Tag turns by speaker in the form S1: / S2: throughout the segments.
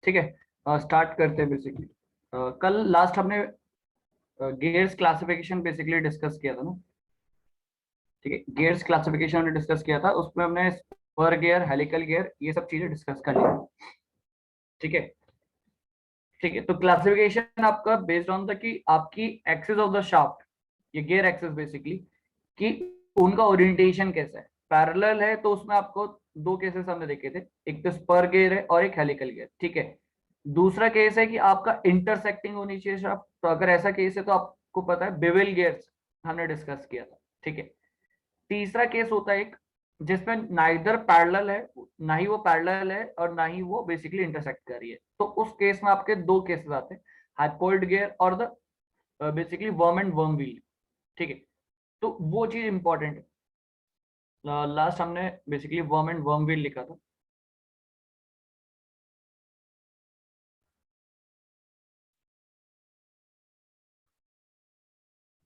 S1: ठीक है, स्टार्ट करते हैं बेसिकली। कल लास्ट हमने गेयर्स क्लासिफिकेशन बेसिकली डिस्कस किया था ना। ठीक है, गेयर्स क्लासिफिकेशन हमने डिस्कस किया था, उसमें हमने स्पर गियर, हेलिकल गियर, ये सब चीजें डिस्कस कर ली। ठीक है, ठीक है। तो क्लासिफिकेशन आपका बेस्ड ऑन द कि आपकी एक्सिस ऑफ द शाफ्ट, ये गियर एक्सिस बेसिकली, कि उनका ओरिएंटेशन कैसा है। पैरेलल है तो उसमें आपको दो केसेस हमने देखे थे, एक तो स्पर गियर है और एक हेलिकल गियर। ठीक है, दूसरा केस है कि आपका इंटरसेक्टिंग होनी चाहिए शाफ्ट, तो अगर ऐसा केस है तो आपको पता है बेवल गियर्स हमने डिस्कस किया था। ठीक है, तीसरा केस होता है एक जिसमें नाइदर पैरेलल है, ना ही वो पैरेलल है और ना ही वो बेसिकली इंटरसेक्ट कर रही है। तो उस केस में आपके दो केसेस आते हैं, हाइपोइड गियर और the basically worm and worm wheel. ठीक है, तो वो चीज इंपॉर्टेंट है। लास्ट हमने basically worm and worm wheel लिखा था।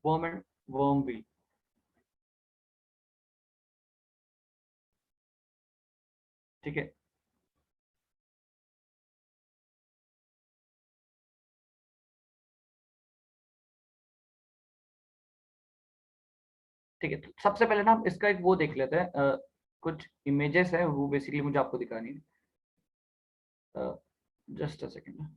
S1: Worm and worm wheel. ठीक है, ठीक है। तो सबसे पहले ना हम इसका एक वो देख लेते हैं, कुछ इमेजेस है वो बेसिकली मुझे आपको दिखानी है। Just a second.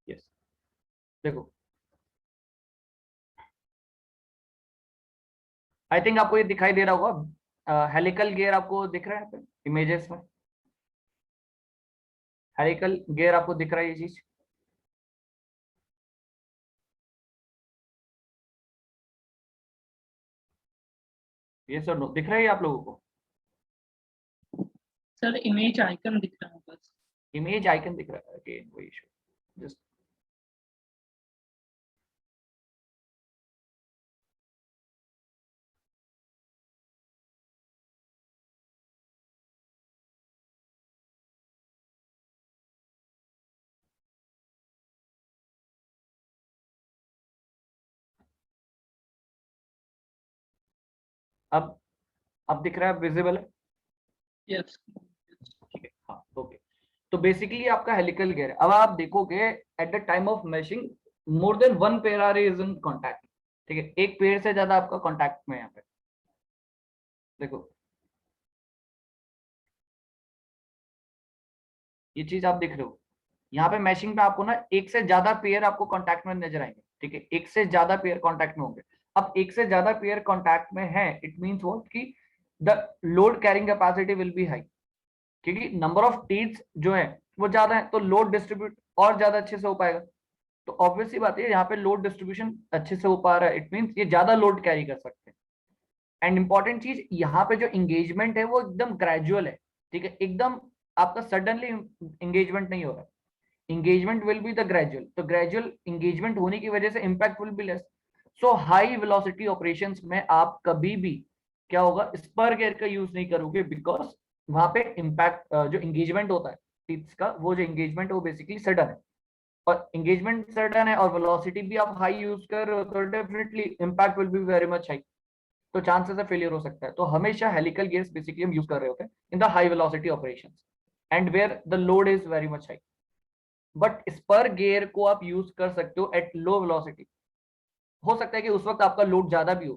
S1: यस, देखो, आई थिंक आपको ये दिखाई दे रहा होगा, हेलिकल गियर आपको दिख रहा है इमेजेस में। हेलिकल गियर आपको दिख रहा है ये चीज? ये सर दिख रहा है ये आप लोगों को?
S2: सर इमेज आइकन दिख रहा है बस।
S1: इमेज आइकन दिख रहा है, अगेन वही इशू। जस्ट अब दिख रहा है, विजिबल है?
S2: यस।
S1: ठीक है, हाँ, ओके। तो बेसिकली आपका हेलिकल गियर है। अब आप देखोगे at the time of meshing more than one pair are is in contact. ठीक है, एक पेयर से ज्यादा आपका कॉन्टैक्ट में यहाँ पे, देखो ये चीज आप देख रहे हो। यहाँ पे मैशिंग पे आपको ना एक से ज्यादा पेयर आपको कांटेक्ट में नजर आएंगे। ठीक है, एक से ज्यादा पेयर कांटेक्ट में होंगे। अब एक से ज्यादा पेयर कांटेक्ट में है, इट मींस व्हाट कि the load carrying capacity will be high, क्योंकि नंबर ऑफ टीथ्स जो है वो ज्यादा है, तो लोड डिस्ट्रीब्यूट और ज्यादा अच्छे से हो पाएगा। तो ऑब्वियसली बात है, यहाँ पे लोड डिस्ट्रीब्यूशन अच्छे से हो पा रहा है, इट मींस ये ज्यादा लोड कैरी कर सकते हैं। एंड इंपॉर्टेंट चीज यहाँ पे जो इंगेजमेंट है वो एकदम ग्रेजुअल है। ठीक है, एकदम आपका सडनली इंगेजमेंट नहीं हो रहा है। engagement will be the gradual, तो gradual engagement होने की वजह से impact will be less। so high velocity operations में आप कभी भी क्या होगा, स्पर गियर का यूज नहीं करोगे, बिकॉज वहां पे इम्पैक्ट जो engagement होता है टिप्स का, वो जो engagement है वो बेसिकली सडन है, और engagement सडन है और वेलोसिटी भी आप हाई यूज कर रहे हो, तो definitely impact will be very much high, तो चांसेस है फेलियर हो सकता है। तो हमेशा हेलिकल गियर्स बेसिकली हम यूज कर रहे होते हैं in the high velocity operations and where the load is very much high. But spur gear को आप यूज कर सकते हो एट लो वेलोसिटी। हो सकता है कि उस वक्त आपका लोड ज्यादा भी हो।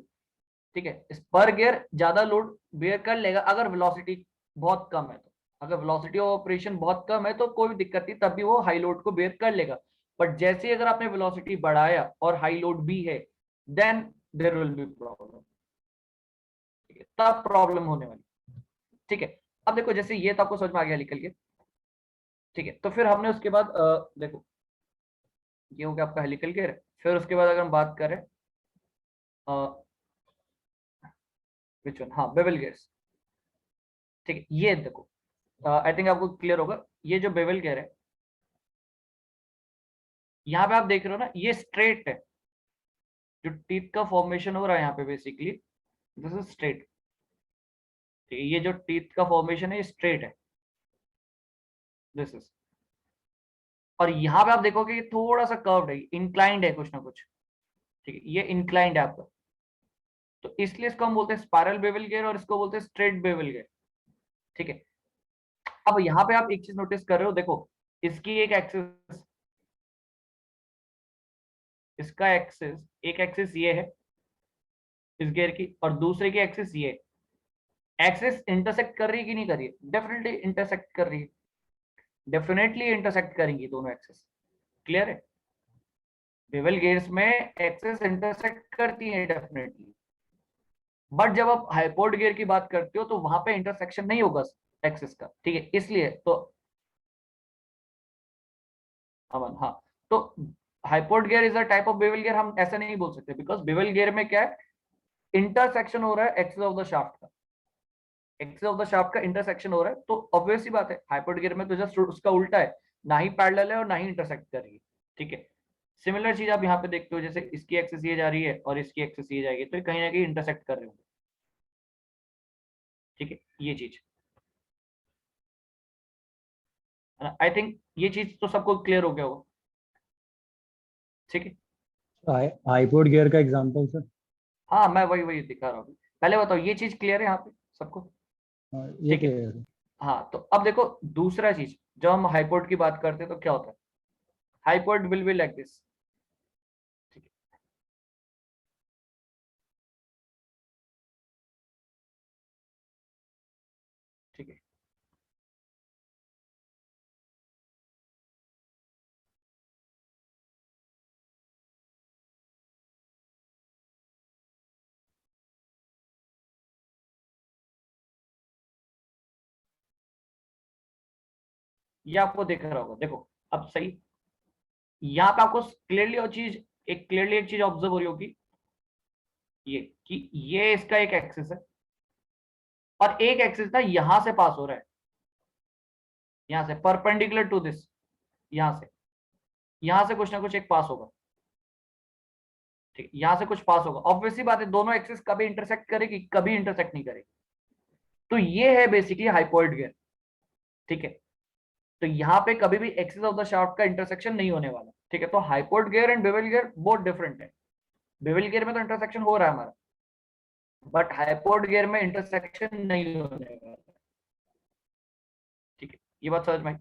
S1: ठीक है, स्पर गियर ज्यादा लोड बेयर कर लेगा अगर वेलोसिटी बहुत कम है। तो अगर वेलोसिटी ऑफ ऑपरेशन बहुत कम है तो कोई दिक्कत नहीं, तब भी वो हाई लोड को बेयर कर लेगा। बट जैसे ही अगर आपने वेलोसिटी बढ़ाया और हाई लोड भी है, then there will be problem. ठीक है, तब प्रॉब्लम होने वाली। ठीक है, अब देखो जैसे ये तो आपको समझ में आ गया निकल के। ठीक है, तो फिर हमने उसके बाद देखो, ये हो गया आपका हेलिकल गियर। फिर उसके बाद अगर हम बात करें विच वन, हाँ, बेवल गियर्स। ठीक है, ये देखो, आई थिंक आपको क्लियर होगा, ये जो बेवल गियर है, यहाँ पे आप देख रहे हो ना, ये स्ट्रेट है। जो टीथ का फॉर्मेशन हो रहा है यहाँ पे बेसिकली, दिस इज स्ट्रेट। ठीक है, ये जो टीथ का फॉर्मेशन है ये स्ट्रेट है, दिस इज। और यहाँ पे आप देखोगे ये थोड़ा सा कर्व्ड है, इंक्लाइंड है कुछ ना कुछ। ठीक है, ये इंक्लाइंड है आपका, तो इसलिए इसको हम बोलते हैं स्पाइरल बेवल गियर और इसको बोलते हैं स्ट्रेट बेवल गियर। ठीक है, अब यहाँ पे आप एक चीज नोटिस कर रहे हो, देखो इसकी एक एक्सिस, इसका एक्सिस, एक एक्सिस ये है इस गियर की, और दूसरे की एक्सिस ये। एक्सिस इंटरसेक्ट कर रही है कि नहीं कर रही है? डेफिनेटली इंटरसेक्ट कर रही है, डेफिनेटली इंटरसेक्ट करेंगी दोनों एक्सिस। क्लियर है? बेवल गियर्स में एक्सिस इंटरसेक्ट करती है डेफिनेटली, बट जब आप हाइपोर्ट गियर की बात करते हो तो वहां पे इंटरसेक्शन नहीं होगा एक्सिस का। ठीक है, इसलिए तो अमन, हाँ, तो hypoid gear is a type of bevel gear, हम ऐसा नहीं बोल सकते, बिकॉज बेवल गियर में क्या है, इंटरसेक्शन हो रहा है एक्सिस ऑफ द शाफ्ट का, एक्सिस ऑफ द शाफ्ट का इंटरसेक्शन हो रहा है, तो ऑब्वियस सी बात है हाइपोर्ट गियर में तो जस्ट उसका उल्टा है, ना ही पैरेलल है और ना ही इंटरसेक्ट कर रही है। ठीक है, सिमिलर चीज आप यहाँ पे देखते हो, जैसे इसकी एक्सिस ये जा रही है और इसकी एक्सिस ये जाएगी, तो कहीं ना कहीं इंटरसेक्ट कर रहे होंगे। ठीक है, ये चीज, आई थिंक ये चीज तो सबको क्लियर हो गया होगा। ठीक है,
S3: हाइपोर्ट गियर का एग्जांपल सर।
S1: हाँ मैं वही वही दिखा रहा हूँ, पहले बताओ ये चीज क्लियर है यहाँ पे सबको?
S3: ये
S1: ठीक है,
S3: क्लियर है।
S1: हाँ, तो अब देखो दूसरा चीज, जब हम हाइपोर्ट की बात करते हैं तो क्या होता है, हाइपोर्ट विल बी लाइक दिस। ठीक है, ठीक है, ये आपको दिख रहा होगा, देखो अब सही, यहाँ पे आपको क्लियरली और चीज, एक क्लियरली एक चीज ऑब्जर्व हो रही होगी, ये कि ये इसका एक एक्सिस है और एक एक्सिस ना यहां से पास हो रहा है, यहां से परपेंडिकुलर टू दिस, यहां से कुछ ना कुछ एक पास होगा। ठीक है, यहां से कुछ पास होगा, ऑब्वियसली बात है, दोनों एक्सिस कभी इंटरसेक्ट करेगी, कभी इंटरसेक्ट नहीं करेगी, तो ये है बेसिकली हाइपोइड गियर। ठीक है, तो यहाँ पे कभी भी एक्सिस ऑफ द शाफ्ट का इंटरसेक्शन नहीं होने वाला। ठीक है, तो hypoid gear and bevel gear बहुत डिफरेंट है, बेवल गियर में तो इंटरसेक्शन हो रहा है हमारा, बट हाइपोइड गियर में इंटरसेक्शन नहीं होने वाला। ठीक है, ये बात समझ में आई?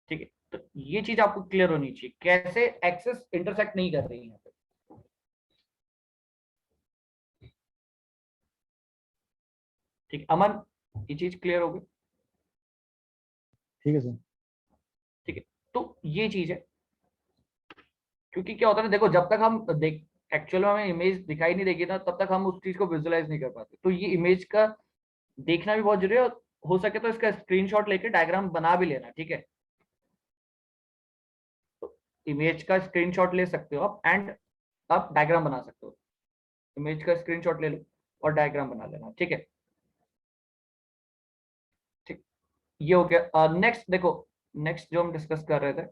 S1: ठीक है, तो ये चीज आपको क्लियर होनी चाहिए, कैसे एक्सिस इंटरसेक्ट नहीं कर रही है यहाँ पे। ठीक है, अमन, ये चीज क्लियर हो गई?
S3: ठीक है सर।
S1: ठीक है, तो ये चीज है, क्योंकि क्या होता है ना, देखो जब तक हम देख, एक्चुअल में हमें इमेज दिखाई नहीं देगी ना, तब तक हम उस चीज को विजुअलाइज नहीं कर पाते, तो ये इमेज का देखना भी बहुत जरूरी है, और हो सके तो इसका स्क्रीनशॉट लेके डायग्राम बना भी लेना। ठीक है, तो इमेज का स्क्रीनशॉट ले सकते हो आप, एंड आप डायग्राम बना सकते हो, इमेज का स्क्रीनशॉट ले लो और डायग्राम बना लेना। ठीक है, ठीक, ये हो गया। नेक्स्ट देखो, नेक्स्ट जो हम डिस्कस कर रहे थे,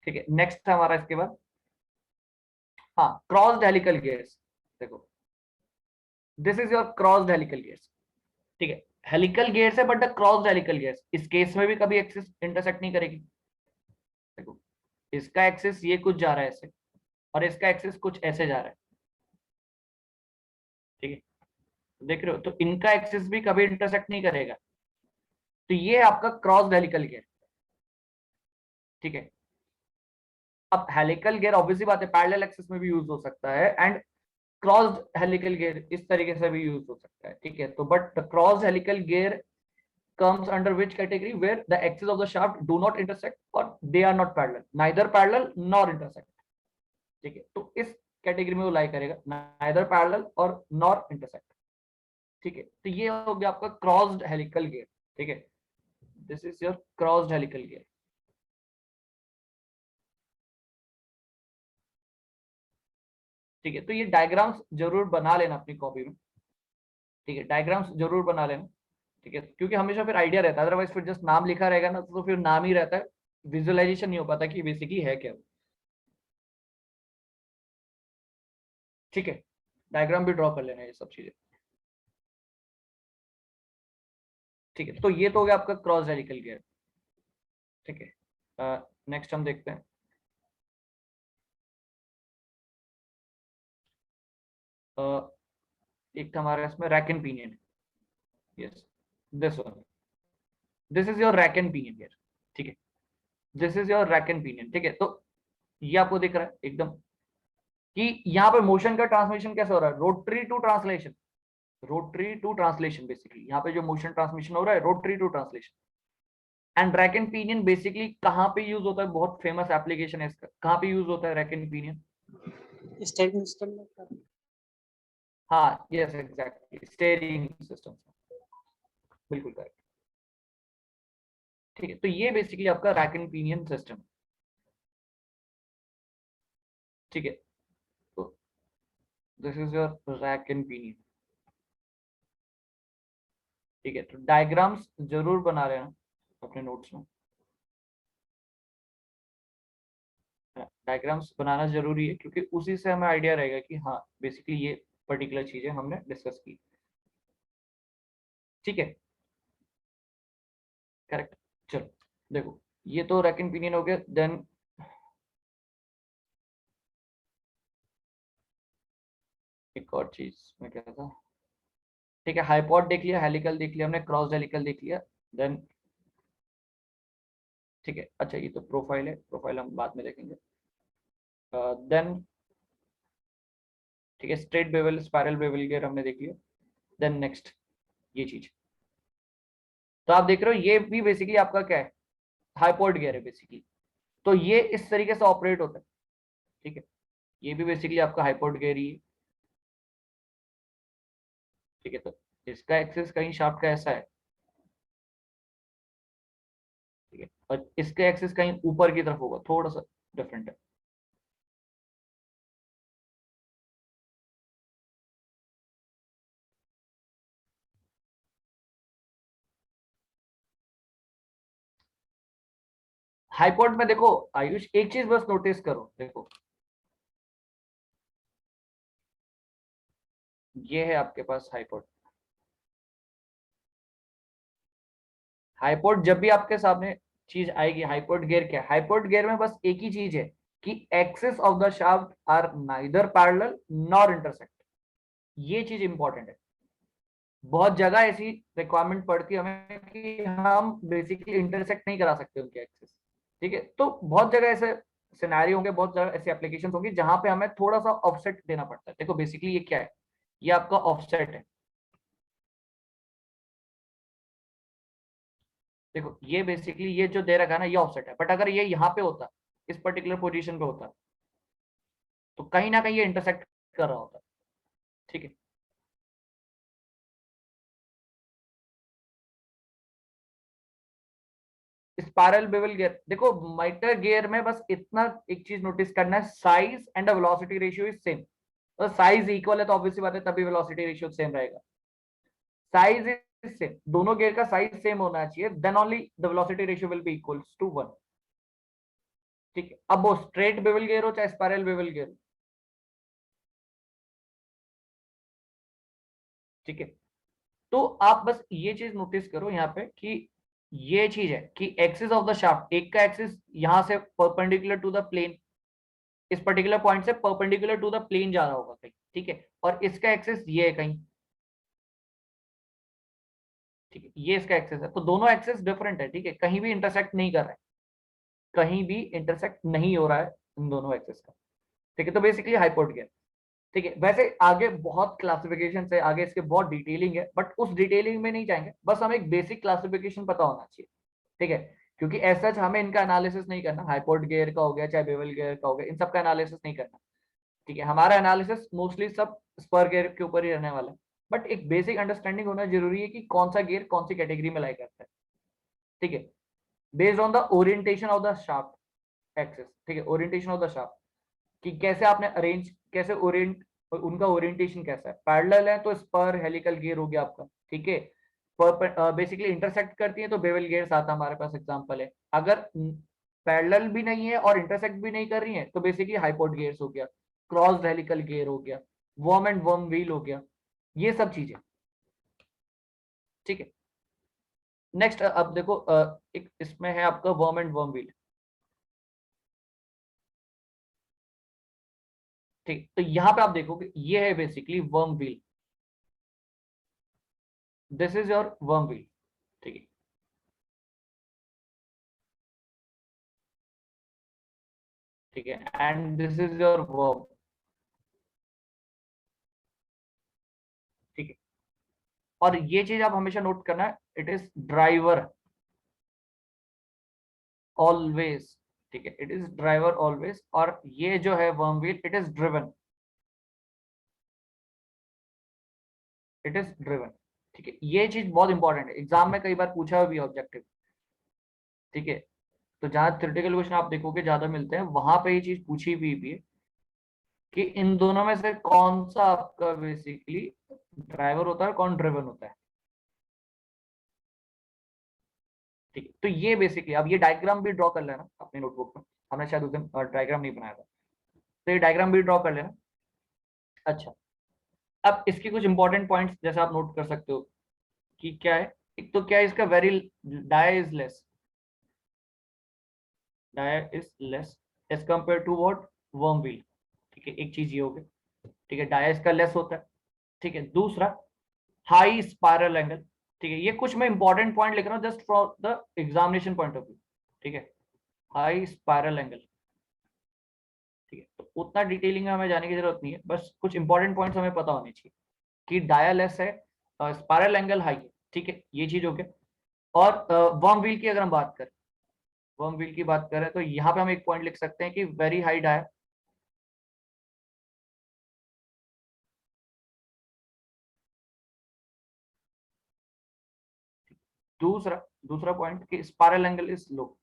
S1: ठीक है, नेक्स्ट हमारा इसके बाद, हाँ, क्रॉस्ड हेलिकल गियर्स। देखो this is your crossed helical gears. ठीक है, हेलिकल गियर्स है but the crossed helical gears, इस केस में भी कभी एक्सिस इंटरसेक्ट नहीं करेगी। देखो इसका एक्सिस ये कुछ जा रहा है ऐसे, और इसका एक्सिस कुछ ऐसे जा रहा है। ठीक है, देख रहे हो, तो इनका एक्सिस भी कभी इंटरसेक्ट नहीं करेगा, तो ये है आपका क्रॉस्ड हेलिकल गियर। ठीक है, अब हेलिकल गियर ऑब्वियसली बात है पैरेलल एक्सिस में भी यूज हो सकता है, एंड क्रॉस्ड हेलिकल गियर इस तरीके से भी यूज हो सकता है। ठीक है, तो but the crossed helical gear comes under which category, where the axis of the shaft do not intersect or they are not parallel, neither parallel nor intersect। ठीक है, तो इस कैटेगरी में वो लाई करेगा, neither parallel और nor intersect। ठीक है, तो ये हो गया आपका क्रॉस्ड हेलिकल गियर। ठीक है, this is your crossed helical gear. ठीक है, तो ये डायग्राम्स जरूर बना लेना अपनी कॉपी में। ठीक है, डायग्राम्स जरूर बना लेना। ठीक है, क्योंकि हमेशा फिर आइडिया रहता है, अदरवाइज फिर जस्ट नाम लिखा रहेगा ना, तो फिर नाम ही रहता है, विजुअलाइजेशन नहीं हो पाता कि बेसिकली है क्या। ठीक है, डायग्राम भी ड्रॉ कर लेना ये सब चीजें। ठीक है, तो ये तो हो गया आपका क्रॉस हेलिकल गियर। ठीक है, नेक्स्ट हम देखते हैं एक हमारे इसमें रैक एंड पिनियन है। Yes, this one, this is your rack and pinion here. ठीक है, this is your rack and pinion. ठीक है, तो ये आपको दिख रहा है एकदम कि यहाँ पे मोशन का ट्रांसमिशन कैसे हो रहा है, rotary to translation, rotary to translation. Basically यहाँ पे जो मोशन ट्रांसमिशन हो रहा है rotary to translation. And rack and pinion basically कहाँ पे यूज होता है, बहुत फेमस एप्लीकेशन है इसका। कहाँ पे यूज होता है rack and pinion?
S4: Steering system में।
S1: हाँ, यस एग्जैक्टली, स्टीयरिंग सिस्टम, बिल्कुल करेक्ट। ठीक है, तो ये बेसिकली आपका रैक एंड पिनियन सिस्टम। ठीक है, तो this is your rack and pinion. ठीक है, तो डायग्राम्स जरूर बना रहे हैं अपने नोट्स में। डायग्राम्स बनाना जरूरी है क्योंकि उसी से हमें आइडिया रहेगा कि हाँ बेसिकली ये पर्टिकुलर चीजें हमने डिस्कस की। ठीक है, करेक्ट। चलो देखो, ये तो रैक एंड पिनियन हो गया। देन एक और चीज मैं क्या था, ठीक है, हाइपॉड देख लिया, हेलिकल देख लिया हमने, क्रॉस हेलिकल देख लिया। देन ठीक है, अच्छा ये तो प्रोफाइल है, प्रोफाइल हम बाद में देखेंगे। देन ठीक है, straight bevel, spiral bevel gear हमने देख लिया। देन नेक्स्ट ये चीज, तो आप देख रहे हो ये भी बेसिकली आपका क्या है, हाइपॉड गियर है बेसिकली। तो ये इस तरीके से ऑपरेट होता है। ठीक है, ये भी बेसिकली आपका हाइपॉड गियर ही है। ठीक है, तो इसका एक्सेस कहीं शाफ्ट का ऐसा है। ठीक है, और इसका एक्सेस कहीं ऊपर की तरफ होगा, थोड़ा सा डिफरेंट है। हाइपॉड में देखो आयुष, एक चीज बस नोटिस करो, देखो ये है आपके पास हाइपॉड। हाइपॉड जब भी आपके सामने चीज आएगी, हाइपॉड गियर क्या है, हाइपॉड गियर में बस एक ही चीज है कि axis of the shaft are neither parallel nor intersect. ये चीज इंपॉर्टेंट है। बहुत जगह ऐसी रिक्वायरमेंट पड़ती है हमें कि हम बेसिकली इंटरसेक्ट नहीं करा सकते उनके एक्सिस। ठीक है, तो बहुत जगह ऐसे सिनेरियो होंगे, बहुत जगह ऐसे एप्लीकेशन होंगी जहां पे हमें थोड़ा सा ऑफसेट देना पड़ता है। देखो बेसिकली ये क्या है, ये आपका ऑफसेट है। देखो ये बेसिकली ये जो दे रखा है ना, ये ऑफसेट है। बट अगर ये यहाँ पे होता, इस पर्टिकुलर पोजीशन पे होता, तो कहीं ना कहीं ये इंटरसेक्ट कर रहा होता। ठीक है, स्पाइरल बेवल गियर, देखो माइटर गियर में बस इतना एक चीज नोटिस करना है, size and velocity ratio is same. तो साइज इक्वल है तो ऑब्वियसली बात है तभी वेलोसिटी रेशियो सेम रहेगा। साइज इज सेम, दोनों गियर का साइज सेम होना चाहिए, then only the velocity ratio will be equals to 1। ठीक है, अब वो स्ट्रेट बेवल गियर हो चाहे स्पाइरल बेवल गियर। ठीक है, तो आप बस ये चीज नोटिस करो यहाँ पे कि ये चीज है कि एक्सिस ऑफ द शाफ्ट, एक का एक्सिस यहां से परपेंडिकुलर टू द प्लेन, इस पर्टिकुलर पॉइंट से परपेंडिकुलर टू द प्लेन जा रहा होगा कहीं। ठीक है, और इसका एक्सिस ये है कहीं। ठीक है, ये इसका एक्सिस है, तो दोनों एक्सिस डिफरेंट है। ठीक है, कहीं भी इंटरसेक्ट नहीं कर रहे हैं, कहीं भी इंटरसेक्ट नहीं हो रहा है इन दोनों एक्सिस का। ठीक है, तो बेसिकली हाइपोड गियर। ठीक है, वैसे आगे बहुत क्लासिफिकेशन है, आगे इसके बहुत डिटेलिंग है, बट उस डिटेलिंग में नहीं जाएंगे, बस हमें एक बेसिक क्लासिफिकेशन पता होना चाहिए। ठीक है, क्योंकि ऐसा हमें इनका एनालिसिस नहीं करना, हाइपोड गियर का हो गया चाहे बेवल गियर का हो गया, इन सब का एनालिसिस नहीं करना। ठीक है, हमारा एनालिसिस मोस्टली सब स्पर गियर के ऊपर ही रहने वाला है। बट एक बेसिक अंडरस्टैंडिंग होना जरूरी है कि कौन सा गियर कौन सी कैटेगरी में लाई करता है। ठीक है, based on the orientation of the shaft axis. ठीक है, ओरिएंटेशन ऑफ द शाफ्ट कि कैसे आपने अरेंज, कैसे ओरिएंट, उनका ओरिएंटेशन कैसा है। पैरेलल है तो स्पर हेलिकल गियर हो गया आपका। ठीक है, बेसिकली इंटरसेक्ट करती है तो बेवल गियर्स आता हमारे पास एग्जांपल है। अगर पैरेलल भी नहीं है और इंटरसेक्ट भी नहीं कर रही है तो बेसिकली हाइपोड गियर्स हो गया, क्रॉस हेलिकल गियर हो गया, वर्म एंड वर्म व्हील हो गया, ये सब चीजें। ठीक है, नेक्स्ट अब देखो एक इसमें है आपका वर्म एंड वर्म व्हील। ठीक, तो यहाँ पे आप देखोगे ये है basically worm wheel, this is your worm wheel, ठीक है। ठीक है, and this is your worm, ठीक है। और ये चीज आप हमेशा नोट करना है, इट इज ड्राइवर ऑलवेज, ठीक है, इट इज ड्राइवर ऑलवेज। और ये जो है worm wheel, it is driven, it is driven, ठीक है। ये चीज बहुत इंपॉर्टेंट है, एग्जाम में कई बार पूछा हुआ भी ऑब्जेक्टिव, ठीक है। तो जहां थ्योरेटिकल क्वेश्चन आप देखोगे ज्यादा मिलते हैं, वहां पे ये चीज पूछी हुई भी है कि इन दोनों में से कौन सा आपका बेसिकली ड्राइवर होता है, कौन ड्रिवन होता है, ठीक है। तो ये बेसिकली, अब ये डायग्राम भी ड्रॉ कर लेना अपनी नोटबुक में, हमने शायद उस दिन डायग्राम नहीं बनाया था, तो ये डायग्राम भी ड्रॉ कर लेना। अच्छा, अब इसके कुछ इंपॉर्टेंट पॉइंट्स जैसे आप नोट कर सकते हो कि क्या है। एक तो क्या है इसका, very dia is less, dia is less as compare to what, worm wheel, ठीक है। एक चीज ये हो गई, ठीक है, डाया इसका लेस होता है, ठीक है। दूसरा, हाई स्पाइरल एंगल, ठीक है। ये कुछ मैं इंपॉर्टेंट पॉइंट लिख रहा हूँ just for the examination point of view, ठीक है। हाई स्पाइरल एंगल, ठीक है। तो उतना डिटेलिंग में हमें जाने की जरूरत नहीं है, बस कुछ इंपॉर्टेंट पॉइंट्स हमें पता होने चाहिए कि डाया लेस है, स्पाइरल एंगल हाई है, ठीक है। ये चीज हो गया। और वर्म व्हील की अगर हम बात करें, वर्म व्हील की बात करें तो यहाँ पे हम एक पॉइंट लिख सकते हैं कि वेरी हाई डाया, दूसरा दूसरा पॉइंट कि spiral angle is low,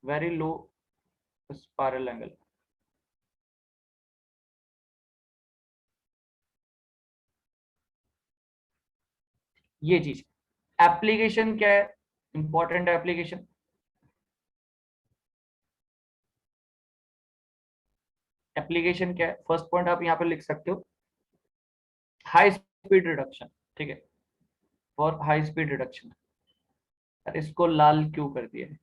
S1: very low spiral angle, ये चीज। एप्लीकेशन क्या है, इंपॉर्टेंट एप्लीकेशन, एप्लीकेशन क्या है, फर्स्ट पॉइंट आप यहाँ पे लिख सकते हो, हाई स्पीड रिडक्शन, ठीक है, फॉर हाई स्पीड रिडक्शन। इसको लाल क्यों कर दिया है,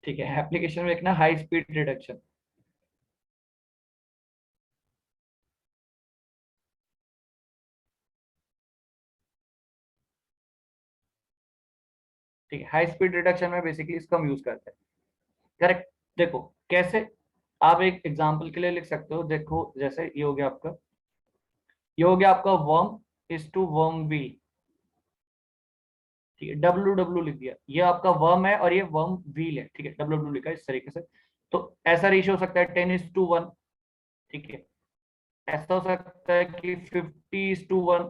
S1: ठीक है। एप्लीकेशन में लिखना हाई स्पीड रिडक्शन, ठीक है। हाई स्पीड रिडक्शन में बेसिकली इसका हम यूज करते हैं, करेक्ट। देखो कैसे, आप एक एग्जांपल के लिए लिख सकते हो, देखो जैसे ये हो गया आपका, ये हो गया आपका worm is to worm wheel, ठीक है। डब्ल्यू डब्ल्यू लिख दिया, ये आपका वर्म है और ये वर्म व्हील है, ठीक है। डब्ल्यू डब्ल्यू लिखा इस तरीके से। तो ऐसा रेशियो हो सकता है 10:1, ठीक है। ऐसा हो सकता है कि 50:1,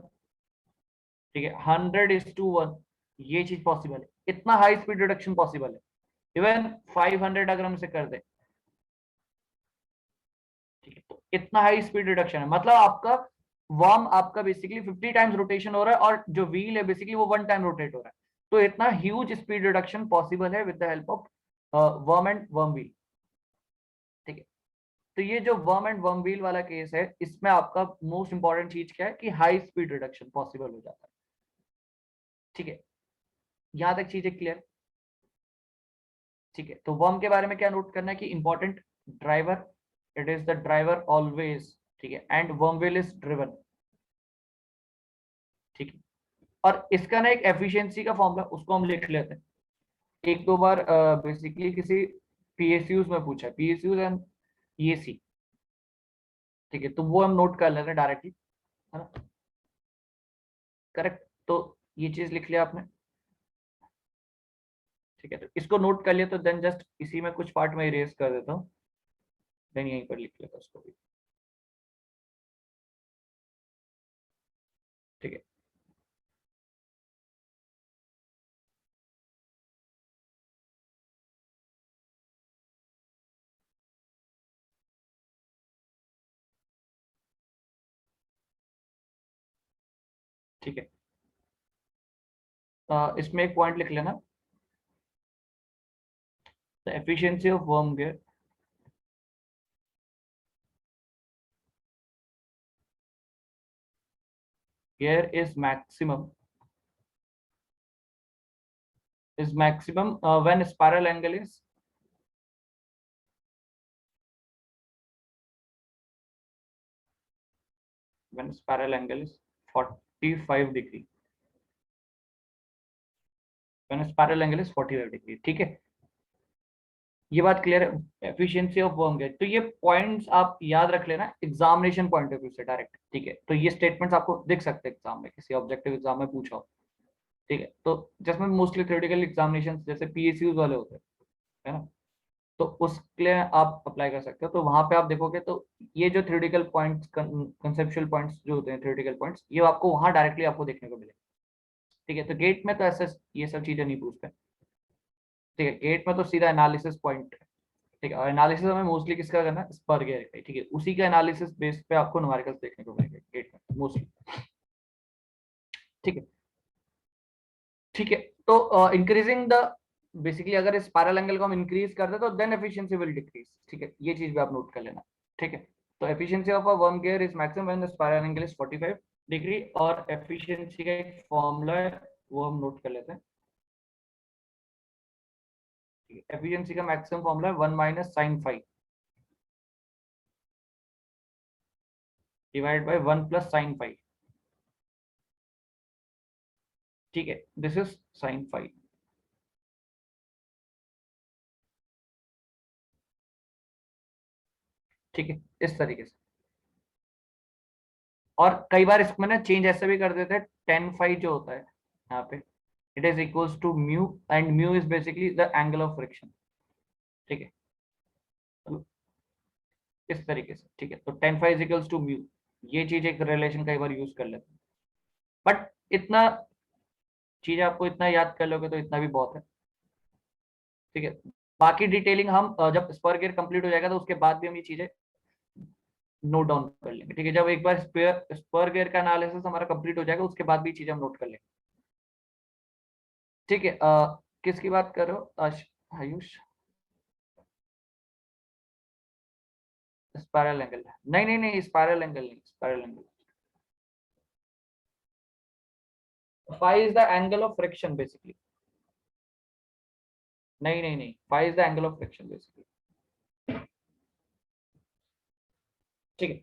S1: ठीक है। 100:1, ये चीज पॉसिबल है, इतना हाई स्पीड रिडक्शन पॉसिबल है। इवन 500 अगर हम इसे कर दें, ठीक है, तो इतना हाई स्पीड रिडक्शन है, मतलब आपका वर्म आपका बेसिकली 50 टाइम्स रोटेशन हो रहा है और जो व्हील है बेसिकली वो 1 टाइम रोटेट हो रहा है। तो इतना ह्यूज स्पीड रिडक्शन पॉसिबल है with the help of worm and worm wheel, ठीक है। तो ये जो वर्म एंड वर्म व्हील वाला केस है, इसमें आपका मोस्ट इंपॉर्टेंट चीज क्या है कि हाई स्पीड रिडक्शन पॉसिबल हो जाता है, ठीक है। यहां तक चीजें क्लियर, ठीक है। तो वर्म के बारे में क्या नोट करना है कि important, driver, it is the driver always, ठीक है। And worm wheel is driven, ठीक है। और इसका ना एक एफिशिएंसी का फॉर्मूला, उसको हम लिख लेते हैं। एक दो बार बेसिकली किसी पीएसयूज में पूछा है, पीएसयूज एंड ईएसी, ठीक है। तो वो हम नोट कर लेते हैं डायरेक्टली, है ना, करेक्ट। तो ये चीज लिख लिया आपने, ठीक है। तो इसको नोट कर लिया, तो देन जस्ट इसी में कुछ पार्ट में इरेज कर देता हूँ, देन यहीं पर लिख लेता हूँ उसको भी, ठीक है। ठीक है, इसमें एक पॉइंट लिख लेना, the efficiency of worm gear is maximum is maximum when spiral angle is when spiral angle is 45 degree, when spiral angle is 45 degree। ठीक है, ये बात क्लियर है। एफिशिएंसी ऑफ वर्म गेट, तो ये पॉइंट्स आप याद रख लेना एग्जामिनेशन पॉइंट ऑफ व्यू से डायरेक्ट। ठीक है, तो ये स्टेटमेंट्स आपको दिख सकते हैं एग्जाम में, किसी ऑब्जेक्टिव एग्जाम में पूछा हो। ठीक है, तो जिसमें मोस्टली थ्योरेटिकल एग्जामिनेशन जैसे पीएसयूज वाले होते हैं, है ना, तो उसके लिए आप अप्लाई कर सकते हो। तो वहां पे आप देखोगे तो ये जो थ्योरेटिकल पॉइंट्स, कंसेप्चुअल पॉइंट्स जो होते हैं, थ्योरेटिकल पॉइंट्स, ये आपको वहां डायरेक्टली आपको देखने को मिलेगा। ठीक है, तो गेट में तो ऐसे ये सब चीजें नहीं पूछते। ठीक है, गेट में तो सीधा एनालिसिस पॉइंट। ठीक है, और एनालिसिस हमें मोस्टली किसका करना है, स्पर गियर का। ठीक है, उसी का एनालिसिस बेस पे आपको न्यूमेरिकल्स देखने को मिलेंगे गेट में मोस्टली। ठीक है, ठीक है, तो इंक्रीजिंग द, बेसिकली अगर स्पाइरल एंगल को हम इंक्रीज करते तो देन एफिशिएंसी विल डिक्रीज। ठीक है, ये चीज भी आप नोट कर लेना। ठीक है, तो efficiency of a worm gear is maximum when the spiral angle is 45 degree, और एफिशिएंसी का एक फॉर्मूला है वो हम नोट कर लेते हैं। एफिशिएंसी का मैक्सिमम फॉर्मूला है 1 minus sine five divide by 1 plus sine five. ठीक है, दिस इज साइन फाइव। ठीक है, इस तरीके से। और कई बार इसमें ना चेंज ऐसे भी कर देते हैं, टेन फाइव जो होता है यहाँ पे, it is equals to mu, and mu is basically the angle of friction. ठीक है, तो इस तरीके से। ठीक है, तो ten five equals to mu, ये चीज एक रिलेशन कई बार यूज कर लेते हैं, बट इतना चीज आपको इतना याद कर लोगे तो इतना भी बहुत है। ठीक है, बाकी डिटेलिंग हम जब स्पर गियर कंप्लीट हो जाएगा तो उसके बाद भी हम ये चीजें नोट डाउन कर लेंगे। ठीक है, जब एक बार स्पर गियर का एनालिसिस हमारा कंप्लीट हो जाएगा उसके बाद भी चीजें हम नोट कर लेंगे। ठीक है, किसकी बात कर रहे हो आयुष? स्पाइरल एंगल, नहीं नहीं नहीं, स्पाइरल एंगल नहीं, spiral angle. Phi is the angle of friction basically. नहीं नहीं नहीं, phi is the angle of friction basically. ठीक है,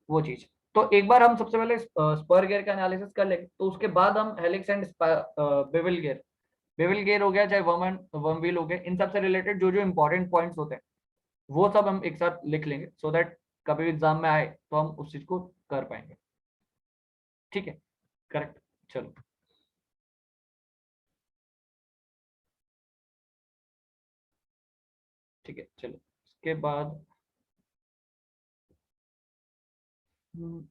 S1: वो चीज। तो एक बार हम सबसे पहले स्पर गियर का एनालिसिस कर लेंगे, तो उसके बाद हम helix and bevel gear, bevel gear हो गया चाहे वर्म वर्म व्हील हो गया, इन सब से रिलेटेड जो जो इंपॉर्टेंट पॉइंट्स होते हैं वो सब हम एक साथ लिख लेंगे, सो दैट कभी एग्जाम में आए तो हम उस चीज को कर पाएंगे। ठीक है, करेक्ट। चलो, ठीक है, चलो इसके बाद हम्म,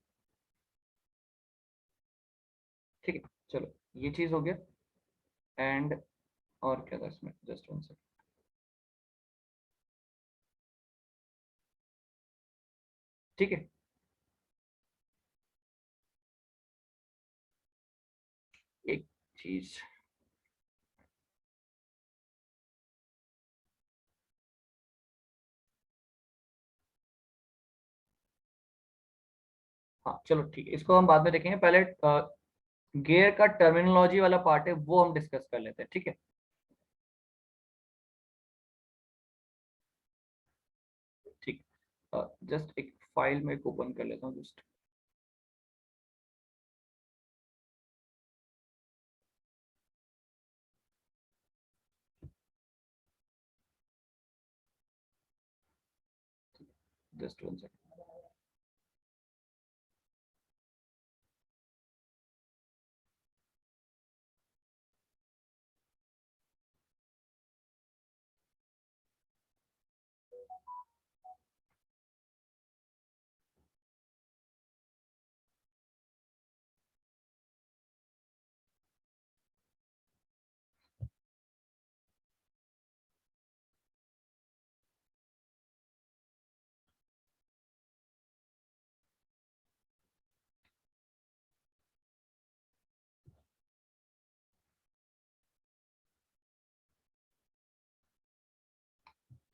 S1: ठीक है, चलो ये चीज हो गया। एंड और क्या था इसमें, जस्ट वन सेकंड। ठीक है, एक चीज, हाँ चलो ठीक है, इसको हम बाद में देखेंगे, पहले गियर का टर्मिनोलॉजी वाला पार्ट है वो हम डिस्कस कर लेते हैं। ठीक है, ठीक, जस्ट एक फाइल में ओपन कर लेता हूँ जस्ट। Just one second.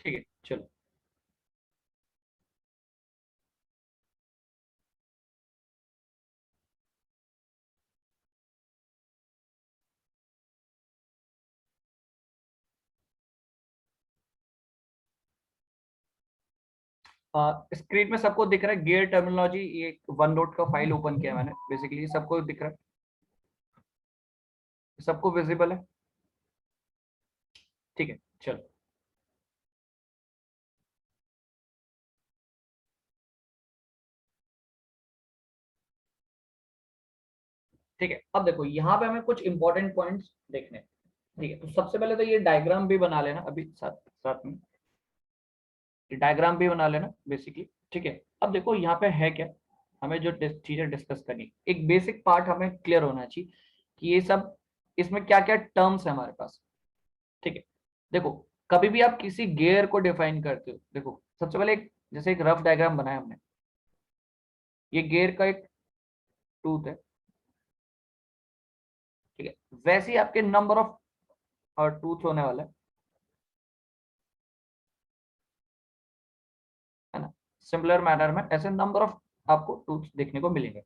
S1: ठीक है, चलो। स्क्रीन में सबको दिख रहा है गियर टर्मिनोलॉजी, ये वन नोट का फाइल ओपन किया मैंने, बेसिकली सबको दिख रहा है, सबको विजिबल है? ठीक है, चलो ठीक है। अब देखो यहाँ पे हमें कुछ इंपॉर्टेंट पॉइंट्स देखने हैं। ठीक है, तो सबसे पहले तो ये डायग्राम भी बना लेना अभी साथ साथ में, डायग्राम भी बना लेना बेसिकली। ठीक है, अब देखो यहाँ पे है क्या, हमें जो चीजें डिस्कस करनी, एक बेसिक पार्ट हमें क्लियर होना चाहिए कि ये सब इसमें क्या क्या टर्म्स है हमारे पास। ठीक है, देखो कभी भी आप किसी गियर को डिफाइन करते हो, देखो सबसे पहले एक जैसे एक रफ डायग्राम बनाया हमने, ये गियर का एक टूथ है। ठीक है, वैसे ही आपके नंबर ऑफ टूथ होने वाला है ना, सिमिलर मैनर में ऐसे नंबर ऑफ आपको टूथ देखने को मिलेंगे।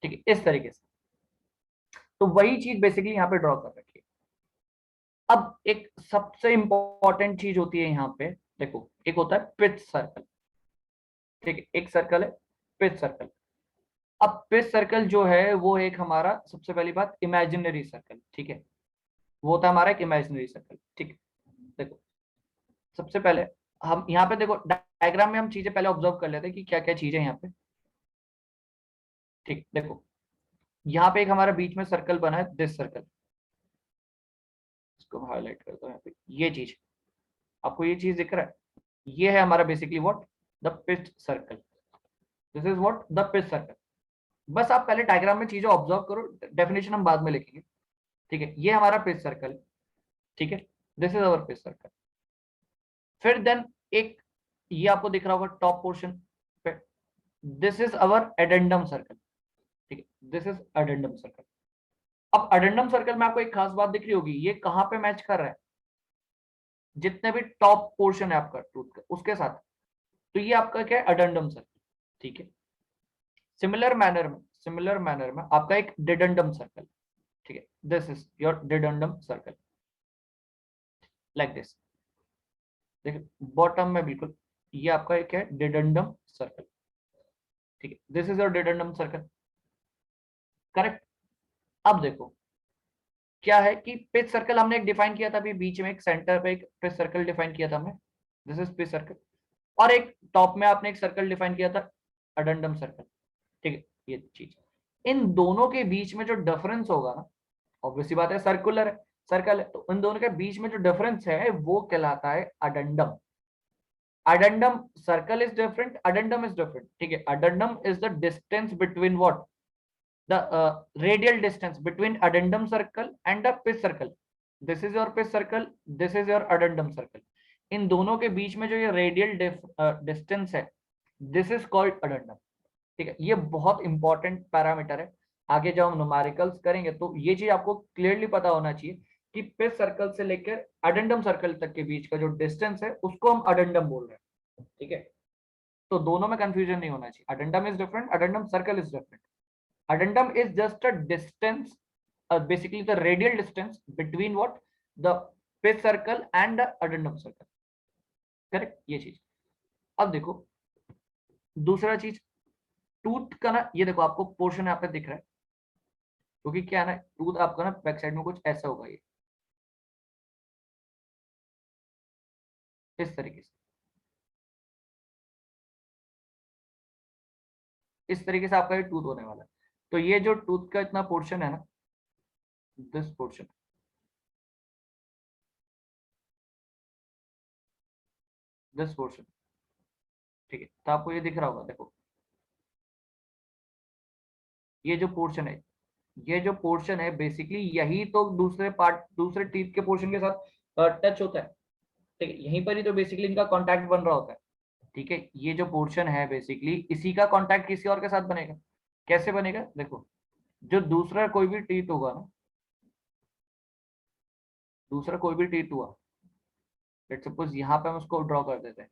S1: ठीक है, इस तरीके से, तो वही चीज बेसिकली यहाँ पे ड्रॉ कर रखी है। अब एक सबसे इंपॉर्टेंट चीज होती है यहाँ पे, देखो एक होता है पिच सर्कल। ठीक है, एक सर्कल है पिच सर्कल। अब पिच सर्कल जो है वो एक हमारा सबसे पहली बात इमेजिनरी सर्कल। ठीक है, वो होता है हमारा एक इमेजिनरी सर्कल। ठीक है, देखो सबसे पहले हम यहाँ पे देखो डायग्राम में हम चीजें पहले ऑब्जर्व कर लेते हैं कि क्या क्या चीजें यहाँ पे। ठीक, देखो यहाँ पे एक हमारा बीच में सर्कल बना है, दिस सर्कल, इसको हाईलाइट करता हूँ यहाँ पे, ये चीज आपको ये चीज दिख रहा है, ये है हमारा basically what, the pitch circle. This is what the pitch circle. बस आप पहले डायग्राम में चीजें ऑब्जर्व करो, डेफिनेशन हम बाद में लिखेंगे। ठीक है, ये हमारा पिच सर्कल है। ठीक है, this is our pitch circle. फिर देन एक ये आपको दिख रहा होगा टॉप पोर्शन पे, this is our addendum circle. ठीक है, दिस इज एडेंडम सर्कल। अब एडेंडम सर्कल में आपको एक खास बात दिख रही होगी, ये कहां पे मैच कर रहा है, जितने भी टॉप पोर्शन है आपका टूथ का उसके साथ, तो ये आपका क्या है, एडेंडम सर्कल। ठीक है, सिमिलर मैनर में आपका एक डिडेंडम सर्कल। ठीक है, this is your dedendum circle, like this. देखिए बॉटम में बिल्कुल ये आपका एक है डिडेंडम सर्कल। ठीक है, this is your dedendum circle, correct. अब देखो क्या है कि पिच सर्कल हमने एक डिफाइन किया था अभी बीच में, एक सेंटर पे एक पिच सर्कल डिफाइन किया था हमने, दिस इज पिच सर्कल। और एक टॉप में आपने एक सर्कल डिफाइन किया था, अडेंडम सर्कल। ठीक है, ये चीज इन दोनों के बीच में जो डिफरेंस होगा ना, ऑब्वियसली बात है सर्कुलर है, सर्कल है, तो इन दोनों के बीच में जो डिफरेंस है वो कहलाता है addendum. Addendum circle is different, addendum is different. ठीक है, addendum is the distance between what, the radial distance between addendum circle and the pitch circle. This is your pitch circle, this is your addendum circle. इन दोनों के बीच में जो ये radial distance है, this is called addendum. ठीक है, ये बहुत इंपॉर्टेंट पैरामीटर है, आगे जब हम न्यूमेरिकल्स करेंगे तो ये चीज आपको क्लियरली पता होना चाहिए कि पिच सर्कल से लेकर अडेंडम सर्कल तक के बीच का जो डिस्टेंस है उसको हम अडेंडम बोल रहे हैं। ठीक है, तो दोनों में कंफ्यूजन नहीं होना चाहिए, addendum is different, addendum circle is different. Addendum is just a distance, basically the radial distance between what, the pitch circle and the addendum circle, correct. ये चीज अब देखो दूसरा चीज, टूथ का ना, ये देखो आपको पोर्शन यहाँ पे दिख रहा है, क्योंकि क्या है ना, टूथ आपका ना बैक साइड में कुछ ऐसा होगा, ये इस तरीके से, इस तरीके से आपका ये टूथ होने वाला है। तो ये जो टूथ का इतना पोर्शन है ना, दिस पोर्शन, दिस पोर्शन, ठीक है, तो आपको ये दिख रहा होगा, देखो ये जो पोर्शन है, ये जो पोर्शन है बेसिकली यही तो दूसरे पार्ट, दूसरे टीथ के पोर्शन के साथ टच होता है। ठीक है, यहीं पर ही तो बेसिकली इनका कांटेक्ट बन रहा होता है। ठीक है, ये जो पोर्शन है बेसिकली इसी का कांटेक्ट किसी और के साथ बनेगा। कैसे बनेगा, देखो जो दूसरा कोई भी टीथ होगा ना, दूसरा कोई भी टीथ हुआ, लेट्स सपोज यहाँ पे हम उसको ड्रॉ कर देते हैं।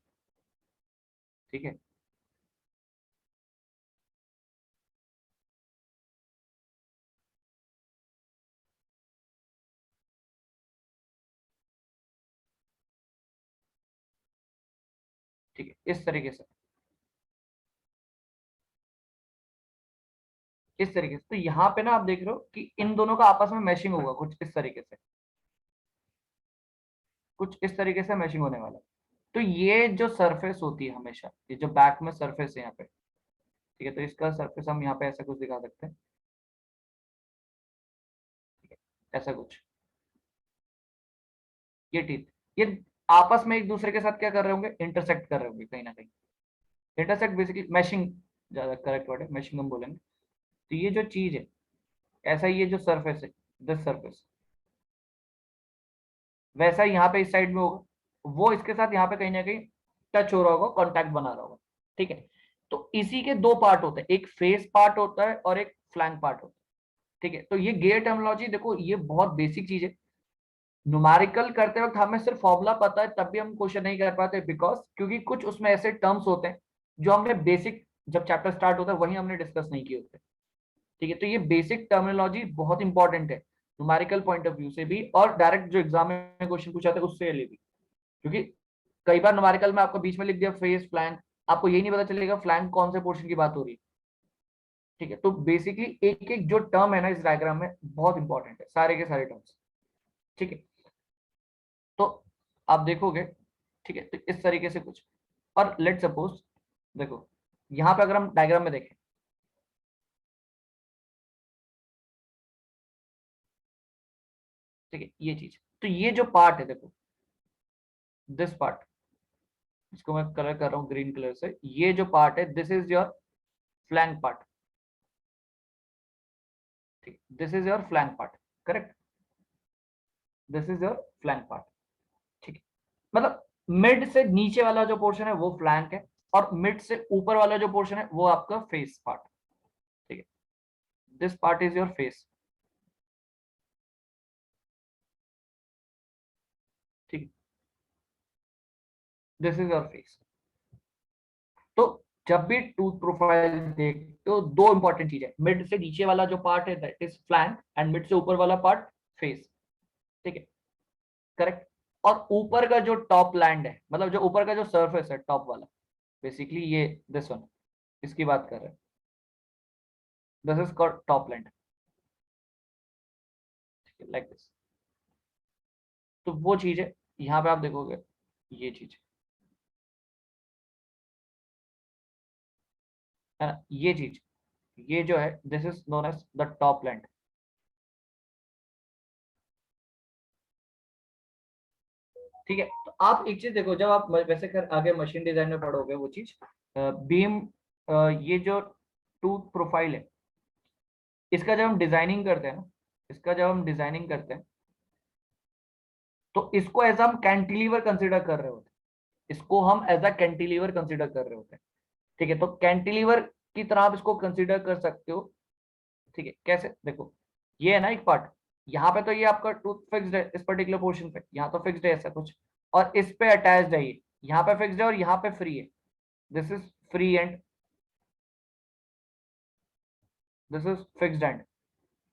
S1: ठीक है, ठीक है, इस तरीके से, इस तरीके से। तो यहाँ पे ना आप देख रहे हो कि इन दोनों का आपस में मैशिंग होगा कुछ इस तरीके से, कुछ इस तरीके से मैशिंग होने वाला है। तो ये जो सरफेस होती है हमेशा, ये जो बैक में सरफेस है यहाँ पे, ठीक है, तो इसका सरफेस हम यहाँ पे ऐसा कुछ दिखा सकते हैं, ठीक है, ऐसा कुछ, ये टीथ, ये आपस में एक दूसरे के साथ क्या कर रहे होंगे, इंटरसेक्ट कर रहे होंगे कहीं ना कहीं। इंटरसेक्ट बेसिकली मैशिंग, ज्यादा करेक्ट वर्ड है, मैशिंग हम बोलेंगे। तो ये जो चीज है, ऐसा ही ये जो सरफेस है, दिस सरफेस, वैसा यहाँ पे इस साइड में होगा, वो इसके साथ यहाँ पे कहीं ना कहीं टच हो रहा होगा, कांटेक्ट बना रहा होगा, ठीक है। तो इसी के दो पार्ट होते हैं, एक फेस पार्ट होता है और एक फ्लैंक पार्ट होता है, ठीक है। तो ये गियर टर्मिनोलॉजी देखो, ये बहुत बेसिक चीज है। न्यूमेरिकल करते वक्त हमें सिर्फ फॉर्मूला पता है तब भी हम क्वेश्चन नहीं कर पाते, बिकॉज क्योंकि कुछ उसमें ऐसे टर्म्स होते हैं जो हमने बेसिक, जब चैप्टर स्टार्ट होता है वही हमने डिस्कस नहीं किए होते, ठीक है। तो ये बेसिक टर्मिनोलॉजी बहुत इंपॉर्टेंट है न्यूमेरिकल पॉइंट ऑफ व्यू से भी, और डायरेक्ट जो एग्जाम में क्वेश्चन पूछा था उससे ले भी, क्योंकि कई बार न्यूमेरिकल में आपको बीच में लिख दिया फेस फ्लैंक, आपको यही नहीं पता चलेगा फ्लैंक कौन से पोर्शन की बात हो रही है, ठीक है। तो बेसिकली एक एक जो टर्म है ना इस डायग्राम में बहुत इंपॉर्टेंट है, सारे के सारे टर्म्स, ठीक है। तो आप देखोगे, ठीक है, तो इस तरीके से कुछ, और लेट सपोज देखो यहाँ पे अगर हम डायग्राम में देखें, ठीक है, ये चीज, तो ये जो पार्ट है देखो, दिस पार्ट, इसको मैं कलर कर रहा हूँ ग्रीन कलर से, ये जो पार्ट है this is your flank part, ठीक, this is your flank part, correct, this is your flank part, ठीक है। मतलब मिड से नीचे वाला जो पोर्शन है वो फ्लैंक है, और मिड से ऊपर वाला जो पोर्शन है वो आपका फेस पार्ट, ठीक है, this part is your face, ठीक, दिस इज योर फेस। तो जब भी टूथ प्रोफाइल देखते हो दो इंपॉर्टेंट चीज है, मिड से नीचे वाला जो पार्ट है that is flank, and mid से ऊपर वाला पार्ट फेस, ठीक है, करेक्ट। और ऊपर का जो टॉप लैंड है, मतलब जो ऊपर का जो सरफेस है टॉप वाला, बेसिकली ये दिस वन, इसकी बात कर रहे हैं, this is called top land, like this. तो वो चीज है, यहाँ पे आप देखोगे ये चीज है ना, ये चीज, ये जो है this is known as the top land, ठीक है। तो आप एक चीज देखो, जब आप वैसे कर आगे मशीन डिजाइन में पढ़ोगे वो चीज, बीम, ये जो टूथ प्रोफाइल है, इसका जब हम डिजाइनिंग करते हैं ना, इसका जब हम डिजाइनिंग करते हैं तो इसको एज हम कैंटिलीवर कंसिडर कर रहे होते हैं, इसको हम एज अ कैंटिलीवर कंसिडर कर रहे होते हैं, ठीक है। तो कैंटिलीवर की तरह आप इसको कंसिडर कर सकते हो, ठीक है। कैसे देखो, ये है ना एक पार्ट, यहाँ पे तो ये आपका टूथ फिक्स्ड है इस पर्टिकुलर पोर्शन पे, यहाँ तो फिक्स्ड है ऐसा कुछ, और इस पे अटैच्ड है ये, यहाँ पे फिक्स्ड है और यहाँ पे फ्री है, this is free and this is fixed and.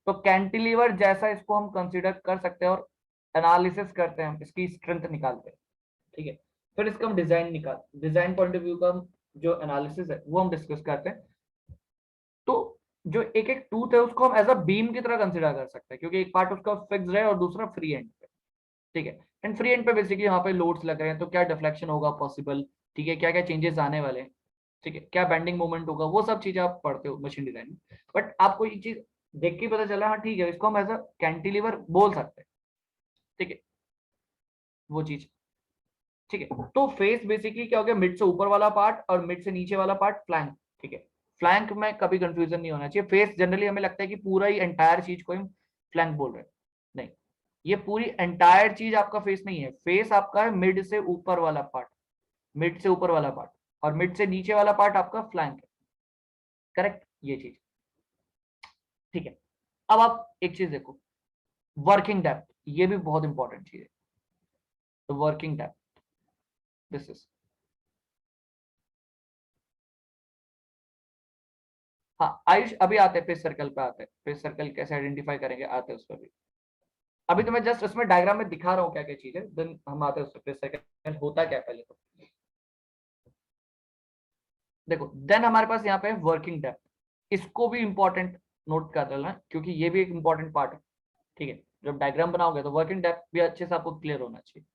S1: तो कैंटिलीवर जैसा इसको हम कंसिडर कर सकते हैं, और एनालिसिस करते हैं, हम इसकी स्ट्रेंथ निकालते हैं, ठीक है। फिर इसका हम डिजाइन पॉइंट ऑफ व्यू का जो एनालिसिस है वो हम डिस्कस करते हैं। तो जो एक एक टूथ है उसको हम एज अ बीम की तरह कंसिडर कर सकते हैं, क्योंकि एक पार्ट उसका फिक्स्ड है और दूसरा फ्री एंड पे, ठीक है। एंड फ्री एंड पे बेसिकली यहाँ पे लोड्स लग रहे हैं, तो क्या डिफ्लेक्शन होगा पॉसिबल, ठीक है, क्या क्या चेंजेस आने वाले हैं, ठीक है, क्या बेंडिंग मूवमेंट होगा, वो सब चीजें आप पढ़ते हो मशीन डिजाइन में। बट आपको ये चीज देख के पता चला, हाँ ठीक है, इसको हम एज अ कैंटिलीवर बोल सकते हैं, ठीक है, वो चीज, ठीक है। तो फेस बेसिकली क्या हो गया, मिड से ऊपर वाला पार्ट और मिड से नीचे वाला पार्ट फ्लैंक, ठीक है। फ्लैंक में कभी कंफ्यूजन नहीं होना चाहिए, फेस जनरली हमें लगता है कि पूरा ही एंटायर चीज को हम फ्लैंक बोल रहे हैं, नहीं, ये पूरी एंटायर चीज आपका फेस नहीं है, फेस आपका है मिड से ऊपर वाला पार्ट, मिड से ऊपर वाला पार्ट, और मिड से नीचे वाला पार्ट आपका फ्लैंक है, करेक्ट, ये चीज, ठीक है। अब आप एक चीज देखो, वर्किंग डेप्थ, ये भी बहुत इंपॉर्टेंट चीज है। तो वर्किंग डेप्थ, दिस इज, हाँ आयुष अभी आते हैं फेस सर्कल पे, आते हैं फेस सर्कल कैसे आइडेंटिफाई करेंगे, आते हैं उस पर भी। अभी तो मैं जस्ट उसमें डायग्राम में दिखा रहा हूँ क्या क्या चीज है, देन हम आते हैं उस पर फेस सर्कल होता क्या है पहले तो। देखो देन हमारे पास यहाँ पे वर्किंग डेप्थ, इसको भी इंपॉर्टेंट नोट कर लेना क्योंकि ये भी एक इंपॉर्टेंट पार्ट है। ठीक है, जब डायग्राम बनाओगे तो वर्किंग डेप्थ भी अच्छे से आपको क्लियर होना चाहिए।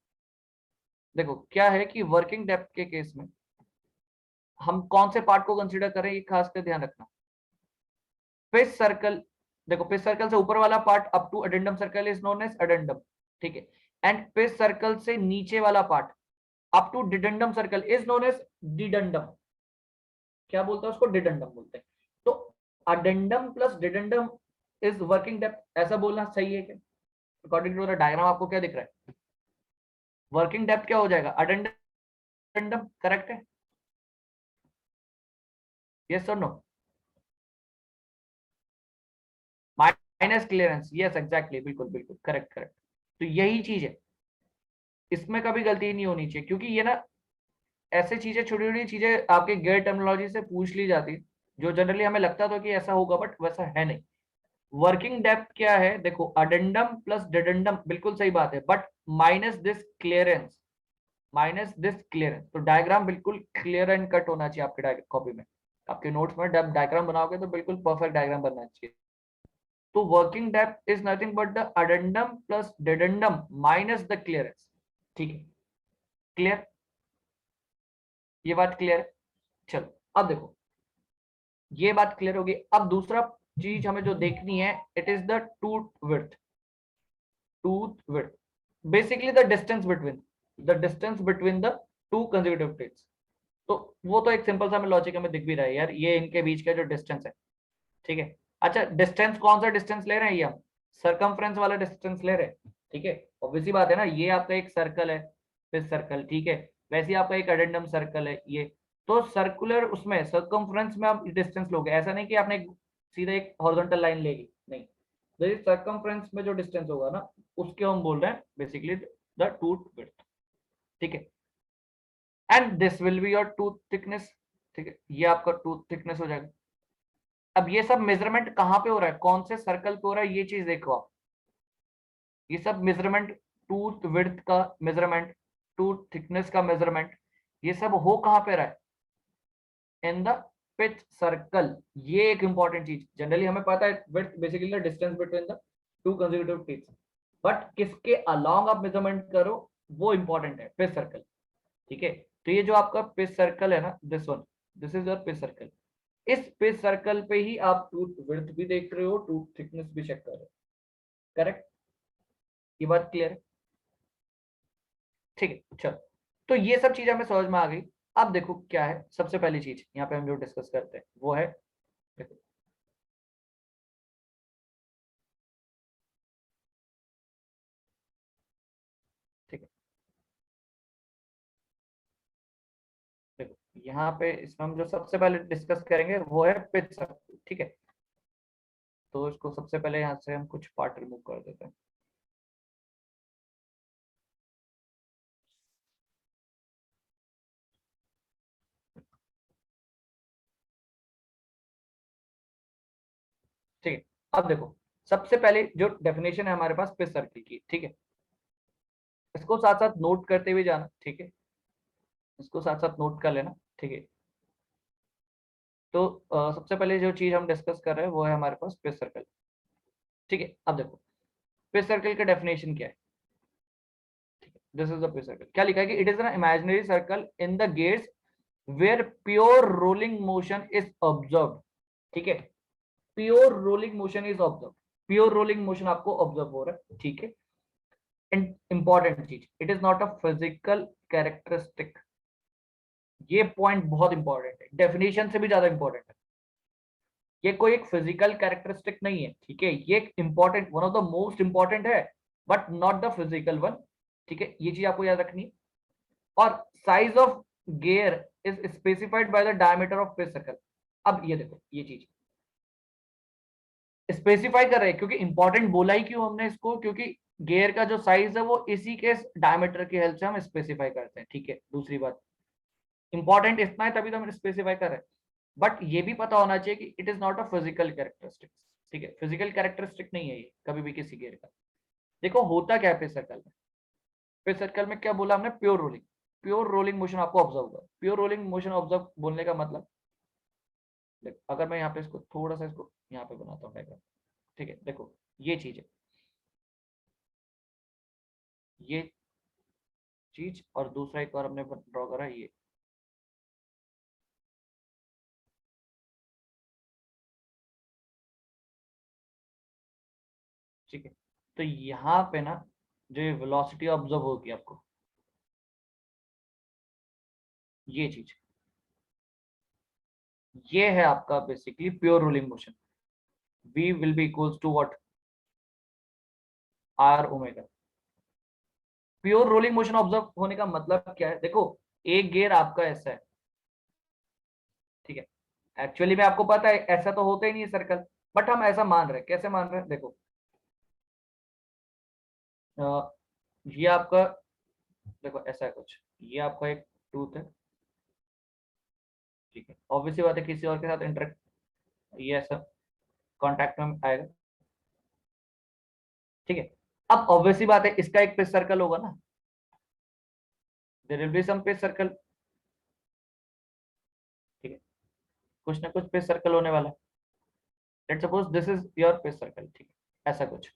S1: देखो क्या है कि वर्किंग डेप्थ के केस में हम कौन से पार्ट को कंसीडर करें, ये खास कर ध्यान रखना। पिच सर्कल, देखो पिच सर्कल से ऊपर वाला part up to addendum circle is known as addendum, ठीक है। एंड पिच सर्कल से नीचे वाला part up to dedendum circle is known as dedendum. क्या बोलते हैं उसको, डिडेंडम बोलते हैं। तो addendum plus dedendum is working depth, ऐसा बोलना सही है क्या? अकॉर्डिंग टू द डायग्राम आपको क्या दिख रहा है, वर्किंग डेप्थ क्या हो जाएगा, अडेंडम, करेक्ट है? यस और no? Minus clearance, yes exactly, बिल्कुल बिल्कुल करेक्ट करेक्ट। तो यही चीज है, इसमें कभी गलती नहीं होनी चाहिए क्योंकि ये ना ऐसे चीजें, छोटी छोटी चीजें आपके गेयर टर्मिनोलॉजी से पूछ ली जाती है जो जनरली हमें लगता था कि ऐसा होगा बट वैसा है नहीं। वर्किंग डेप्थ क्या है, देखो अडेंडम प्लस डिडेंडम, बिल्कुल सही बात है, but minus this clearance, minus this clearance. तो डायग्राम बिल्कुल क्लियर एंड कट होना चाहिए आपके कॉपी में, आपके नोट्स में जब डायग्राम बनाओगे तो बिल्कुल परफेक्ट डायग्राम बनना चाहिए। तो working depth is nothing but the addendum plus dedendum minus the clearance. ठीक है, क्लियर, ये बात क्लियर है? चलो अब देखो ये बात क्लियर होगी। अब दूसरा चीज हमें जो देखनी है, it is the tooth width. Tooth width basically the distance between the two consecutive tails. तो वो तो एक सिंपल सा हमें लॉजिक हमें दिख भी रहा है यार, ये इनके बीच का जो डिस्टेंस है, ठीक है। अच्छा डिस्टेंस, कौन सा डिस्टेंस ले रहे हैं, ये हम सरकमफ्रेंस वाला डिस्टेंस ले रहे हैं, ठीक है। ऑब्वियसली बात है ना, ये आपका एक सर्कल है, फिर सर्कल, ठीक है। वैसे ही आपका एक अडेंडम सर्कल है ये, तो सर्कुलर उसमें सरकमफ्रेंस में आप डिस्टेंस लोगे, ऐसा नहीं कि आपने सीधा एक हॉरिजॉन्टल लाइन ले ली, नहीं। सरकमफ्रेंस में जो डिस्टेंस होगा ना, उसके हम बोल रहे हैं बेसिकली द टूथ विड्थ, ठीक है। And this will be your tooth thickness, ठीक है, ये आपका टूथ थिकनेस हो जाएगा। अब ये सब मेजरमेंट कहाँ पे हो रहा है, कौन से सर्कल पे हो रहा है, ये चीज देखो आप। ये सब मेजरमेंट, टूथ विड्थ का मेजरमेंट, टूथ थिकनेस का मेजरमेंट, ये सब हो कहाँ पे रहा है, इन द पिच सर्कल। ये एक इंपॉर्टेंट चीज, जनरली हमें पता है width basically the distance between the two consecutive tips, but किसके अलोंग आप मेजरमेंट करो वो इंपॉर्टेंट है, पिच सर्कल, ठीक है। तो ये जो आपका पिच सर्कल है ना, this one, this is your pitch circle. इस पिच सर्कल पे ही आप टूथ विड्थ भी देख रहे हो, टूथ थिकनेस भी चेक कर रहे हो, करेक्ट? ये बात क्लियर है? ठीक है चलो, तो ये सब चीज हमें समझ में आ गई। अब देखो क्या है, सबसे पहली चीज यहाँ पे हम जो डिस्कस करते हैं वो है, देखो ठीक है, देखो यहाँ पे इसमें हम जो सबसे पहले डिस्कस करेंगे वो है पिच सर्कल, ठीक है। तो इसको सबसे पहले यहाँ से हम कुछ पार्ट रिमूव कर देते हैं। ठीक है, अब देखो सबसे पहले जो डेफिनेशन है हमारे पास पिच सर्कल की, ठीक है, इसको साथ साथ नोट करते हुए जाना, ठीक है, इसको साथ साथ नोट कर लेना, ठीक है। तो सबसे पहले जो चीज हम डिस्कस कर रहे हैं वो है हमारे पास पिच सर्कल, ठीक है। अब देखो पिच सर्कल का डेफिनेशन क्या है, this is the pitch circle. क्या लिखा है कि it is an imaginary circle in the gates where pure rolling motion is observe, ठीक है, pure rolling motion is observe, pure rolling motion आपको ऑब्जर्व हो रहा है, ठीक है। इंपॉर्टेंट चीज, it is not a physical characteristic, ये पॉइंट बहुत इंपॉर्टेंट है, डेफिनेशन से भी ज्यादा इंपॉर्टेंट है। ये कोई एक फिजिकल कैरेक्टरिस्टिक नहीं है, ठीक है, ये एक important, one of the most important है, but not the physical one, ठीक है, ये चीज आपको याद रखनी है। और size of gear is specified by the diameter of pitch circle. अब ये देखो ये चीज स्पेसिफाई कर रहे हैं, क्योंकि इंपॉर्टेंट बोला ही क्यों हमने इसको, क्योंकि गेयर का जो साइज है वो इसी के डायमीटर की हेल्प से हम स्पेसिफाई करते हैं, ठीक है। दूसरी बात इंपॉर्टेंट इतना है तभी तो हम स्पेसिफाई कर रहे हैं, बट ये भी पता होना चाहिए कि it is not a physical characteristic, ठीक है, फिजिकल कैरेक्टरिस्टिक नहीं है ये कभी भी किसी गेयर का। देखो होता क्या है पिच सर्कल में, पिच सर्कल में क्या बोला हमने, pure rolling, pure rolling motion आपको ऑब्जर्व होगा। प्योर रोलिंग मोशन ऑब्जर्व बोलने का मतलब अगर मैं यहाँ पे इसको थोड़ा सा इसको यहाँ पे बनाता हूँ डायग्राम, ठीक है, देखो ये चीज है, ये चीज, और दूसरा एक और हमने ड्रॉ करा ये, ठीक है। तो यहाँ पे ना जो ये वेलोसिटी ऑब्जर्व होगी आपको, ये चीज, ये है आपका basically pure rolling motion. v will be equals to what, r omega. Pure rolling motion observe होने का मतलब क्या है, देखो एक गियर आपका ऐसा है, ठीक है, एक्चुअली में आपको पता है ऐसा तो होता ही नहीं है सर्कल, बट हम ऐसा मान रहे हैं। कैसे मान रहे हैं, देखो ये आपका, देखो ऐसा है कुछ, ये आपका एक टूथ है, ठीक है, ऑब्वियसली बात है किसी और के साथ इंटरेक्ट, ये ऐसा कांटेक्ट में आएगा, ठीक है। अब ऑब्वियसली बात है इसका एक पिच सर्कल होगा ना, there will be some pitch circle, ठीक है, कुछ ना कुछ पिच सर्कल होने वाला है। Let's suppose this is your pitch circle, ठीक है, ऐसा कुछ,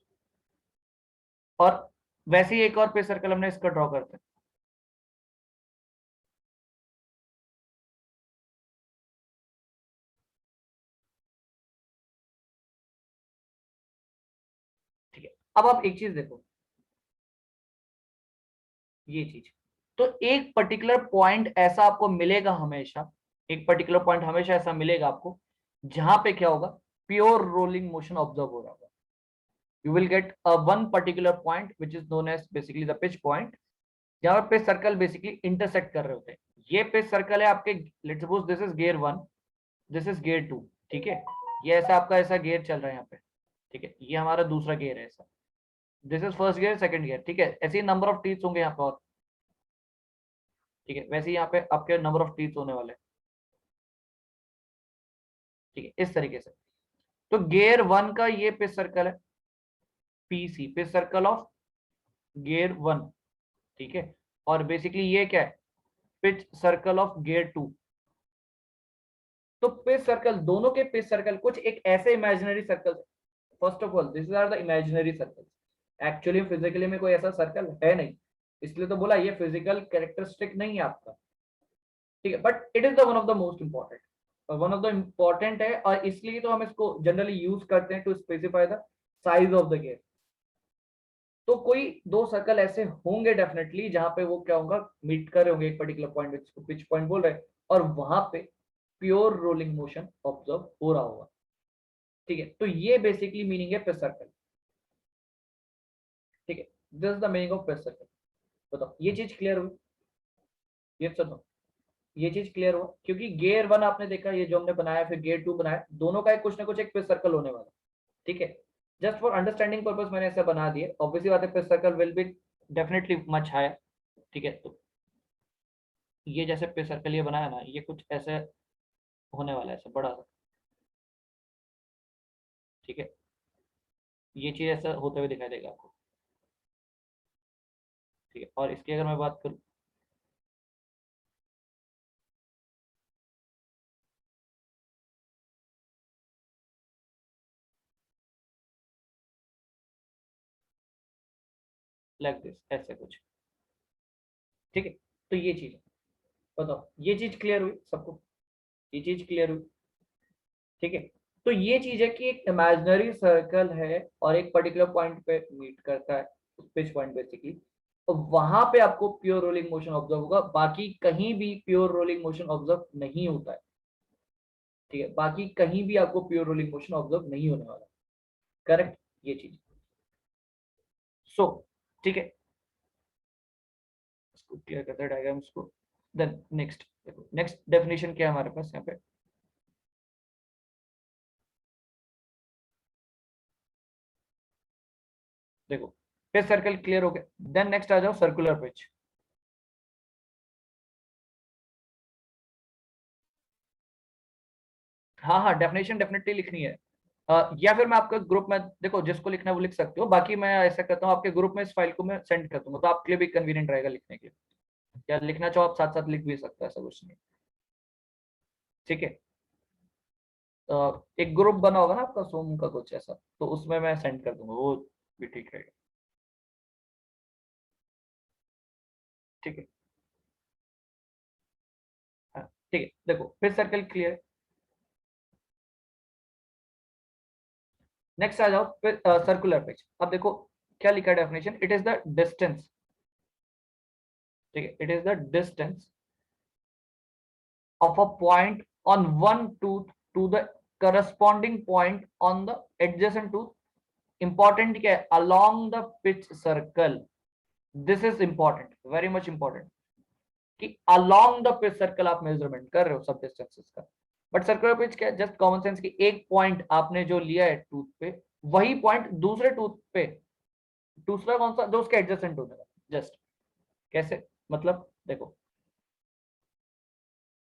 S1: और वैसे ही एक और पिच सर्कल हमने इसका ड्रॉ करते हैं, ठीक है। अब आप एक चीज देखो, ये चीज, तो एक पर्टिकुलर पॉइंट ऐसा आपको मिलेगा हमेशा, एक पर्टिकुलर पॉइंट हमेशा ऐसा मिलेगा आपको जहां पे क्या होगा, प्योर रोलिंग मोशन ऑब्जर्व हो रहा होगा। You will get a one particular point which is known as basically the pitch point, जहां पे सर्कल बेसिकली इंटरसेक्ट कर रहे होते हैं। ये पिच सर्कल है आपके, let's suppose this is gear 1, this is gear 2, ठीक है, ये ऐसा आपका ऐसा गियर चल रहा है यहाँ पे, ठीक है, ये हमारा दूसरा गियर है ऐसा, this is first gear second gear, ठीक है, ऐसे ही नंबर ऑफ टीथ होंगे यहाँ पे, और ठीक है, वैसे ही यहाँ पे आपके नंबर ऑफ टीथ होने वाले हैं, ठीक है, इस तरीके से। तो गियर 1 का ये पिच सर्कल है, PC, pitch circle of gear 1, ठीक है, और बेसिकली ये क्या है, पिच सर्कल ऑफ गियर 2। तो पिच सर्कल, दोनों के पिच सर्कल कुछ एक ऐसे imaginary circle, first of all this are the imaginary circle, actually physically में कोई ऐसा सर्कल है नहीं, इसलिए तो बोला ये फिजिकल कैरेक्टरिस्टिक नहीं है आपका, ठीक है, but it is the one of the most important, one of the important है, और इसलिए तो हम इसको जनरली यूज करते हैं to specify the size of the gear. तो कोई दो सर्कल ऐसे होंगे डेफिनेटली जहां पे वो क्या होगा, मीट कर रहे होंगे एक पर्टिकुलर पॉइंट, जिसको पिच पॉइंट बोल रहे हैं, और वहां पे प्योर रोलिंग मोशन ऑब्जर्व हो रहा होगा, ठीक है। तो ये बेसिकली मीनिंग है पिच सर्कल, ठीक है, this is the meaning of pitch circle. बताओ ये चीज क्लियर हुई, ये सुनो, ये चीज क्लियर हुआ, क्योंकि गियर 1 आपने देखा ये जो हमने बनाया, फिर गियर 2 बनाया, दोनों का एक कुछ ना कुछ एक पिच सर्कल होने वाला, ठीक है, जस्ट फॉर अंडरस्टैंडिंग पर्पस मैंने ऐसा बना दिया, ऑब्वियसली बात है pitch circle will be definitely much higher, ठीक है। तो ये जैसे पिच सर्कल ये बनाया ना, ये कुछ ऐसे होने वाला है, ऐसा बड़ा सा, ठीक है, ये चीज ऐसा होते हुए दिखाई देगा आपको, ठीक है, और इसकी अगर मैं बात करूँ, लाइक दिस, ऐसे कुछ, ठीक है। तो ये चीज है, बताओ ये चीज क्लियर हुई सबको, ये चीज क्लियर हुई, ठीक है। तो ये चीज है कि एक इमेजिनरी सर्कल है और एक पर्टिकुलर पॉइंट पे मीट करता है, पिच पॉइंट बेसिकली, तो वहां पे आपको प्योर रोलिंग मोशन ऑब्जर्व होगा, बाकी कहीं भी प्योर रोलिंग मोशन ऑब्जर्व नहीं होता है, ठीक है, बाकी कहीं भी आपको प्योर रोलिंग मोशन ऑब्जर्व नहीं होने वाला, करेक्ट, ये चीज, सो ठीक है, इसको क्लियर करते हैं डायग्राम्स को। देन नेक्स्ट देखो, नेक्स्ट डेफिनेशन क्या है हमारे पास यहाँ पे, देखो पिच सर्कल क्लियर हो गया, देन नेक्स्ट आ जाओ सर्कुलर पिच। हाँ हाँ, डेफिनेशन डेफिनेटली लिखनी है, या फिर मैं आपका ग्रुप में, देखो जिसको लिखना है वो लिख सकते हो, बाकी मैं ऐसा करता हूँ आपके ग्रुप में इस फाइल को मैं सेंड कर दूंगा, तो आपके लिए भी कन्वीनियंट रहेगा लिखने के लिए, या लिखना चाहो आप साथ साथ लिख भी सकते हो, ऐसा कुछ नहीं, ठीक है। एक ग्रुप बना होगा ना आपका सोम का कुछ ऐसा, तो उसमें मैं सेंड कर दूंगा, वो भी ठीक रहेगा। ठीक है, हाँ ठीक है, देखो फिर सर्कल क्लियर। नेक्स्ट आ जाओ फिर सर्कुलर पिच। अब देखो क्या लिखा है definition, it is the distance, ठीक है, it is the distance of a point on one tooth to the corresponding point on the adjacent tooth. Important क्या है, along the pitch circle, this is important, very much important, कि along the pitch circle आप measurement कर रहे हो सब distances का। But circular pitch क्या है, जस्ट कॉमन सेंस की एक पॉइंट आपने जो लिया है टूथ पे, वही पॉइंट दूसरे टूथ पे, दूसरा कौन सा, जो उसके एडजेसेंट टूथ है, जस्ट कैसे, मतलब देखो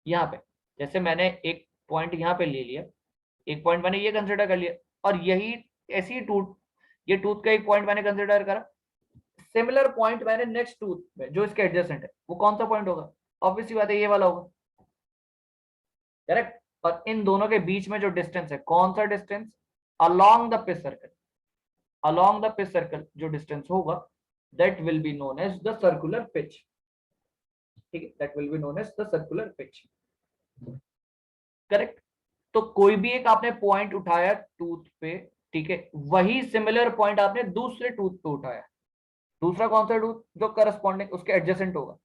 S1: यहाँ पे जैसे मैंने एक पॉइंट यहाँ पे ले लिया, एक पॉइंट मैंने ये कंसिडर कर लिया, और यही ऐसी टूथ, ये टूथ का एक पॉइंट मैंने कंसिडर करा, सिमिलर पॉइंट मैंने नेक्स्ट टूथ में जो इसके एडजेसेंट है, वो कौन सा पॉइंट होगा, ऑब्वियसली बात है ये वाला होगा, करेक्ट। और इन दोनों के बीच में जो डिस्टेंस है, कौन सा distance, along the pitch circle, along the pitch circle जो डिस्टेंस होगा, that will be known as the circular pitch, ठीक है, that will be known as the circular pitch, correct. तो कोई भी एक आपने पॉइंट उठाया टूथ पे, ठीक है, वही सिमिलर पॉइंट आपने दूसरे टूथ पे उठाया, दूसरा कौन सा टूथ, जो करस्पॉन्डिंग उसके एडजेसेंट होगा,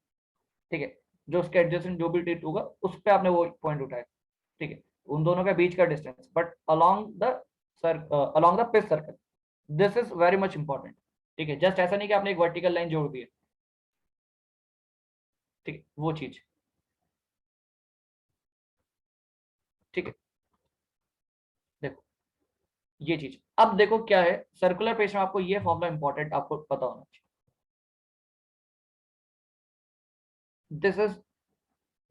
S1: ठीक है, जो उसके एडजेसेंट जो भी टूथ होगा उस पे आपने वो पॉइंट उठाया, ठीक है, उन दोनों के बीच का distance, but along the along the pitch circle, this is very much important, ठीक है, जस्ट ऐसा नहीं कि आपने एक वर्टिकल लाइन जोड़ दी है, ठीक है, वो चीज, ठीक है, देखो ये चीज। अब देखो क्या है सर्कुलर पेज में, आपको ये फॉर्मूला इंपॉर्टेंट आपको पता होना चाहिए, this is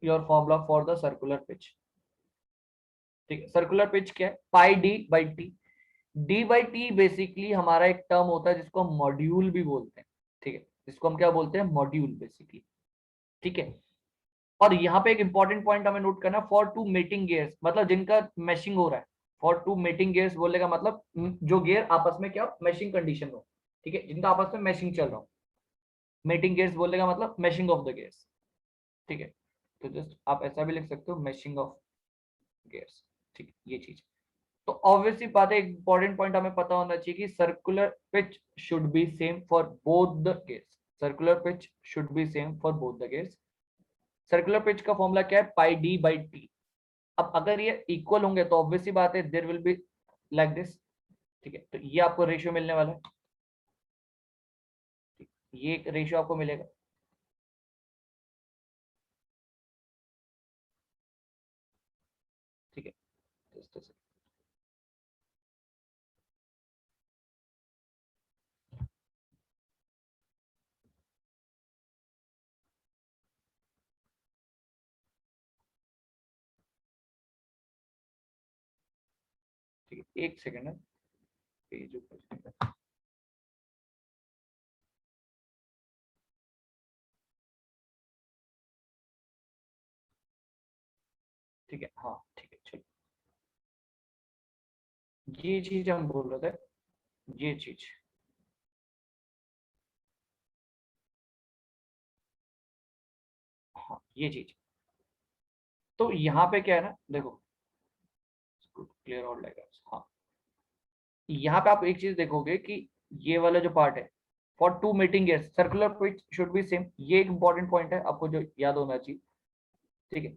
S1: your formula for the circular pitch, ठीक है। सर्कुलर पिच क्या है, pi D by T, D by T basically हमारा एक टर्म होता है जिसको हम मॉड्यूल भी बोलते हैं, ठीक है, जिसको हम क्या बोलते हैं, मॉड्यूल बेसिकली, ठीक है। और यहाँ पे एक इंपॉर्टेंट पॉइंट हमें नोट करना, फॉर टू मेटिंग गियर्स, मतलब जिनका मैशिंग हो रहा है, फॉर टू मेटिंग गियर्स बोलने का मतलब जो गियर आपस में क्या मैशिंग कंडीशन हो, ठीक है, जिनका आपस में मैशिंग चल रहा हो, मेटिंग गियर्स बोलने का मतलब मैशिंग ऑफ द गियर्स, ठीक है। तो जस्ट आप ऐसा भी लिख सकते हो, मैशिंग ऑफ गियर्स, ठीक है, ये चीज। तो ऑब्वियसली बात है, एक इंपॉर्टेंट पॉइंट हमें पता होना चाहिए कि circular pitch should be same for both the gears, circular pitch should be same for both the gears. Circular pitch का फॉर्मूला क्या है, पाई डी बाई टी। अब अगर ये इक्वल होंगे तो ऑब्वियसली बात है there will be like this, ठीक है, तो ये आपको रेशियो मिलने वाला है, ये रेशियो आपको मिलेगा, ठीक है, just a second. ठीक है, एक सेकेंड है, पेज ऊपर, ठीक है, हाँ ठीक है, चलो ये चीज हम बोल रहे थे, ये चीज, हाँ ये चीज। तो यहाँ पे क्या है ना, देखो क्लियर और लाइक, हाँ यहाँ पे आप एक चीज देखोगे कि ये वाला जो पार्ट है, for two meeting gears circular pitch should be same, ये एक इंपॉर्टेंट पॉइंट है आपको जो याद होना चाहिए, ठीक है।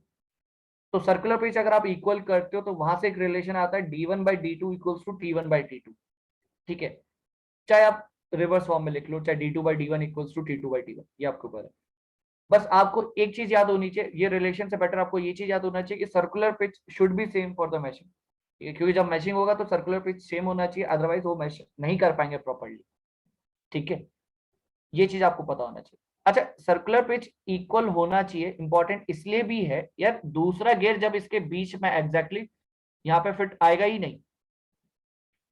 S1: तो सर्कुलर पिच अगर आप इक्वल करते हो तो वहां से एक रिलेशन आता है d1 by D two equals to t1 by t2, ठीक है, चाहे आप रिवर्स फॉर्म में लिख लो, चाहे d2 by d1 equals to t2 by t1, ये आपके ऊपर है। बस आपको एक चीज याद होनी चाहिए, ये रिलेशन से बेटर आपको ये चीज याद होना चाहिए कि circular pitch should be same for the mashing, ठीक है, क्योंकि जब मैचिंग होगा तो सर्कुलर पिच सेम होना चाहिए, अदरवाइज वो मैच नहीं कर पाएंगे प्रॉपर्ली, ठीक है, ये चीज आपको पता होना चाहिए। अच्छा, सर्कुलर पिच इक्वल होना चाहिए, इंपॉर्टेंट इसलिए भी है यार, दूसरा गियर जब इसके बीच में एग्जैक्टली यहाँ पे फिट आएगा ही नहीं,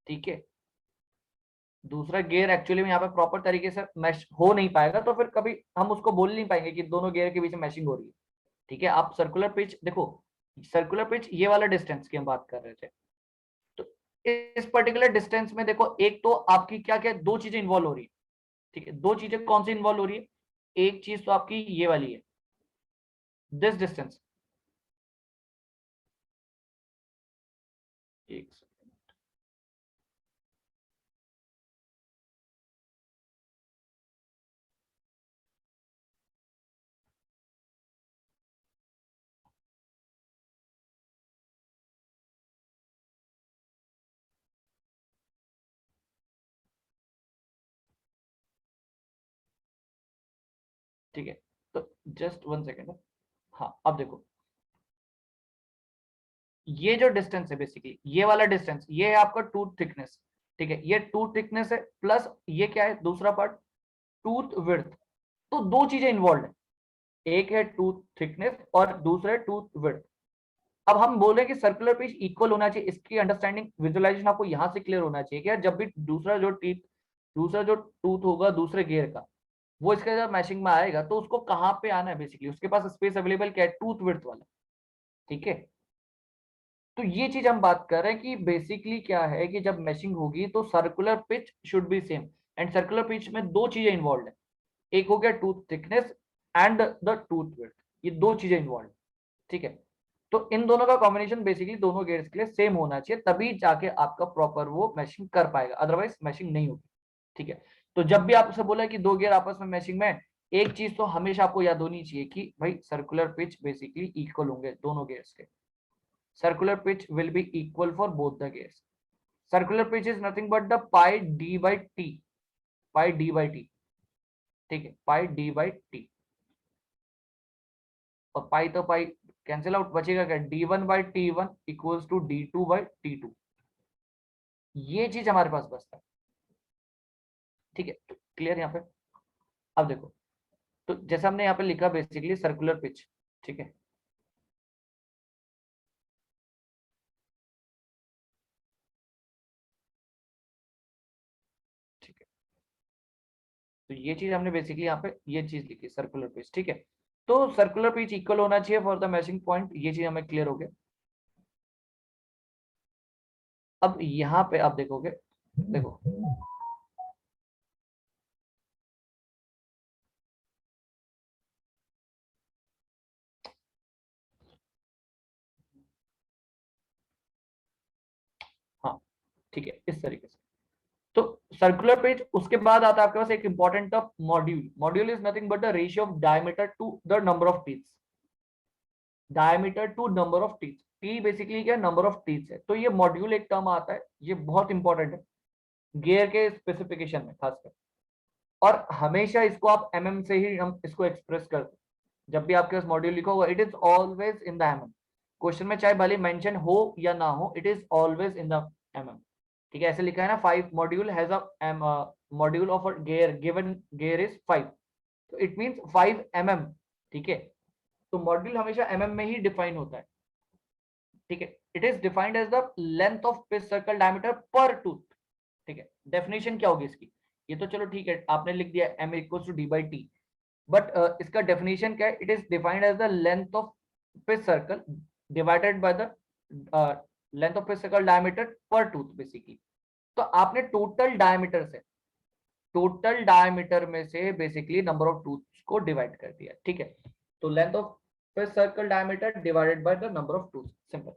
S1: ठीक है, दूसरा गियर एक्चुअली में यहाँ पे प्रॉपर तरीके से मैश हो नहीं पाएगा, तो फिर कभी हम उसको बोल नहीं पाएंगे कि दोनों गियर के बीच में मैशिंग हो रही है, ठीक है। आप सर्कुलर पिच देखो, सर्कुलर पिच ये वाला डिस्टेंस की हम बात कर रहे थे। तो इस पर्टिकुलर डिस्टेंस में देखो, एक तो आपकी क्या क्या दो चीजें इन्वॉल्व हो रही है, ठीक है। दो चीजें कौन सी इन्वॉल्व हो रही है? एक चीज तो आपकी ये वाली है, दिस डिस्टेंस। एक सेकेंड, ठीक है। तो जस्ट वन सेकेंड। हाँ अब देखो, ये जो डिस्टेंस है बेसिकली, ये वाला डिस्टेंस, ये है आपका टूथ थिकनेस, ठीक है। ये टूथ थिकनेस है, प्लस ये क्या है दूसरा पार्ट, टूथ विड्थ। तो दो चीजें इन्वॉल्व है, एक है टूथ थिकनेस और दूसरा है टूथ विड्थ। अब हम बोले कि सर्कुलर पिच इक्वल होना चाहिए, इसकी अंडरस्टैंडिंग विजुअलाइजेशन आपको यहां से क्लियर होना चाहिए कि यार जब भी दूसरा जो टूथ होगा दूसरे गियर का, वो इसके जब मैशिंग में आएगा तो उसको कहाँ पे आना है, बेसिकली उसके पास स्पेस अवेलेबल क्या है, टूथ विड्थ वाला, ठीक है। तो ये चीज हम बात कर रहे हैं कि बेसिकली क्या है कि जब मैशिंग होगी तो circular pitch should be same. And circular pitch में दो चीजें इन्वॉल्व है, एक हो गया tooth thickness and the tooth width, ये दो चीजें इन्वॉल्व, ठीक है। तो इन दोनों का कॉम्बिनेशन बेसिकली दोनों गेयर्स के लिए सेम होना चाहिए, तभी जाके आपका प्रॉपर वो मैशिंग कर पाएगा, अदरवाइज मैशिंग नहीं होगी, ठीक है। तो जब भी आपसे बोला कि दो गियर आपस में मैशिंग में, एक चीज तो हमेशा आपको याद होनी चाहिए कि भाई सर्कुलर पिच बेसिकली इक्वल होंगे दोनों गेयर्स के। Circular pitch will be equal for both the gears. Circular pitch is nothing but the pi D by T, pi D by T, ठीक है, पाई डी बाई टी। और पाई तो pi cancel out, बचेगा क्या, d1 by T one equals to d2 by T two, ये चीज हमारे पास बचता है, ठीक है। तो क्लियर यहाँ पे। अब देखो, तो जैसा हमने यहाँ पे लिखा बेसिकली सर्कुलर पिच, ठीक है। ठीक है, तो ये चीज हमने बेसिकली यहाँ पे ये चीज लिखी सर्कुलर पिच, ठीक है। तो सर्कुलर पिच इक्वल होना चाहिए फॉर द मैचिंग पॉइंट, ये चीज हमें क्लियर हो गया। अब यहाँ पे आप देखोगे, देखो हाँ, ठीक है, इस तरीके से। तो सर्कुलर पेज, उसके बाद आता है आपके पास एक important of module. Module is nothing but the ratio of diameter to the number of teeth, diameter to number of teeth. T basically क्या, नंबर ऑफ टीथ है। तो ये मॉड्यूल एक टर्म आता है, ये बहुत इंपॉर्टेंट है गियर के स्पेसिफिकेशन में खासकर, और हमेशा इसको आप mm से ही हम इसको एक्सप्रेस करते हैं। जब भी आपके पास मॉड्यूल लिखा होगा, it is always in the mm। Question में चाहे भले मेंशन हो या ना हो, it is always in the mm, ठीक है। ऐसे लिखा है ना, 5 module has a module of a gear, given gear is 5, तो इट मींस 5 mm, ठीक है। तो मॉड्यूल हमेशा mm में ही डिफाइन होता है, ठीक है। It is defined as the length of pitch circle diameter per tooth, ठीक है। डेफिनेशन क्या होगी इसकी, ये तो चलो ठीक है आपने लिख दिया m equals to D by T, but इसका डेफिनेशन क्या है, it is defined as the length of pitch circle divided by the length of pitch circle diameter per tooth basically. तो आपने टोटल डायमीटर में से बेसिकली नंबर ऑफ टूथ्स को divide कर दिया, ठीक है। तो length of pitch circle diameter divided by the number of tooths, simple.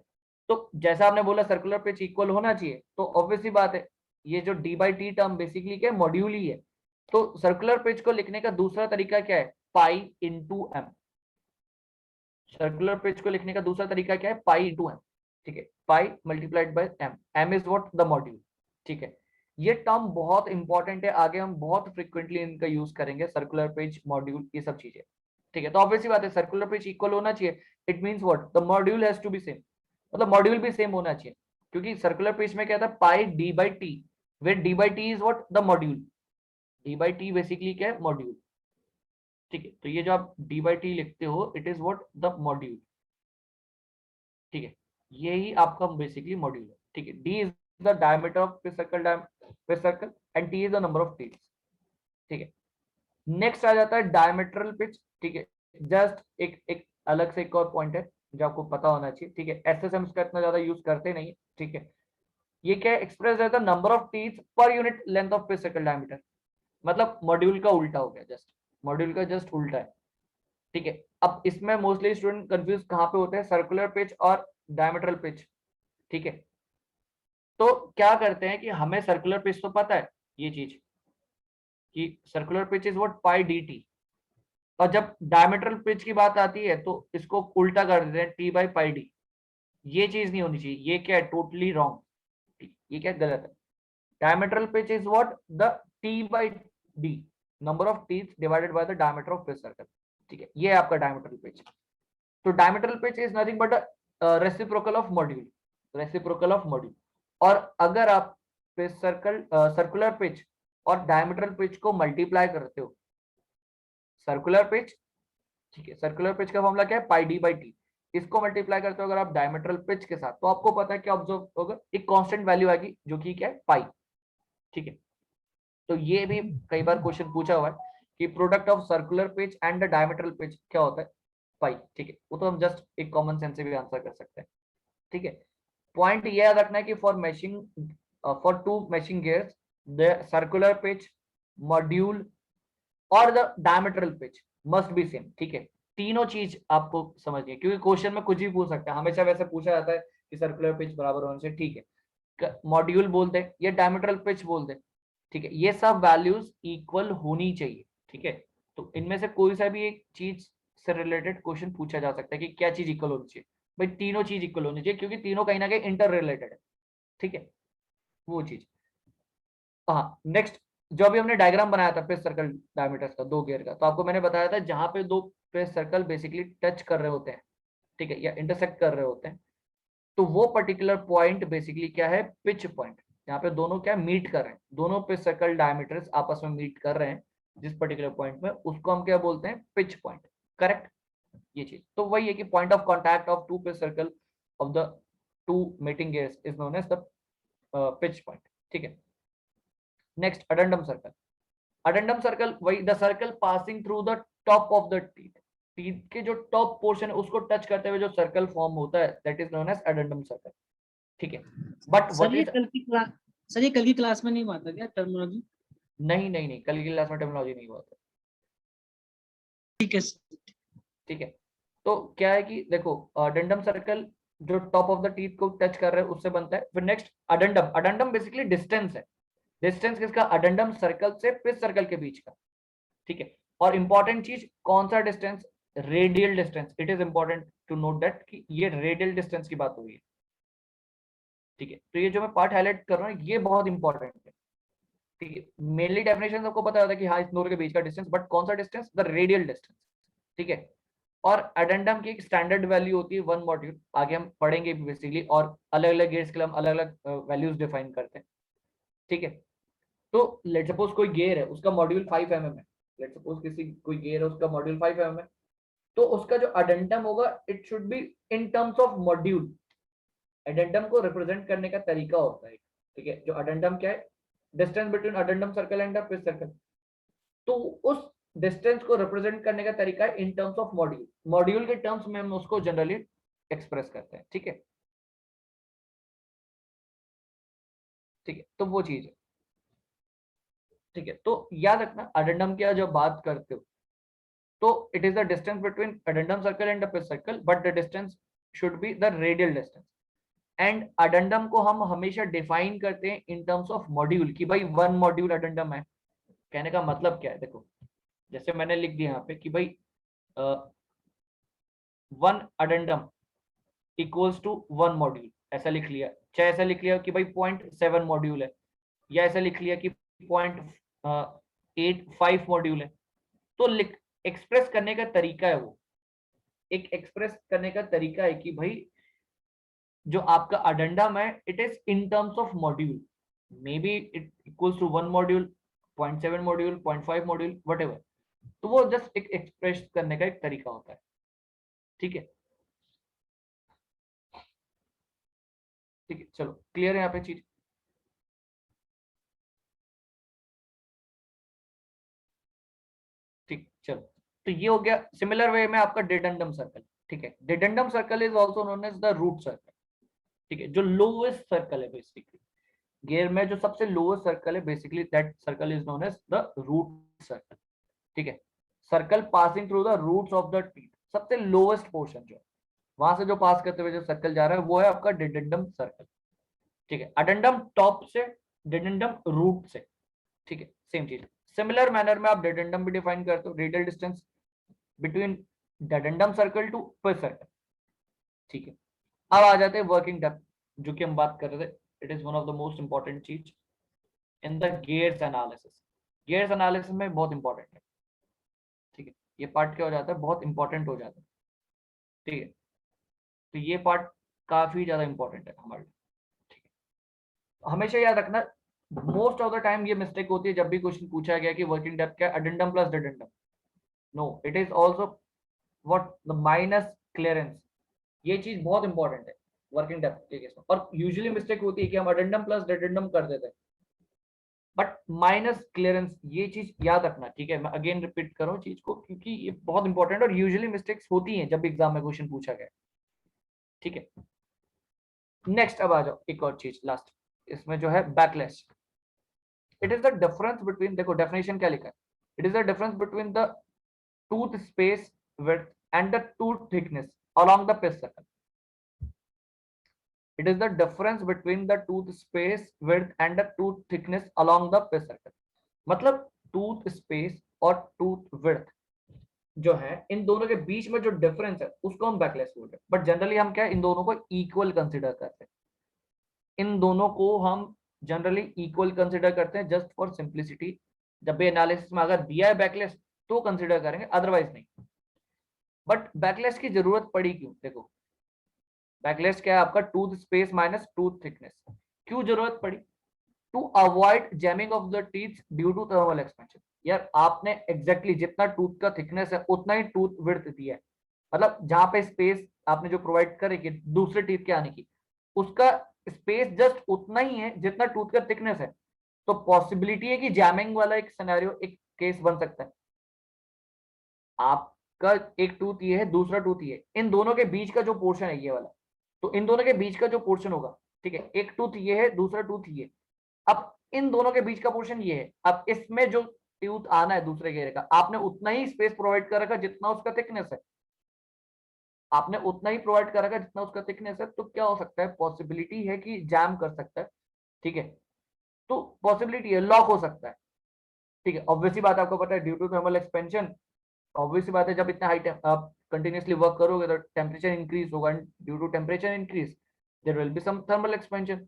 S1: तो जैसा आपने बोला सर्कुलर पिच इक्वल होना चाहिए, तो ऑब्वियसली बात है, ये जो D by T term basically क्या है, मॉड्यूल ही है। तो सर्कुलर पिच को लिखने का दूसरा तरीका क्या है, pi into M. Circular pitch को लिखने का दूसरा तरीका क्या है, पाई इंटू एम, ठीक है। Pi multiplied by M, M is what, the module, ठीक है। ये टर्म बहुत इंपॉर्टेंट है, आगे हम बहुत फ्रिक्वेंटली इनका यूज करेंगे, सर्कुलर पेज, मॉड्यूल, ये सब चीजें, ठीक है। तो ऑब्वियसली बात है सर्कुलर पेज इक्वल होना चाहिए, it means what, the module has to be same, मतलब मॉड्यूल भी सेम होना चाहिए, क्योंकि सर्कुलर पेज में क्या था, pi D by T, where D by T is what, the module. D by T basically क्या है, मॉड्यूल, ठीक है। तो ये जो आप डी बाई टी लिखते हो, it is what, the module, ठीक है। यही आपका बेसिकली मॉड्यूल है, ठीक है। D is the diameter of pitch circle and T is the number of teeth, ठीक है। नेक्स्ट आ जाता है डायमेट्रल पिच, ठीक है। जस्ट एक एक अलग से एक और पॉइंट है, जो आपको पता होना चाहिए, ठीक है। एसएस हम इसका इतना ज्यादा यूज करते नहीं, ठीक है। ये क्या है, express as the number of teeth per unit length of pitch circle diameter, मतलब मॉड्यूल का उल्टा हो गया, जस्ट मॉड्यूल का जस्ट उल्टा है, ठीक है। अब इसमें मोस्टली स्टूडेंट कंफ्यूज कहाँ पे होते हैं, सर्कुलर पिच और डायमीटरल पिच, ठीक है। तो क्या करते हैं कि हमें सर्कुलर पिच तो पता है ये चीज कि circular pitch is what pi D T, और जब डायमीटरल पिच की बात आती है तो इसको उल्टा कर देते हैं टी बाई पाई डी। ये चीज नहीं होनी चाहिए, ये क्या है, टोटली रॉन्ग, ये क्या गलत है। Diametral pitch is what the T by D, number of teeth divided by the diameter of pitch circle, ठीक है। ये है आपका डायमीटरल पिच। तो diametral pitch is nothing but reciprocal of module, reciprocal of module. और अगर आप pitch circle circular pitch और डायमीटरल पिच को मल्टीप्लाई करते हो, सर्कुलर पिच, ठीक है, सर्कुलर पिच का फॉर्मूला क्या है, पाई डी बाई टी, इसको मल्टीप्लाई करते हो अगर आप डायमीटरल पिच के साथ, तो आपको पता है क्या ऑब्जर्व होगा, एक कांस्टेंट वैल्यू आएगी जो कि क्या है, पाई, ठीक है। तो ये भी कई बार क्वेश्चन पूछा हुआ है कि product of circular pitch and the diametral pitch क्या होता है, पाई, ठीक है। वो तो हम जस्ट एक कॉमन सेंस से भी आंसर कर सकते हैं, ठीक है। पॉइंट ये याद रखना है कि for meshing, for two meshing gears, the circular pitch, module और the diametral pitch must be same, ठीक है। तीनों चीज आपको समझनी है, क्योंकि क्वेश्चन में कुछ भी पूछ सकता है, हमेशा वैसे पूछा जाता है कि सर्कुलर पिच बराबर होने से, ठीक है, मॉड्यूल बोल दे या डायमीटरल पिच बोल दे, ठीक है, ये सब वैल्यूज इक्वल होनी चाहिए, ठीक है। तो इनमें से कोई सा भी एक चीज से रिलेटेड क्वेश्चन पूछा जा सकता है कि क्या चीज इक्वल होनी चाहिए, भाई तीनों चीज इक्वल होनी चाहिए, क्योंकि तीनों कहीं ना कहीं इंटर रिलेटेड है, ठीक है, वो चीज। हाँ, नेक्स्ट, जो अभी हमने डायग्राम बनाया था पिच सर्कल डायमीटर्स का, दो गियर का, तो आपको मैंने बताया था जहां पे दो पिच सर्कल बेसिकली टच कर रहे होते हैं, ठीक है, या इंटरसेक्ट कर रहे होते हैं, तो वो पर्टिकुलर पॉइंट बेसिकली क्या है, पिच पॉइंट, यहाँ पे दोनों क्या मीट कर रहे हैं, दोनों पिच सर्कल डायमीटर्स आपस में मीट कर रहे हैं जिस पर्टिकुलर पॉइंट में, उसको हम क्या बोलते हैं, पिच पॉइंट, करेक्ट। ये चीज तो वही है कि point of contact of two pitch circle of the two meeting gears is known as the pitch point, ठीक है। Next, addendum circle. Addendum circle वही the circle passing through the top of the teeth, teeth के जो top portion है उसको touch करते हुए जो सर्कल फॉर्म होता है, that is known as addendum circle, ठीक है। बट
S4: सर
S1: व्हाट
S4: ये
S1: इज,
S4: कल की क्लास सर ये कल की क्लास में नहीं बात है क्या टर्मिनोलॉजी?
S1: नहीं नहीं नहीं, कल की क्लास में टर्मिनोलॉजी नहीं हुआ था,
S4: ठीक है सर।
S1: ठीक है। तो क्या है कि देखो, अडेंडम सर्कल जो टॉप ऑफ द टीथ को टच कर रहे हैं उससे बनता है। फिर next, addendum, addendum basically distance है, डिस्टेंस किसका, अडेंडम सर्कल से पिच सर्कल के बीच का, ठीक है। और इंपॉर्टेंट चीज कौन सा distance, radial distance, it is important to note that कि ये रेडियल डिस्टेंस की बात हुई है, ठीक है। तो ये जो मैं पार्ट हाईलाइट कर रहा हूँ ये बहुत इंपॉर्टेंट है, ठीक है। मेनली डेफिनेशन आपको पता होता है कि हाँ, इस दोनों के बीच का डिस्टेंस, बट कौन सा डिस्टेंस, द रेडियल डिस्टेंस, ठीक है। और अडेंडम की एक स्टैंडर्ड वैल्यू होती है 1 मॉड्यूल, आगे हम पढ़ेंगे बेसिकली, और अलग अलग गेयर्स के लिए हम अलग अलग वैल्यूज डिफाइन करते हैं, ठीक है। तो लेट सपोज कोई गेयर है उसका मॉड्यूल 5 mm है, लेट सपोज किसी कोई गेयर है उसका मॉड्यूल 5 mm है, तो उसका जो अडेंडम होगा it should be in terms of module. Addendum को रिप्रेजेंट करने का तरीका होता है, ठीक है, जो अडेंडम क्या है, distance between addendum circle and the pitch circle, तो उस डिस्टेंस को रिप्रेजेंट करने का तरीका है इन टर्म्स ऑफ मॉड्यूल, मॉड्यूल के टर्म्स में हम उसको जनरली एक्सप्रेस करते हैं, ठीक है, ठीक है। तो वो चीज है, ठीक है। तो याद रखना अडेंडम की जब बात करते हो तो it is the distance between addendum circle and the pitch circle, but the distance should be the radial distance. And addendum को हम हमेशा डिफाइन करते हैं इन टर्म्स ऑफ मॉड्यूल, कि भाई 1 मॉड्यूल अडेंडम है। कहने का मतलब क्या है, देखो जैसे मैंने लिख दिया यहाँ पे कि भाई 1 अडेंडम इक्वल्स टू 1 मॉड्यूल, ऐसा लिख लिया, चाहे ऐसा लिख लिया कि भाई 0.7 मॉड्यूल है, या ऐसा लिख लिया कि 0.85 मॉड्यूल है, तो लिख, एक्सप्रेस करने का तरीका है वो, एक एक्सप्रेस करने का तरीका है कि भाई जो आपका अडेंडम है it is in terms of module, may be it equals to 1 module, 0.7 module, 0.5 module, what, तो वो जस्ट एक एक्सप्रेस करने का एक तरीका होता है, ठीक है, ठीक है। चलो क्लियर है यहाँ पे चीज, ठीक, चलो। तो ये हो गया सिमिलर वे में आपका डेडेंडम सर्कल, ठीक है। Dedendum circle is also known as the root circle, ठीक है, जो लोएस्ट सर्कल है बेसिकली गियर में, जो सबसे लोएस्ट सर्कल है basically that circle is known as the root circle, ठीक है। Circle passing through the roots of the teeth, सबसे लोएस्ट पोर्शन जो है वहां से जो पास करते हुए जो सर्कल जा रहा है वो है आपका डिडेंडम सर्कल, ठीक है। अडेंडम टॉप से, डिडेंडम रूट से, ठीक है, सेम चीज। सिमिलर मैनर में आप डिडेंडम भी डिफाइन करते हो, radial distance between dedendum circle to pitch circle, ठीक है। अब आ जाते हैं वर्किंग डेप्थ, जो कि हम बात कर रहे थे। It is one of the most important चीज in the gears analysis. Gears analysis में बहुत इंपॉर्टेंट है, ठीक है। ये पार्ट क्या हो जाता है, बहुत इंपॉर्टेंट हो जाता है, ठीक है। तो ये पार्ट काफी ज्यादा इंपॉर्टेंट है हमारे लिए, ठीक है। हमेशा याद रखना, मोस्ट ऑफ द टाइम ये मिस्टेक होती है जब भी क्वेश्चन पूछा गया कि वर्किंग डेप्थ क्या है, addendum plus dedendum. No, it is also what the minus clearance. ये चीज बहुत इंपॉर्टेंट है वर्किंग डेप्थ के केस में, और यूजुअली मिस्टेक होती है कि हम अडेंडम प्लस डिडेंडम कर देते हैं, बट माइनस क्लियरेंस, ये चीज याद रखना, ठीक है। मैं अगेन रिपीट कर रहा हूँ चीज को, क्योंकि ये बहुत इंपॉर्टेंट और यूजुअली मिस्टेक्स होती हैं जब एग्जाम में क्वेश्चन पूछा गया, ठीक है। नेक्स्ट अब आ जाओ एक और चीज लास्ट, इसमें जो है backlash. It is the difference between, देखो डेफिनेशन क्या लिखा है, it is the difference between the tooth space width and the tooth thickness along the pith circle. It is the difference between the tooth space width and the tooth thickness along the pith circle. मतलब tooth space और tooth width जो है, इन दोनों के बीच में जो difference है उसको हम बैकलैश बोलते हैं। बट जनरली हम क्या इन दोनों को इक्वल कंसिडर करते हैं, इन दोनों को हम जनरली इक्वल कंसिडर करते हैं जस्ट फॉर सिंप्लिसिटी। जब भी एनालिसिस में अगर दिया है बैकलैश तो कंसिडर करेंगे, अदरवाइज नहीं। बट बैकलैश की जरूरत पड़ी क्यों, देखो बैकलैश क्या है आपका, tooth space minus tooth thickness. क्यों जरूरत पड़ी, to avoid jamming of the teeth due to thermal expansion. यार आपने एग्जैक्टली जितना टूथ का थिकनेस है उतना ही टूथ विड्थ दिया है, मतलब जहां पे स्पेस आपने जो प्रोवाइड करेगी दूसरे टीथ के आने की, उसका स्पेस जस्ट उतना ही है जितना टूथ का थिकनेस है। तो पॉसिबिलिटी है कि जैमिंग वाला एक सिनेरियो, एक केस बन सकता है। आपका एक टूथ ये है, दूसरा टूथ ये है, इन दोनों के बीच का जो पोर्शन है ये वाला, तो इन दोनों के बीच का जो पोर्शन होगा, ठीक है, एक टूथ ये है, दूसरा टूथ ये। अब इन दोनों के बीच का पोर्शन ये है, अब इसमें जो टूथ आना है दूसरे घेरे का, आपने उतना ही स्पेस प्रोवाइड कर रखा जितना उसका थिकनेस है, आपने उतना ही प्रोवाइड कर रखा जितना उसका थिकनेस है। तो क्या हो सकता है, पॉसिबिलिटी है कि जैम कर सकता है, ठीक है। तो पॉसिबिलिटी है, लॉक हो सकता है, ठीक है। ऑब्वियसली बात आपको पता है, due to thermal expansion, obviously बात है जब इतना हाई आप कंटिन्यूअसली वर्क करोगे तो टेम्परेचर इंक्रीज होगा, due to temperature increase there will be some thermal expansion.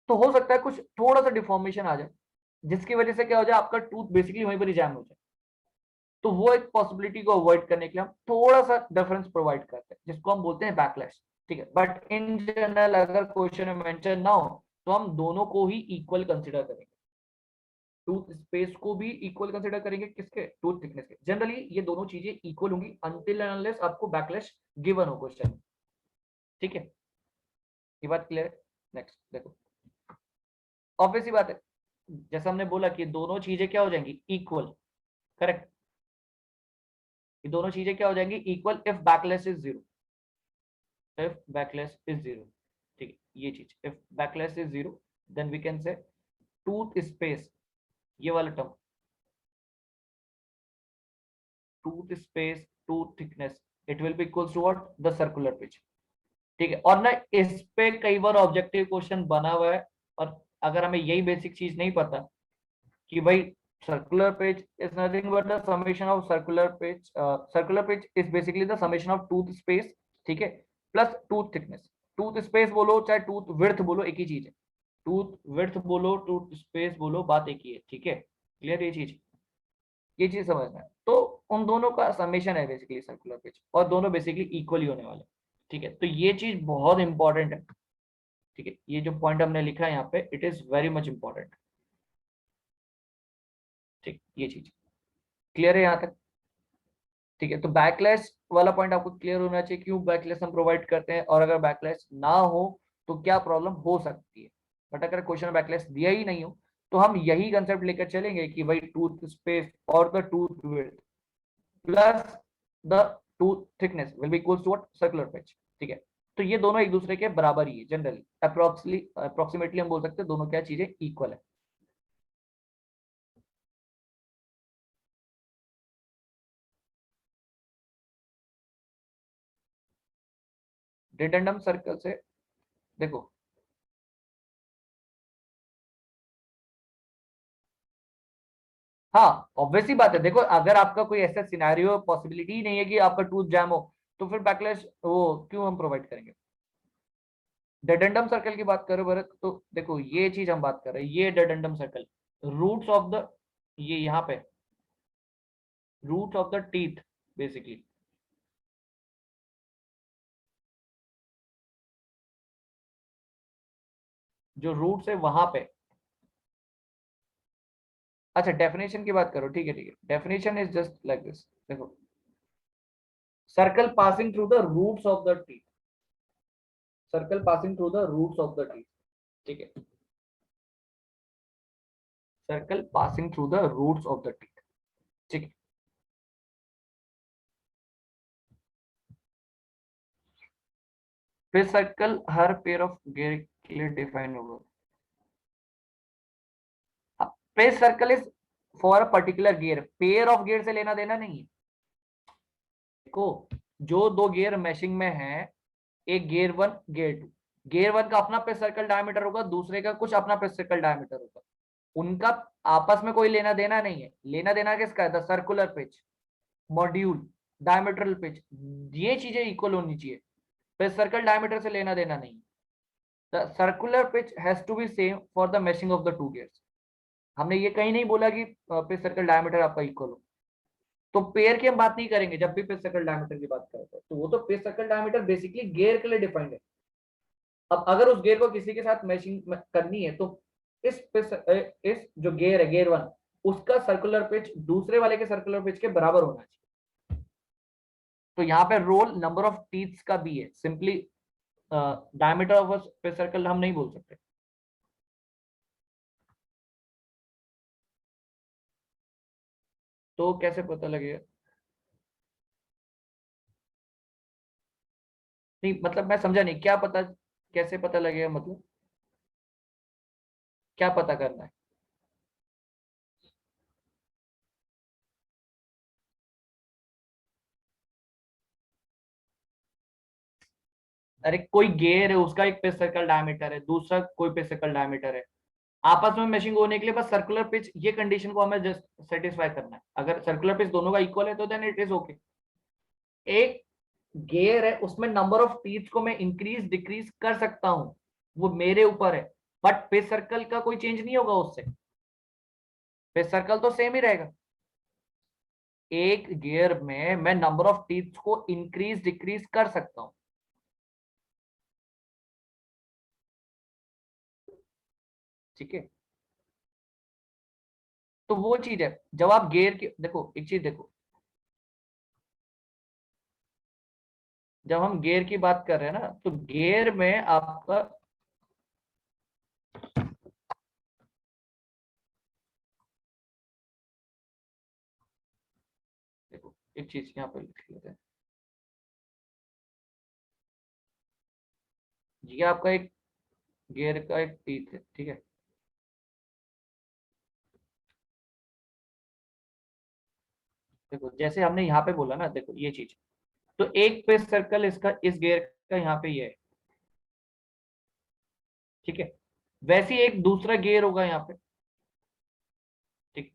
S1: तो हो सकता है कुछ थोड़ा सा डिफॉर्मेशन आ जाए जिसकी वजह से क्या हो जाए, आपका टूथ बेसिकली वहीं पर ही जैम हो जाए। तो वो एक पॉसिबिलिटी को अवॉइड करने के लिए हम थोड़ा सा डिफरेंस प्रोवाइड करते हैं जिसको हम बोलते हैं बैकलैश, ठीक है। बट इन जनरल अगर क्वेश्चन में मेंशन ना हो तो हम दोनों को ही इक्वल कंसिडर करेंगे, टूथ स्पेस को भी इक्वल कंसिडर करेंगे, किसके, टूथ थिकनेस के। जनरली ये दोनों चीजें इक्वल होंगी अनटिल एंड अनलेस आपको बैकलैश गिवन हो क्वेश्चन, ठीक है। ये बात क्लियर है। नेक्स्ट देखो, ऑब्वियस ही बात है, जैसा हमने बोला कि दोनों चीजें क्या हो जाएंगी, इक्वल, करेक्ट। ये दोनों चीजें क्या हो जाएंगी, equal if backlash is zero, if backlash is zero, ठीक है। ये चीज if backlash is zero then we can say tooth space, ये वाला term, tooth space tooth thickness, it will be equals to what, the circular pitch, ठीक है। और ना इस पे कई बार ऑब्जेक्टिव क्वेश्चन बना हुआ है, और अगर हमें यही बेसिक चीज नहीं पता कि भाई circular pitch is nothing but the summation of circular pitch, circular pitch is basically the summation of tooth space, ठीक है, plus tooth thickness. Tooth space बोलो चाहे टूथ विड्थ बोलो, एक ही चीज है। टूथ विड्थ बोलो टूथ स्पेस बोलो, बात एक ही है, ठीक है। क्लियर ये चीज समझना है। तो उन दोनों का समेशन है बेसिकली सर्कुलर पिच, और दोनों बेसिकली इक्वल ही होने वाले, ठीक है। तो ये चीज बहुत इंपॉर्टेंट है, ठीक है। ये जो पॉइंट हमने लिखा है यहाँ पे, it is very much important, ठीक। ये चीज क्लियर है यहाँ तक, ठीक है। तो बैकलैश वाला पॉइंट आपको क्लियर होना चाहिए, क्यों बैकलैश हम प्रोवाइड करते हैं, और अगर बैकलैश ना हो तो क्या प्रॉब्लम हो सकती है। बट अगर क्वेश्चन में बैकलैश दिया ही नहीं हो तो हम यही कंसेप्ट लेकर चलेंगे कि भाई टूथ स्पेस और the tooth width plus the tooth thickness will be equals to what, circular pitch, ठीक है। तो ये दोनों एक दूसरे के बराबर ही है जनरली, अप्रोक्सीमेटली हम बोल सकते हैं दोनों क्या चीजें इक्वल है। डिडेंडम सर्कल से देखो, हाँ ऑब्वियसली बात है, देखो अगर आपका कोई ऐसा सिनेरियो पॉसिबिलिटी ही नहीं है कि आपका टूथ जैम हो, तो फिर बैकलैश वो क्यों हम प्रोवाइड करेंगे। डेडेंडम सर्कल की बात करो भरत, तो देखो ये चीज हम बात कर रहे हैं, ये dedendum circle, roots of the, ये यहाँ पे roots of the teeth basically, जो रूट्स है वहां पे। अच्छा डेफिनेशन की बात करो, ठीक है ठीक है, definition is just like this, देखो circle passing through the roots of the teeth, circle passing through the roots of the teeth, ठीक है, circle passing through the roots of the teeth, ठीक है। फिर सर्कल हर पेयर ऑफ गियर के लिए define होगा। Pair circle is for a particular gear, pair of gear से लेना देना नहीं है। देखो जो दो गियर मैशिंग में है, एक गियर 1 गियर 2, गियर 1 का अपना पेयर सर्कल डायमीटर होगा, दूसरे का कुछ अपना पेयर सर्कल डायमीटर होगा, उनका आपस में कोई लेना देना नहीं है। लेना देना किसका है, the circular pitch, module, diametral pitch, ये चीजें इक्वल होनी चाहिए, पेयर सर्कल डायमीटर से लेना देना नहीं। The circular pitch has to be same for the meshing of the two gears. हमने ये कहीं नहीं बोला कि पेयर सर्कल डायमीटर आपका इक्वल हो। तो पेयर की हम बात नहीं करेंगे जब भी पेयर सर्कल डायमीटर की बात करें, तो वो तो pair circle diameter basically gear के लिए डिफाइंड है। अब अगर उस गियर को किसी के साथ मैचिंग करनी है, तो इस जो गियर है गियर 1, उसका सर्कुलर पिच दूसरे वाले के सर्कुलर पिच के बराबर होना चाहिए। तो यहाँ पे रोल नंबर ऑफ टीथ्स का भी है, simply diameter of pair circle हम नहीं बोल सकते। तो कैसे पता लगेगा, नहीं मतलब मैं समझा नहीं, क्या पता, कैसे पता लगेगा मतलब क्या पता करना है। अरे कोई गियर है, उसका एक पेज सर्कल डायमीटर है, दूसरा कोई पेज सर्कल डायमीटर है, आपस में मैचिंग होने के लिए बस सर्कुलर पिच, ये कंडीशन को हमें जस्ट सेटिस्फाई करना है। अगर सर्कुलर पिच दोनों का इक्वल है तो देन इट इज ओके। एक गियर है, उसमें नंबर ऑफ टीथ को मैं इंक्रीज डिक्रीज कर सकता हूं, वो मेरे ऊपर है, बट पेज सर्कल का कोई चेंज नहीं होगा उससे, पेज सर्कल तो सेम ही रहेगा। एक गियर में मैं नंबर ऑफ टीथ को इंक्रीज डिक्रीज कर सकता हूं, ठीक है। तो वो चीज है, जब आप गियर की देखो, एक चीज देखो, जब हम गियर की बात कर रहे हैं ना, तो गियर में आपका देखो एक चीज यहाँ पे लिख लेते हैं, ये आपका एक गियर का एक टीथ है, ठीक है। देखो जैसे हमने यहाँ पे बोला ना, देखो ये चीज, तो एक पेज सर्कल इसका इस गियर का यहाँ पे ये है, ठीक है। वैसे ही एक दूसरा गियर होगा यहाँ पे, ठीक,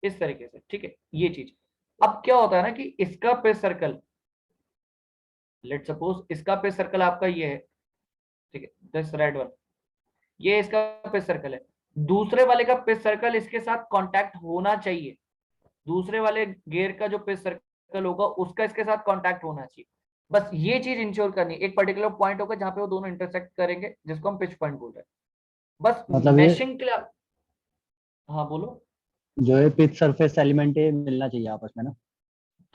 S1: इस तरीके से, ठीक है ये चीज। अब क्या होता है ना कि इसका पेज सर्कल, लेट सपोज इसका पेज सर्कल आपका ये है, ठीक है, दिस रेड वन, ये इसका पेज सर्कल है, दूसरे वाले का पेज सर्कल इसके साथ कांटेक्ट होना चाहिए, दूसरे वाले गियर का जो पेज सर्कल होगा उसका इसके साथ कांटेक्ट होना चाहिए। बस ये चीज इंश्योर करनी, एक पर्टिकुलर पॉइंट होगा जहां पे वो दोनों इंटरसेक्ट करेंगे, जिसको हम पिच पॉइंट बोल रहे हैं, बस
S3: मतलब ये
S1: मैशिंग के लिए। हाँ बोलो।
S3: जो है पिच सरफेस एलिमेंट है मिलना चाहिए आपस में ना।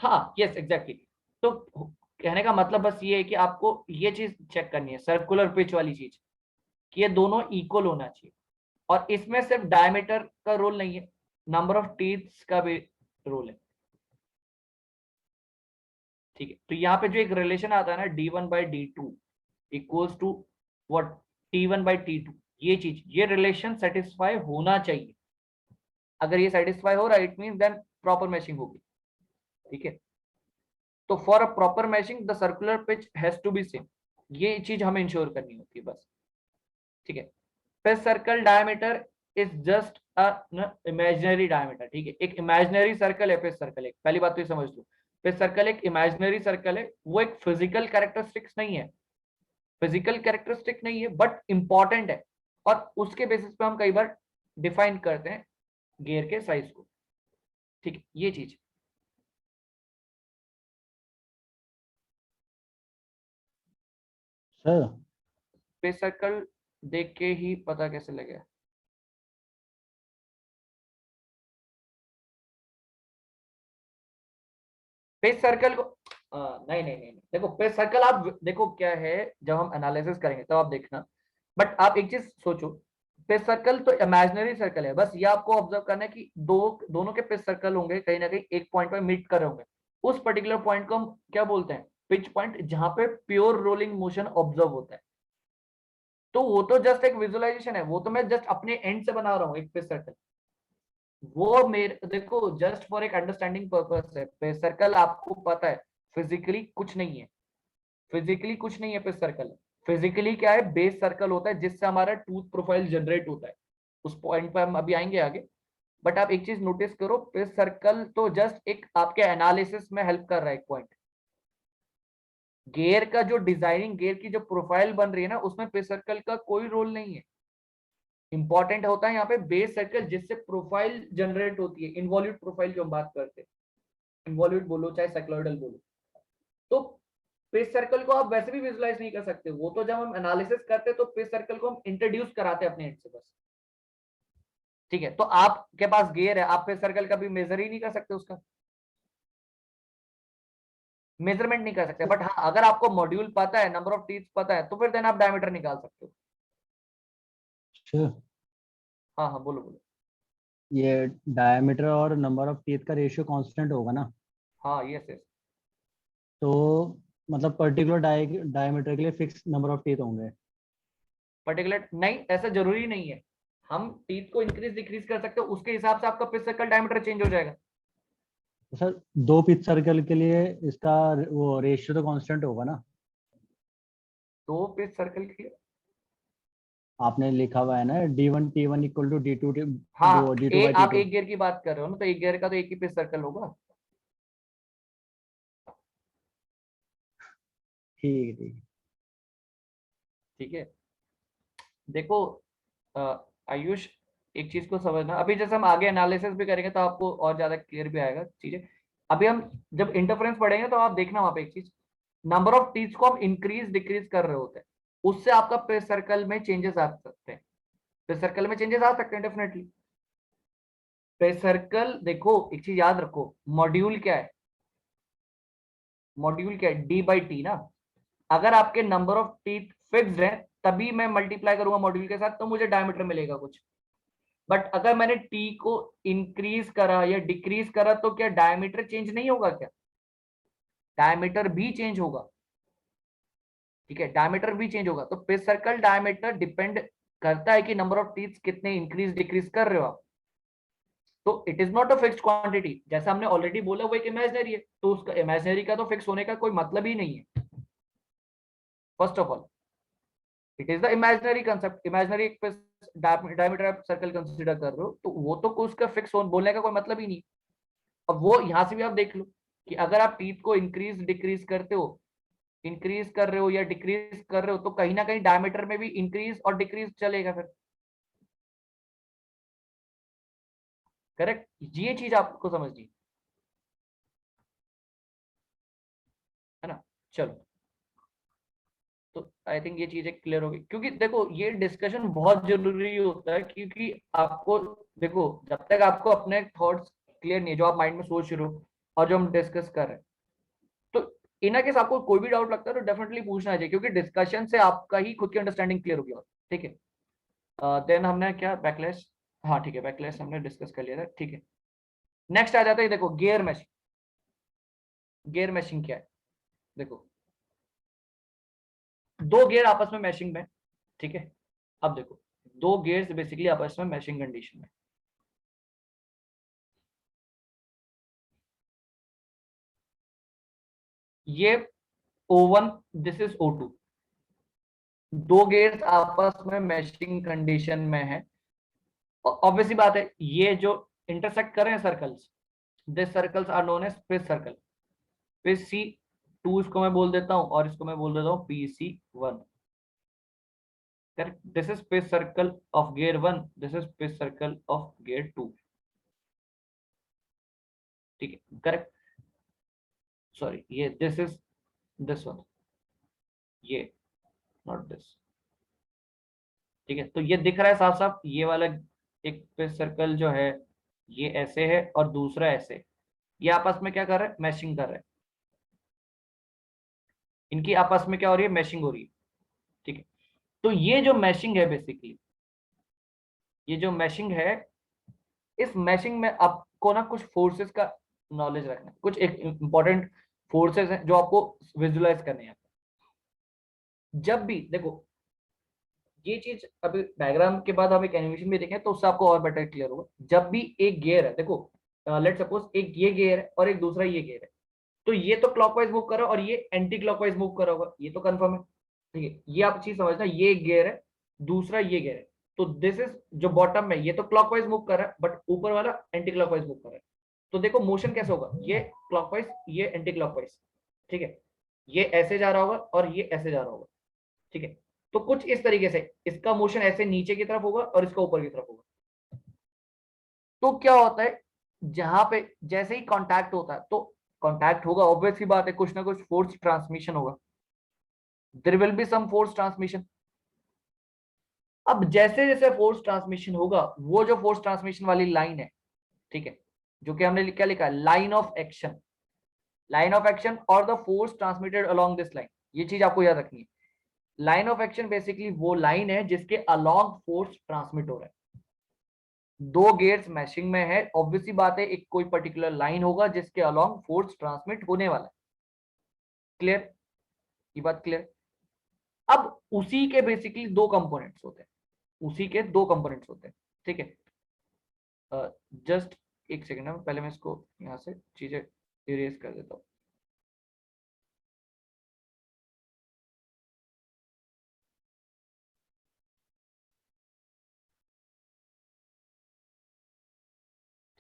S1: हाँ यस एग्जैक्टली। तो कहने का मतलब बस ये है कि आपको ये चीज चेक करनी है, सर्कुलर पिच वाली चीज, कि ये दोनों इक्वल होना चाहिए। और इसमें सिर्फ डायमीटर का रोल नहीं है, नंबर ऑफ टीथ्स का भी रोल है, ठीक है। तो यहाँ पे जो एक रिलेशन आता है ना d1/d2 equals to what, t1/t2, ये चीज, ये रिलेशन सेटिस्फाई होना चाहिए। अगर ये सेटिस्फाई हो रहा है it means then proper matching होगी, ठीक है। तो for a proper matching the circular pitch has to be same, ये चीज हमें इंश्योर करनी होती है बस, ठीक है। Pitch circle diameter is just imaginary diameter, ठीक है। एक इमेजिनरी सर्कल है पिच सर्कल, एक पहली बात तो ये समझ लो, पिच सर्कल एक इमेजिनरी सर्कल है, वो एक फिजिकल कैरेक्टरिस्टिक्स नहीं है, फिजिकल कैरेक्टरिस्टिक नहीं है बट इंपॉर्टेंट है, और उसके बेसिस पे हम कई बार डिफाइन करते हैं गियर के साइज को, ठीक है। ये चीज
S3: सर
S1: पे सर्कल देख के ही पता कैसे लगे, पेज सर्कल को नहीं नहीं नहीं, देखो पेज सर्कल आप देखो क्या है, जब हम एनालिसिस करेंगे तब आप देखना, बट आप एक चीज सोचो, पेज सर्कल तो इमेजिनरी सर्कल है, बस ये आपको ऑब्जर्व करना है कि दोनों के पेज सर्कल होंगे कहीं ना कहीं एक पॉइंट पे मीट कर रहे होंगे, उस पर्टिकुलर पॉइंट को हम क्या बोलते हैं, पिच पॉइंट, जहां पे प्योर रोलिंग मोशन ऑब्जर्व होता है। तो वो तो जस्ट एक विजुअलाइजेशन है, वो तो मैं जस्ट अपने एंड से बना रहा हूँ एक पेज सर्कल, वो मेरे देखो जस्ट फॉर एक अंडरस्टैंडिंग पर्पस है, पेज सर्कल आपको पता है फिजिकली कुछ नहीं है, फिजिकली कुछ नहीं है पेज सर्कल, फिजिकली क्या है, बेस सर्कल होता है जिससे हमारा टूथ प्रोफाइल जनरेट होता है, उस पॉइंट पर हम अभी आएंगे आगे। बट आप एक चीज नोटिस करो, पेज सर्कल तो जस्ट एक आपके एनालिसिस में हेल्प कर रहा है एक पॉइंट, गियर का जो डिजाइनिंग, गियर की जो प्रोफाइल बन रही है ना, उसमें पेज सर्कल का कोई रोल नहीं है, इंपॉर्टेंट होता है यहाँ पे बेस सर्कल जिससे प्रोफाइल जनरेट होती है, इनवॉल्यूट प्रोफाइल जो हम बात करते हैं, इनवॉल्यूट बोलो चाहे साइक्लॉइडल बोलो। तो पेज सर्कल को आप वैसे भी विजुलाइज नहीं कर सकते, वो तो जब हम एनालिसिस करते हैं तो पेज सर्कल को हम इंट्रोड्यूस कराते हैं अपने एंड से बस, ठीक है। तो आपके पास गियर है, आप पेज सर्कल का भी मेजर ही नहीं कर सकते, उसका मेजरमेंट नहीं कर सकते, बट हाँ अगर आपको मॉड्यूल पता है, नंबर ऑफ टीथ पता है, तो फिर देन आप डायमीटर निकाल सकते हो।
S3: sure,
S1: हाँ हाँ बोलो बोलो।
S3: ये डायमीटर और नंबर ऑफ टीथ का रेशियो कांस्टेंट होगा ना,
S1: हाँ यस यस,
S3: तो मतलब पर्टिकुलर डायमीटर के लिए फिक्स नंबर ऑफ टीथ होंगे।
S1: पर्टिकुलर नहीं, ऐसा जरूरी नहीं है, हम टीथ को इंक्रीज डिक्रीज कर सकते हो, उसके हिसाब से आपका पिच सर्कल डायमीटर चेंज हो जाएगा।
S3: तो सर 2 पिच सर्कल के लिए इसका वो रेशियो तो कांस्टेंट होगा ना,
S1: तो पिच सर्कल के लिए
S3: आपने लिखा हुआ है ना D1T1 इक्वल टू D2
S1: हाँ, आप
S3: D2/T2।
S1: एक गियर की बात कर रहे हो ना, तो एक गियर का तो एक ही पिच सर्कल होगा।
S3: ठीक है ठीक है।
S1: ठीक है, देखो आयुष, एक चीज को समझना, अभी जैसे हम आगे एनालिसिस भी करेंगे तो आपको और ज्यादा क्लियर भी आएगा चीजें। अभी हम जब इंटरफेरेंस पढ़ेंगे तो आप देखना वहां पे एक चीज, नंबर ऑफ टीथ को हम इंक्रीज डिक्रीज कर रहे होते हैं, उससे आपका पेज सर्कल में चेंजेस आ सकते हैं, पेज सर्कल में चेंजेस आ सकते हैं डेफिनेटली। पेज सर्कल देखो एक चीज याद रखो, मॉड्यूल क्या है, मॉड्यूल क्या है, d/t ना, अगर आपके नंबर ऑफ टीथ फिक्स्ड है तभी मैं मल्टीप्लाई करूंगा मॉड्यूल के साथ तो मुझे डायमीटर मिलेगा कुछ, बट अगर मैंने टी को इंक्रीज करा या डिक्रीज करा तो क्या डायमीटर चेंज नहीं होगा क्या, डायमीटर भी चेंज होगा, ठीक है, डायमीटर भी चेंज होगा। तो पेज सर्कल डायमीटर डिपेंड करता है कि नंबर ऑफ टीथ कितने इंक्रीज डिक्रीज कर रहे हो आप, तो it is not a fixed quantity, जैसा हमने ऑलरेडी बोला वो एक इमेजिनरी है, तो उसका इमेजिनरी का तो फिक्स होने का कोई मतलब ही नहीं है। First of all it is the imaginary concept, imaginary एक डायमीटर आप सर्कल कंसीडर कर रहे हो तो वो तो उसका फिक्स बोलने का कोई मतलब ही नहीं। अब वो यहां से भी आप देख लो कि अगर आप टीथ को इंक्रीज डिक्रीज करते हो, इंक्रीज कर रहे हो या डिक्रीज कर रहे हो, तो कहीं ना कहीं डायमीटर में भी इंक्रीज और डिक्रीज चलेगा फिर, करेक्ट, ये चीज आपको समझनी है ना। चलो, तो आई थिंक ये चीजें क्लियर होगी, क्योंकि देखो ये डिस्कशन बहुत जरूरी होता है, क्योंकि आपको देखो जब तक आपको अपने थॉट्स क्लियर नहीं है जो आप माइंड में सोच रहे हो और जो हम डिस्कस कर रहे हैं, तो इन केस आपको कोई भी डाउट लगता है तो डेफिनेटली पूछना चाहिए, क्योंकि डिस्कशन से आपका ही खुद की अंडरस्टैंडिंग क्लियर होगी, ठीक है। देन हमने क्या बैकलैश, हाँ ठीक है बैकलैश हमने डिस्कस कर लिया था, ठीक है। नेक्स्ट आ जाता है, देखो गियर मैशिंग। गियर मैशिंग क्या है, देखो दो गियर आपस में मैशिंग में, ठीक है। अब देखो दो गियर्स बेसिकली आपस में मैशिंग कंडीशन में, ये O1 दिस इज O2, दो गियर्स आपस में मैशिंग कंडीशन में है। ऑब्वियसली बात है, ये जो इंटरसेक्ट कर रहे हैं circles, this circles are known as space circle. Space C2 इसको मैं बोल देता हूं, और इसको मैं बोल देता हूं PC1। Correct, this is space circle of gear 1, this is space circle of gear 2, ठीक है करेक्ट। सॉरी, ये दिस इज दिस वन, ये नॉट दिस, ठीक है। तो ये दिख रहा है साफ साफ, ये वाला एक स्पेस सर्कल जो है ये ऐसे है और दूसरा ऐसे है। ये आपस में क्या कर रहा है, मैशिंग कर रहा है। इनकी आपस में क्या हो रही है, मैशिंग हो रही है, ठीक है। तो ये जो मैशिंग है बेसिकली, ये जो मैशिंग है, इस मैशिंग में आपको ना कुछ फोर्सेस का नॉलेज रखना है, कुछ एक इंपॉर्टेंट फोर्सेस हैं जो आपको विजुलाइज करने हैं। जब भी देखो ये चीज, अभी डायग्राम के बाद हम एक एनिमेशन भी देखें तो उससे आपको और बेटर क्लियर होगा। जब भी एक गियर है, देखो लेट सपोज एक ये गियर है और एक दूसरा ये गियर है, तो ये तो क्लॉकवाइज मूव कर रहा है और ये एंटी क्लॉकवाइज मूव कर रहा होगा, ये तो कंफर्म है, ठीक है। ये आप चीज समझना, ये एक गियर है, दूसरा ये गियर है, तो दिस इज जो बॉटम में, ये तो क्लॉकवाइज मूव कर रहा है बट ऊपर वाला एंटी क्लॉकवाइज मूव कर रहा है। तो देखो मोशन कैसे होगा, ये क्लॉकवाइज ये एंटी क्लॉकवाइज, ठीक है। ये ऐसे जा रहा होगा और ये ऐसे जा रहा होगा, ठीक है। तो कुछ इस तरीके से इसका मोशन ऐसे नीचे की तरफ होगा और इसका ऊपर की तरफ होगा। तो क्या होता है, जहां पे जैसे ही कांटेक्ट होता है तो कांटेक्ट होगा, ऑब्वियस सी बात है, कुछ ना कुछ फोर्स ट्रांसमिशन होगा, there will be some force transmission. अब जैसे जैसे फोर्स ट्रांसमिशन होगा, वो जो फोर्स ट्रांसमिशन वाली लाइन है, ठीक है, जो कि हमने क्या लिखा है, line of action, line of action और the force transmitted along this line, ये चीज आपको याद रखनी है। लाइन ऑफ एक्शन बेसिकली वो लाइन है जिसके अलोंग फोर्स ट्रांसमिट हो रहा है। दो गेयर्स मैशिंग में है, ऑब्वियसली बात है, एक कोई पर्टिकुलर लाइन होगा जिसके अलोंग फोर्स ट्रांसमिट होने वाला है। क्लियर, ये बात क्लियर। अब उसी के बेसिकली दो कंपोनेंट्स होते हैं, उसी के दो कंपोनेंट्स होते हैं, ठीक है। जस्ट एक सेकेंड है, पहले मैं इसको यहाँ से चीजें इरेज कर देता हूँ।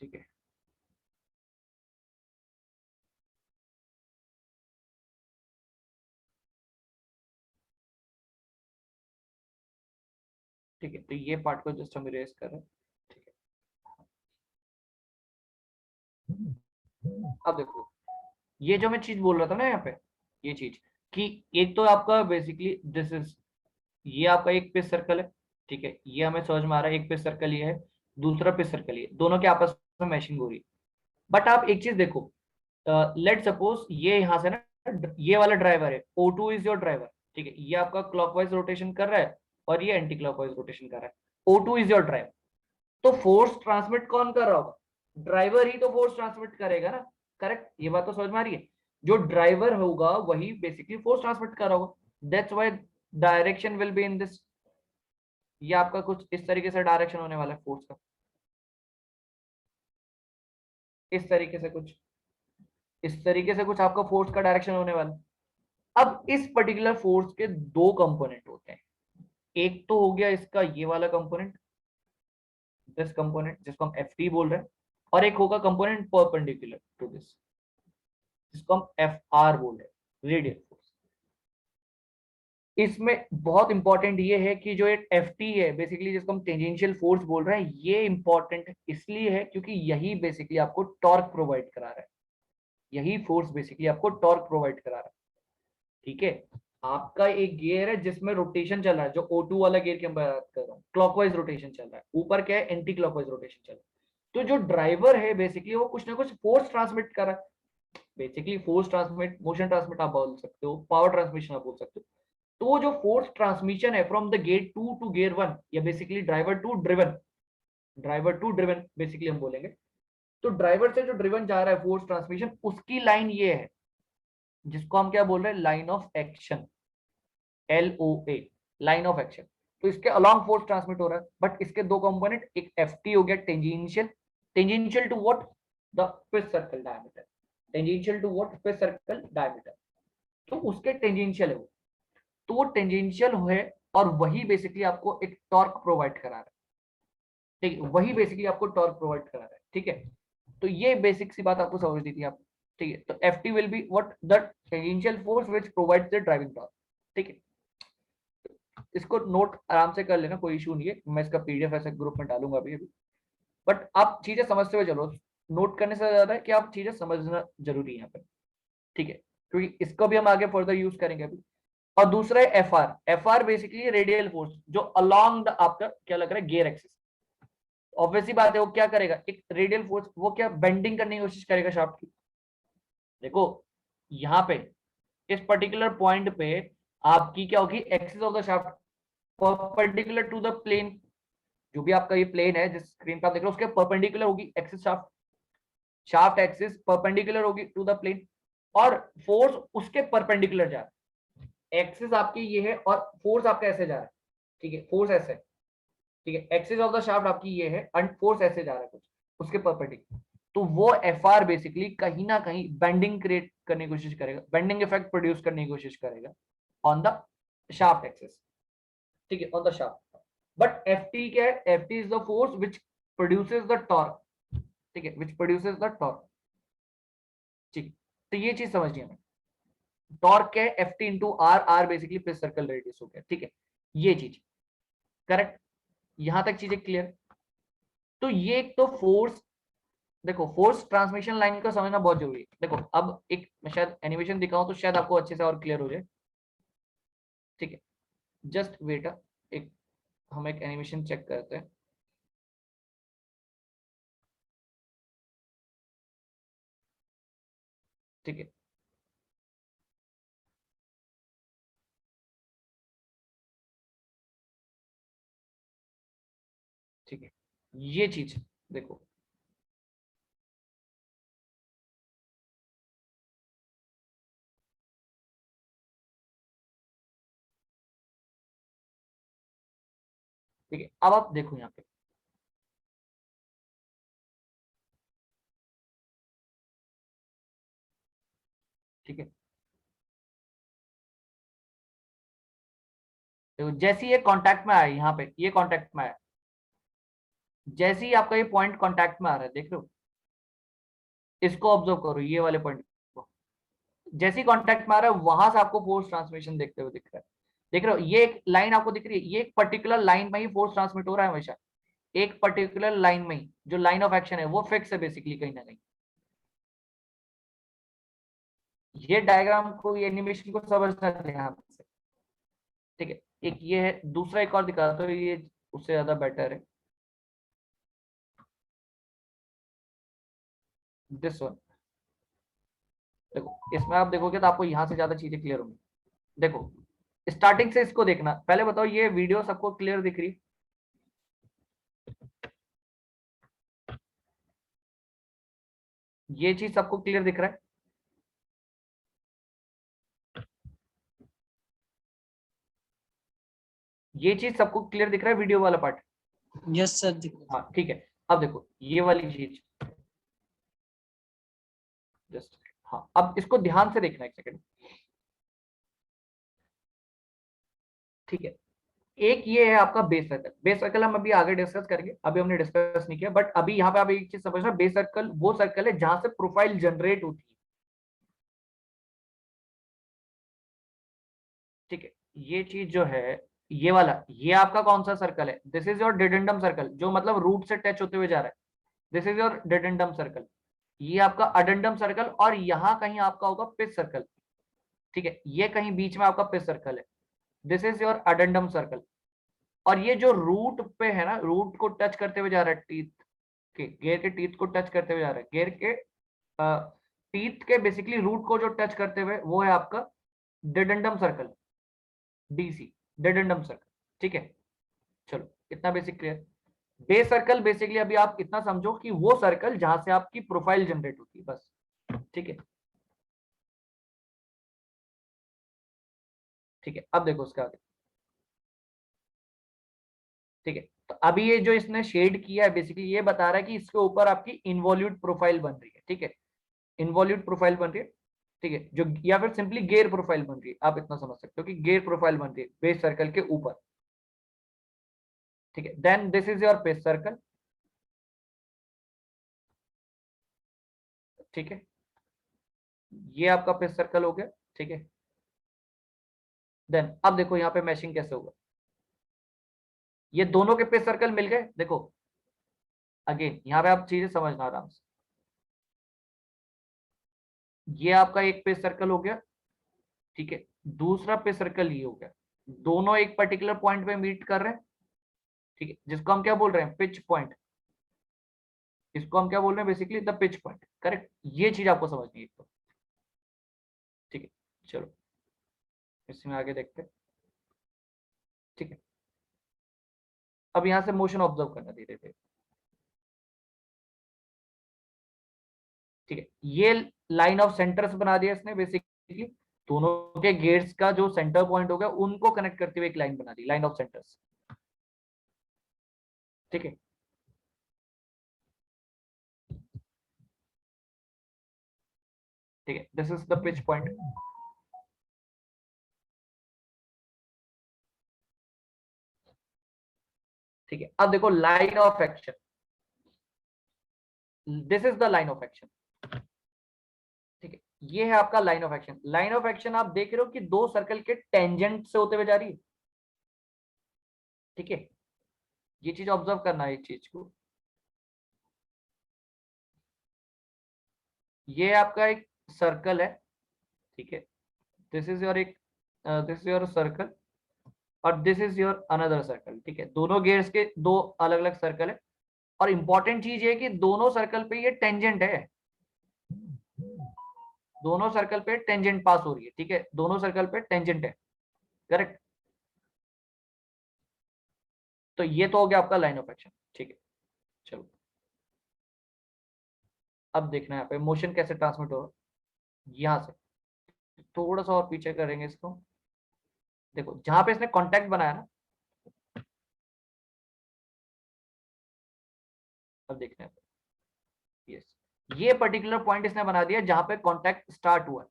S1: ठीक है, ठीक है, तो ये पार्ट को जस्ट हम इरेज कर रहे हैं, ठीक है। अब देखो ये जो मैं चीज बोल रहा था ना यहाँ पे, ये चीज कि एक तो आपका बेसिकली दिस इज, ये आपका एक पिच सर्कल है, ठीक है, ये हमें समझ में आ रहा है, एक पिच सर्कल ये है, दूसरा पिच सर्कल ये, दोनों के आपस में मैशिंग हो रही है। बट आप एक चीज देखो, लेट सपोज ये यहाँ से ना, ये वाला ड्राइवर है, O2 इज योर ड्राइवर, ठीक है, ये आपका क्लॉकवाइज रोटेशन कर रहा है और ये एंटी क्लॉकवाइज रोटेशन कर रहा है, O2 इज योर ड्राइवर। तो फोर्स ट्रांसमिट कौन कर रहा होगा, ड्राइवर ही तो फोर्स ट्रांसमिट करेगा ना, करेक्ट, ये बात तो समझ में आ रही है। जो ड्राइवर होगा वही बेसिकली फोर्स ट्रांसमिट कर रहा होगा, that's why direction will be in this, ये आपका कुछ इस तरीके से डायरेक्शन होने वाला है फोर्स का, इस तरीके से कुछ, इस तरीके से कुछ आपका फोर्स का डायरेक्शन होने वाला है। अब इस पर्टिकुलर फोर्स के दो कंपोनेंट होते हैं, एक तो हो गया इसका ये वाला कंपोनेंट, दिस कंपोनेंट जिसको हम Ft बोल रहे हैं, और एक होगा कंपोनेंट परपेंडिकुलर टू दिस, जिसको हम Fr बोल रहे हैं, रेडियल फोर्स। इसमें बहुत इंपॉर्टेंट ये है कि जो एक Ft है बेसिकली, जिसको हम टेंजेंशियल फोर्स बोल रहे हैं, ये इंपॉर्टेंट इसलिए है क्योंकि यही बेसिकली आपको टॉर्क प्रोवाइड करा रहा है, यही फोर्स बेसिकली आपको टॉर्क प्रोवाइड करा रहा है, ठीक है। आपका एक गियर है जिसमें रोटेशन चल रहा है, जो O2 वाला गियर की मैं बात कर रहा हूँ, क्लॉकवाइज रोटेशन चल रहा है, ऊपर क्या है, एंटी क्लॉकवाइज रोटेशन चल रहा है। तो जो ड्राइवर है बेसिकली वो कुछ ना कुछ फोर्स ट्रांसमिट कर रहा है, basically force transmit, motion transmit आप बोल सकते हो, पावर ट्रांसमिशन आप बोल सकते हो। तो जो फोर्स ट्रांसमिशन है from the gate 2 to gear 1 या basically driver to driven basically हम बोलेंगे, तो ड्राइवर से जो ड्रिवन जा रहा है फोर्स ट्रांसमिशन, उसकी लाइन ये है जिसको हम क्या बोल रहे हैं, line of action, LOA, line of action. तो इसके अलॉन्ग फोर्स ट्रांसमिट हो रहा है, बट इसके दो कंपोनेंट, एक FT हो गया tangential to what, the fifth circle diameter, tangential to what, fifth circle diameter, तो उसके टेंजेंशियल है वो, तो वो टेंजेंशियल है और वही बेसिकली आपको एक टॉर्क प्रोवाइड करा रहा है, ठीक है, वही बेसिकली आपको टॉर्क प्रोवाइड करा रहा है, ठीक है। तो ये बेसिक सी बात आपको समझ दी थी आप, ठीक है। तो FT will be what, the tangential force which provides the driving torque, ठीक है। इसको नोट आराम से कर लेना, कोई इशू नहीं है, मैं इसका PDF ऐसे ग्रुप में डालूंगा अभी, बट आप चीजें समझते हुए चलो, नोट करने से ज्यादा है कि आप चीजें समझना जरूरी है यहाँ पे, ठीक है, क्योंकि इसको भी हम आगे फर्दर यूज करेंगे अभी। और दूसरा है FR बेसिकली रेडियल फोर्स जो अलोंग द आपका क्या लग रहा है, गियर एक्सिस। ऑब्वियसली बात है, वो क्या करेगा, एक रेडियल फोर्स, वो क्या बेंडिंग करने की कोशिश करेगा शाफ्ट की। देखो यहाँ पे इस पर्टिकुलर पॉइंट पे आपकी क्या होगी, axis of the shaft perpendicular to the plane, जो भी आपका ये प्लेन है जिस स्क्रीन पे आप देख रहे हो उसके परपेंडिकुलर होगी एक्सिस, शाफ्ट एक्सिस परपेंडिकुलर होगी टू द प्लेन, और फोर्स उसके परपेंडिकुलर जा रहा है। एक्सिस आपकी ये है और फोर्स आपका ऐसे जा रहा है, ठीक है, फोर्स ऐसे, ठीक है, एक्सिस ऑफ द शाफ्ट आपकी ये है एंड फोर्स ऐसे जा रहा है कुछ उसके परपेंडिकुलर। तो वो FR बेसिकली कहीं ना कहीं बेंडिंग क्रिएट करने की कोशिश करेगा, बेंडिंग इफेक्ट प्रोड्यूस करने की कोशिश करेगा ऑन द शाफ्ट एक्सिस, ठीक है, on the shaft. But FT क्या है, FT is the force which produces the torque, ठीक है, व्हिच प्रोड्यूसेस द टॉर्क, ठीक। तो ये चीज समझनी है हमें, टॉर्क क्या है, FT into R basically fifth circle radius हो गया, ठीक है, ये चीज करेक्ट, यहां तक चीजें क्लियर। तो ये एक तो फोर्स, देखो फोर्स ट्रांसमिशन लाइन को समझना बहुत जरूरी है। देखो अब एक मैं शायद एनिमेशन दिखाऊं तो शायद आपको अच्छे से और क्लियर हो जाए, ठीक है, जस्ट वेट, एक हम एक एनिमेशन चेक करते हैं, ठीक है। ठीक है, ये चीज देखो, ठीक है, अब आप देखो यहाँ पे, ठीक है, देखो जैसे ये कांटेक्ट में आया, यहाँ पे ये कांटेक्ट में आया, जैसे ही आपका ये पॉइंट कांटेक्ट में आ रहा है, देख रहे हो, इसको ऑब्जर्व करो, ये वाले पॉइंट को, जैसे ही कांटेक्ट में आ रहा है वहां से आपको फोर्स ट्रांसमिशन देखते हुए दिख रहा है, देख रहे हो, ये एक लाइन आपको दिख रही है, ये एक पर्टिकुलर लाइन में ही फोर्स ट्रांसमिट हो रहा है हमेशा, एक पर्टिकुलर लाइन में ही, जो लाइन ऑफ एक्शन है वो फिक्स है बेसिकली कहीं ना कहीं। ये डायग्राम को, ये एनिमेशन को समझना ध्यान से, ठीक है। एक ये है, दूसरा एक और दिखाता हूँ, ये उससे ज्यादा बेटर है, दिस वन। देखो इसमें आप देखोगे तो आपको यहाँ से ज्यादा चीजें क्लियर होंगी। देखो स्टार्टिंग से इसको देखना, पहले बताओ ये वीडियो सबको क्लियर दिख रही है? ये चीज सबको क्लियर दिख रहा है? ये चीज सबको क्लियर दिख रहा है, वीडियो वाला पार्ट?
S4: यस सर, दिख
S1: हाँ ठीक है, अब देखो ये वाली चीज, जस्ट, हाँ अब इसको ध्यान से देखना एक सेकंड, ठीक है। एक ये है आपका बेस सर्कल हम अभी आगे डिस्कस करेंगे, अभी हमने डिस्कस नहीं किया, बट अभी यहाँ पे आप एक चीज समझना, बेस सर्कल वो सर्कल है जहां से प्रोफाइल जनरेट होती है, ठीक है। ये चीज जो है, ये वाला, ये आपका कौन सा सर्कल है, this is your dedendum circle, जो मतलब रूट से टच होते हुए जा रहा है, this is your dedendum circle. ये आपका अडेंडम सर्कल, और यहाँ कहीं आपका होगा पिच सर्कल, ठीक है, ये कहीं बीच में आपका पिच सर्कल है, this is your addendum circle. और ये जो रूट पे है ना, रूट को टच करते हुए जा रहा है, टीथ के, गेयर के टीथ को टच करते हुए जा रहा है, गेयर के टीथ के बेसिकली रूट को जो टच करते हुए, वो है आपका डिडेंडम सर्कल, डीसी, डेडेंडम सर्कल, ठीक है। चलो इतना basic clear. Base circle basically अभी आप इतना समझो कि वो सर्कल जहां से आपकी प्रोफाइल जनरेट होती है, बस, ठीक है। ठीक है, अब देखो उसके आगे, ठीक है। तो अभी ये जो इसने शेड किया है बेसिकली ये बता रहा है कि इसके ऊपर आपकी इन्वॉल्यूट प्रोफाइल बन रही है, ठीक है। इन्वॉल्यूट प्रोफाइल बन रही है, ठीक है, जो या फिर सिंपली गेयर प्रोफाइल बन रही है, आप इतना समझ सकते हो कि गेयर प्रोफाइल बन रही है बेस सर्कल के ऊपर, ठीक है। Then this is your base circle, ठीक है, ये आपका बेस सर्कल हो गया, ठीक है। देन अब देखो यहाँ पे मैशिंग कैसे होगा, ये दोनों के बेस सर्कल मिल गए, देखो अगेन यहाँ पे आप चीजें समझना आराम से। ये आपका एक पेज सर्कल हो गया, ठीक है, दूसरा पेज सर्कल ये हो गया, दोनों एक पर्टिकुलर पॉइंट पे मीट कर रहे हैं, ठीक है, जिसको हम क्या बोल रहे हैं, पिच पॉइंट। इसको हम क्या बोल रहे हैं, basically the pitch point, correct. ये चीज आपको समझनी है तो, ठीक है। चलो इसमें आगे देखते हैं, ठीक है। अब यहां से मोशन ऑब्जर्व करना धीरे धीरे, ठीक है। ये लाइन ऑफ सेंटर्स बना दिया इसने बेसिकली, दोनों के गेट्स का जो सेंटर पॉइंट हो गया उनको कनेक्ट करते हुए एक लाइन बना दी, लाइन ऑफ सेंटर्स, ठीक है। ठीक है, this is the pitch point, ठीक है। अब देखो line of action, this is the line of action, ठीक है। ये है आपका line of action. Line of action आप देख रहे हो कि दो सर्कल के टेंजेंट से होते हुए जा रही है, ठीक है। ये चीज ऑब्जर्व करना है, एक चीज को, ये आपका एक सर्कल है, ठीक है, दिस इज योर एक, दिस इज योर सर्कल और this is your another circle, ठीक है। दोनों गेयर्स के दो अलग अलग सर्कल है, और इंपॉर्टेंट चीज ये कि दोनों सर्कल पे ये टेंजेंट है, दोनों सर्कल पे टेंजेंट पास हो रही है, ठीक है, दोनों सर्कल पे टेंजेंट है, करेक्ट। तो ये तो हो गया आपका लाइन ऑफ एक्शन, ठीक है। चलो अब देखना है यहाँ पे मोशन कैसे ट्रांसमिट होगा, यहां से थोड़ा सा और पीछे करेंगे इसको, देखो जहां पे इसने कांटेक्ट बनाया ना, अब देखना है, यस, ये पर्टिकुलर पॉइंट इसने बना दिया जहां पे कांटेक्ट स्टार्ट हुआ,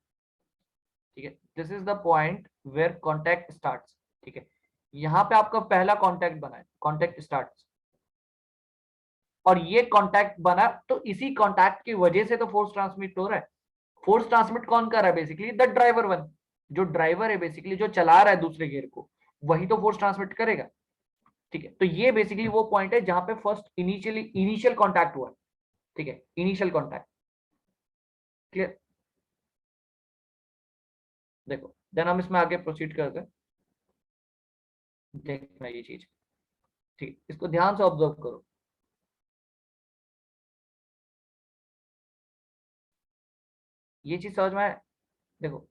S1: ठीक है। This is the point where contact starts, ठीक है। यहाँ पे आपका पहला कांटेक्ट बना है, कांटेक्ट स्टार्ट्स, और ये कांटेक्ट बना, तो इसी कांटेक्ट की वजह से तो फोर्स ट्रांसमिट हो रहा है। फोर्स ट्रांसमिट कौन कर रहा है, बेसिकली द ड्राइवर वन, जो ड्राइवर है बेसिकली, जो चला रहा है दूसरे गियर को, वही तो फोर्स ट्रांसमिट करेगा, ठीक है। तो ये बेसिकली वो पॉइंट है जहां पे फर्स्ट इनिशियल कांटेक्ट हुआ, ठीक है, इनिशियल कांटेक्ट, क्लियर। देखो देन हम इसमें आगे प्रोसीड करते हैं, देखना ये चीज, ठीक, इसको ध्यान से ऑब्जर्व करो। ये चीज समझ में आए, देखो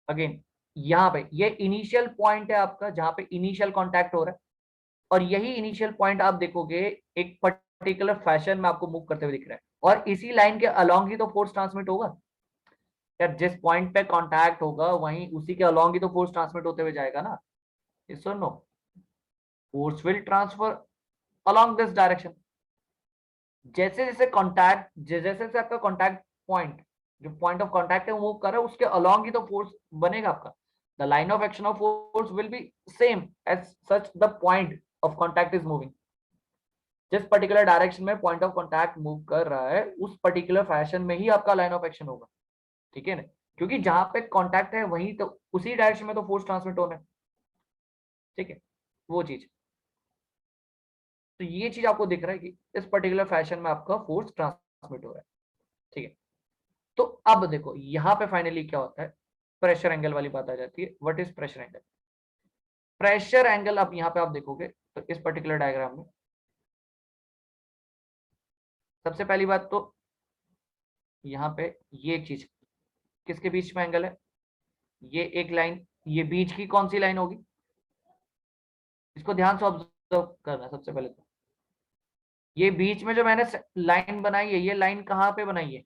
S1: अगेन यहाँ पे ये इनिशियल पॉइंट है आपका जहां पे इनिशियल कांटेक्ट हो रहा है, और यही इनिशियल पॉइंट आप देखोगे एक पर्टिकुलर फैशन में आपको मूव करते हुए दिख रहा है, और इसी लाइन के अलोंग ही तो फोर्स ट्रांसमिट होगा यार, जिस पॉइंट पे कांटेक्ट होगा वहीं उसी के अलोंग ही तो फोर्स ट्रांसमिट होते हुए जाएगा ना, यस और no, force will transfer along this direction. जैसे जैसे कांटेक्ट, जैसे जैसे आपका कांटेक्ट पॉइंट, जो पॉइंट ऑफ कांटेक्ट है वो मूव कर रहा है, उसके अलोंग ही तो फोर्स बनेगा आपका, the line of action of force will be same as such the point of contact is moving. जिस पर्टिकुलर डायरेक्शन में पॉइंट ऑफ कांटेक्ट मूव कर रहा है उस पर्टिकुलर फैशन में ही आपका लाइन ऑफ एक्शन होगा, ठीक है ना, क्योंकि जहां पे कांटेक्ट है वहीं तो उसी डायरेक्शन में तो फोर्स ट्रांसमिट होना है, ठीक है, वो चीज। तो ये चीज आपको दिख रहा है कि इस पर्टिकुलर फैशन में आपका फोर्स ट्रांसमिट हो रहा है, ठीक है। तो अब देखो यहाँ पे फाइनली क्या होता है, प्रेशर एंगल वाली बात आ जाती है। What is pressure angle? Pressure angle अब यहाँ पे आप देखोगे तो इस पर्टिकुलर डायग्राम में सबसे पहली बात तो यहाँ पे ये एक चीज किसके बीच में एंगल है, ये एक लाइन, ये बीच की कौन सी लाइन होगी, इसको ध्यान से ऑब्जर्व करना सबसे पहले तो। ये बीच में जो मैंने लाइन बनाई है, ये लाइन कहाँ पे बनाई है,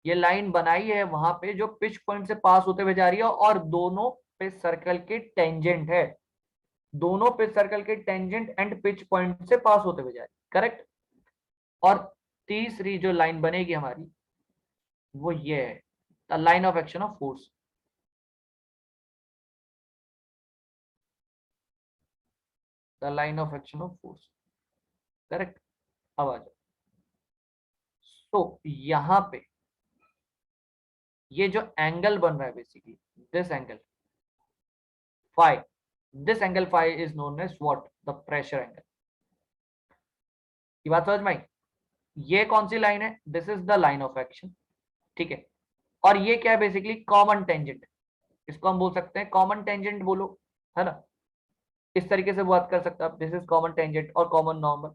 S1: ये लाइन बनाई है वहां पे जो पिच पॉइंट से पास होते हुए जा रही है और दोनों पिच सर्कल के टेंजेंट है, दोनों पिच सर्कल के टेंजेंट एंड पिच पॉइंट से पास होते हुए जा रही है, करेक्ट। और तीसरी जो लाइन बनेगी हमारी वो ये है, the line of action of force. The line of action of force, correct. अब आ जाओ, तो यहां पे ये जो एंगल बन रहा है basically this angle phi, this angle phi is known as what, the pressure angle. ये बात समझ में आई? ये कौन सी लाइन है, this is the line of action, ठीक है। और ये क्या है बेसिकली, कॉमन टेंजेंट, इसको हम बोल सकते हैं कॉमन टेंजेंट बोलो, है ना, इस तरीके से बात कर सकते हैं आप, दिस इज कॉमन टेंजेंट और कॉमन नॉर्मल,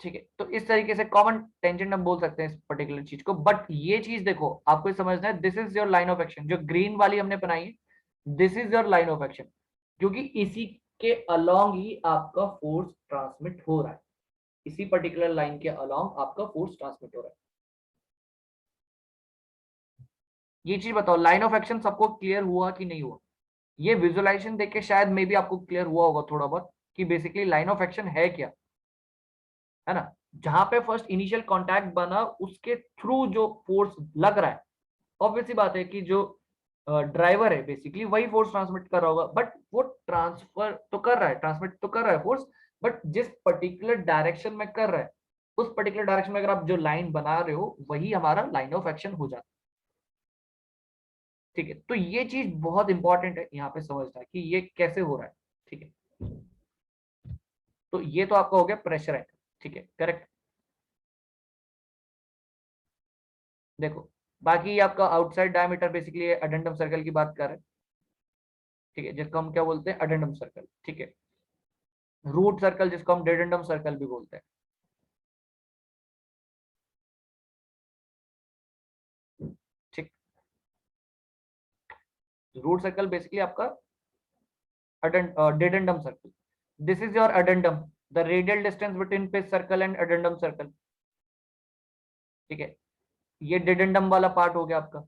S1: ठीक है। तो इस तरीके से कॉमन टेंजेंट हम बोल सकते हैं इस पर्टिकुलर चीज को। बट ये चीज देखो आपको ये समझना है, this is your line of action, जो ग्रीन वाली हमने बनाई है this is your line of action, क्योंकि इसी के अलोंग ही आपका फोर्स ट्रांसमिट हो रहा है, इसी पर्टिकुलर लाइन के अलोंग आपका फोर्स ट्रांसमिट हो रहा है। ये चीज बताओ, लाइन ऑफ एक्शन सबको क्लियर हुआ कि नहीं हुआ? ये विजुअलाइजेशन देख के शायद मे बी आपको क्लियर हुआ होगा थोड़ा बहुत कि बेसिकली लाइन ऑफ एक्शन है क्या, है ना। जहां पे फर्स्ट इनिशियल कांटेक्ट बना उसके थ्रू जो फोर्स लग रहा है, ऑब्वियस सी बात है कि जो ड्राइवर है बेसिकली वही फोर्स ट्रांसमिट कर रहा होगा, बट वो ट्रांसफर तो कर रहा है, ट्रांसमिट तो कर रहा है फोर्स, बट जिस पर्टिकुलर डायरेक्शन में कर रहा है उस पर्टिकुलर डायरेक्शन में अगर आप जो लाइन बना रहे हो वही हमारा लाइन ऑफ एक्शन हो जाता है, ठीक है। तो ये चीज बहुत इंपॉर्टेंट है यहाँ पे समझना कि ये कैसे हो रहा है, ठीक है। तो ये तो आपका हो गया प्रेशर एंगल, ठीक है, करेक्ट। देखो बाकी आपका outside diameter basically addendum circle की बात कर रहे हैं, ठीक है, जिसको हम क्या बोलते हैं, अडेंडम सर्कल, ठीक है। रूट सर्कल जिसको हम डेडेंडम सर्कल भी बोलते हैं, ठीक। रूट सर्कल बेसिकली आपका dedendum circle, this is your addendum, the radial distance between pitch circle and addendum circle, ठीक है। ये डेडेंडम वाला पार्ट हो गया आपका,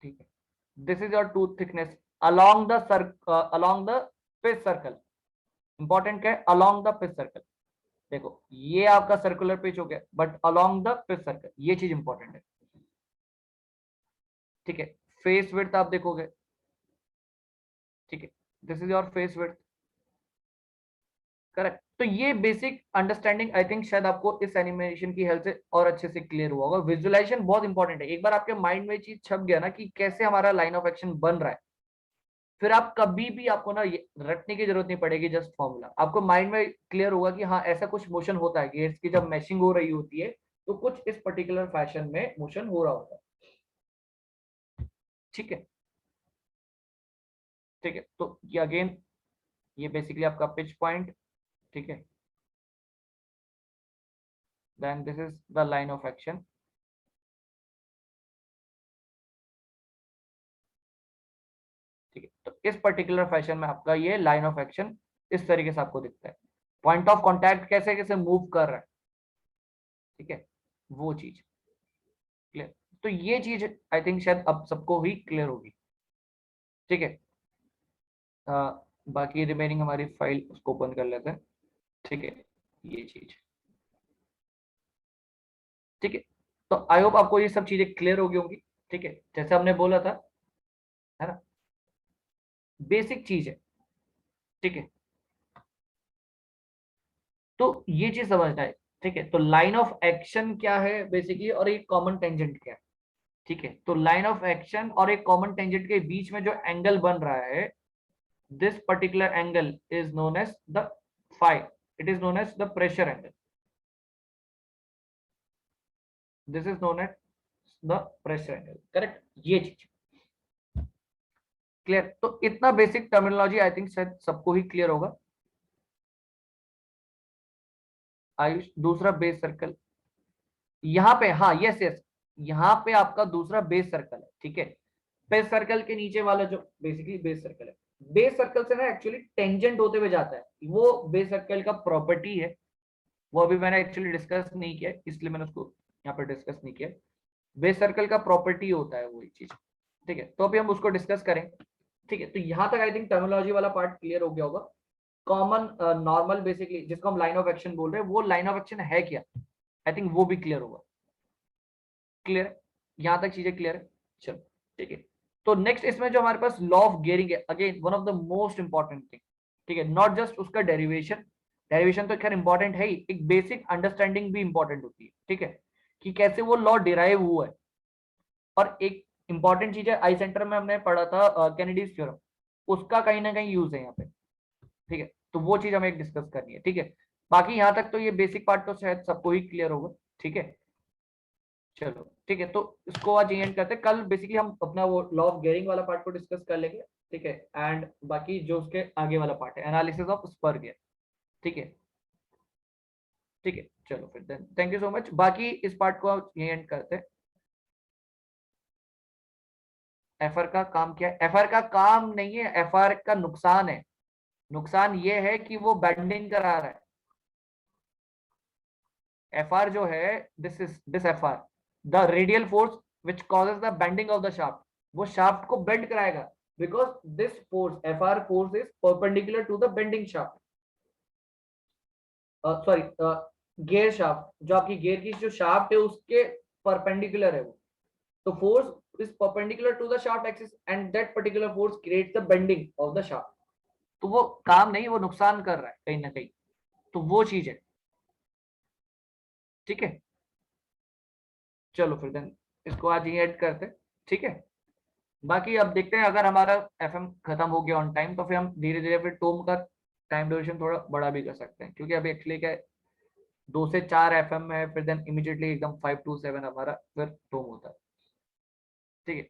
S1: ठीक है। This is your tooth thickness along the along the pitch circle, important क्या है, अलोंग द पिच सर्कल। देखो ये आपका सर्कुलर पिच हो गया but along the pitch circle, ये चीज इंपॉर्टेंट है, ठीक है। फेस विड्थ आप देखोगे, ठीक है, this is your face width, correct. तो ये बेसिक अंडरस्टैंडिंग आई थिंक शायद आपको इस एनिमेशन की हेल्प से और अच्छे से क्लियर हुआ होगा। विजुअलाइजेशन बहुत इंपॉर्टेंट है, एक बार आपके माइंड में चीज छप गया ना कि कैसे हमारा लाइन ऑफ एक्शन बन रहा है, फिर आप कभी भी आपको ना रटने की जरूरत नहीं पड़ेगी, जस्ट फॉर्मूला आपको माइंड में क्लियर होगा कि हाँ ऐसा कुछ मोशन होता है, गेयर्स की जब मैशिंग हो रही होती है तो कुछ इस पर्टिकुलर फैशन में मोशन हो रहा होता है, ठीक है, ठीक है। तो ये अगेन ये बेसिकली आपका पिच पॉइंट, ठीक है, then this is the line of action, ठीक है। तो इस पर्टिकुलर फैशन में आपका ये लाइन ऑफ एक्शन इस तरीके से आपको दिखता है, पॉइंट ऑफ कांटेक्ट कैसे कैसे मूव कर रहा है, ठीक है, वो चीज क्लियर। तो ये चीज आई थिंक शायद अब सबको ही क्लियर होगी, ठीक है। बाकी रिमेनिंग हमारी फाइल उसको ओपन कर लेते हैं, ठीक है, ये चीज, ठीक है। तो आई होप आपको ये सब चीजें क्लियर होगी होंगी, ठीक है, जैसे हमने बोला था, है ना, बेसिक चीज है, ठीक है। तो ये चीज समझना है, ठीक है। तो लाइन ऑफ एक्शन क्या है बेसिकली और एक कॉमन टेंजेंट क्या है, ठीक है। तो लाइन ऑफ एक्शन और एक कॉमन टेंजेंट के बीच में जो एंगल बन रहा है this particular angle is known as the phi, it is known as the pressure angle, this is known as the pressure angle, correct. ये चीज क्लियर, तो इतना बेसिक टर्मिनोलॉजी आई थिंक शायद सबको ही क्लियर होगा। आयुष दूसरा बेस सर्कल यहाँ पे, हाँ यस यस, यहाँ पे आपका दूसरा बेस सर्कल है, ठीक है। बेस सर्कल के नीचे वाला जो बेसिकली बेस सर्कल है, बेस सर्कल से ना एक्चुअली टेंजेंट होते हुए जाता है, वो बेस सर्कल का प्रॉपर्टी है। वो अभी मैंने एक्चुअली डिस्कस नहीं किया, इसलिए मैंने उसको यहाँ पर डिस्कस नहीं किया। बेस सर्कल का प्रॉपर्टी होता है वो चीज, ठीक है। तो अभी हम उसको डिस्कस करें, ठीक है। तो यहाँ तक आई थिंक टर्मिनोलॉजी वाला पार्ट क्लियर हो गया होगा। कॉमन नॉर्मल बेसिकली जिसको हम लाइन ऑफ एक्शन बोल रहे हैं, वो लाइन ऑफ एक्शन है क्या, आई थिंक वो भी क्लियर होगा। क्लियर, यहाँ तक चीजें क्लियर है, चलो ठीक है। तो नेक्स्ट इसमें जो हमारे पास लॉ ऑफ गेयरिंग है, again one of the most important thing, ठीक है। नॉट जस्ट उसका डेरिवेशन, डेरिवेशन तो खैर इंपॉर्टेंट है ही, एक बेसिक अंडरस्टैंडिंग भी इंपॉर्टेंट होती है, ठीक है, कि कैसे वो लॉ डिराइव हुआ है। और एक इंपॉर्टेंट चीज है, आई सेंटर में हमने पढ़ा था कैनेडीज थ्योरम, उसका कहीं ना कहीं यूज है यहाँ पे, ठीक है। तो वो चीज हमें डिस्कस करनी है, ठीक है। बाकी यहाँ तक तो ये बेसिक पार्ट तो शायद सबको ही क्लियर होगा, ठीक है। चलो ठीक है, तो इसको आज एंड करते हैं। कल बेसिकली हम अपना वो लॉ ऑफ गेयरिंग वाला पार्ट को डिस्कस कर लेंगे, ठीक है। एंड बाकी जो उसके आगे वाला पार्ट है, एनालिसिस ऑफ स्पर गियर, ठीक है। ठीक है, चलो फिर then thank you so much. बाकी इस पार्ट को यही एंड करते हैं। एफआर का काम क्या है? एफआर का काम नहीं है, एफआर का नुकसान है। नुकसान ये है कि वो बेंडिंग करा रहा है। एफआर जो है, this FR, the radial force which causes the bending of the shaft, वो शाफ्ट को बेंड कराएगा, because this force FR force is perpendicular to the bending shaft, sorry gear shaft, जो आपकी गियर की जो शाफ्ट है उसके परपेंडिकुलर है वो। तो force is perpendicular to the shaft axis and that particular force creates the bending of the shaft. तो वो काम नहीं, वो नुकसान कर रहा है कहीं ना कहीं, तो वो चीज है, ठीक है। चलो फिर देन इसको आज ही ऐड करते हैं, ठीक है। बाकी अब देखते हैं, अगर हमारा एफएम खत्म हो गया ऑन टाइम, तो फिर हम धीरे धीरे फिर टोम का टाइम ड्यूरेशन थोड़ा बड़ा भी कर सकते हैं, क्योंकि अभी एक्चुअली क्या 2 से 4 एफएम है, फिर देन इमीडिएटली एकदम 5 to 7 हमारा फिर टोम होता है, ठीक है।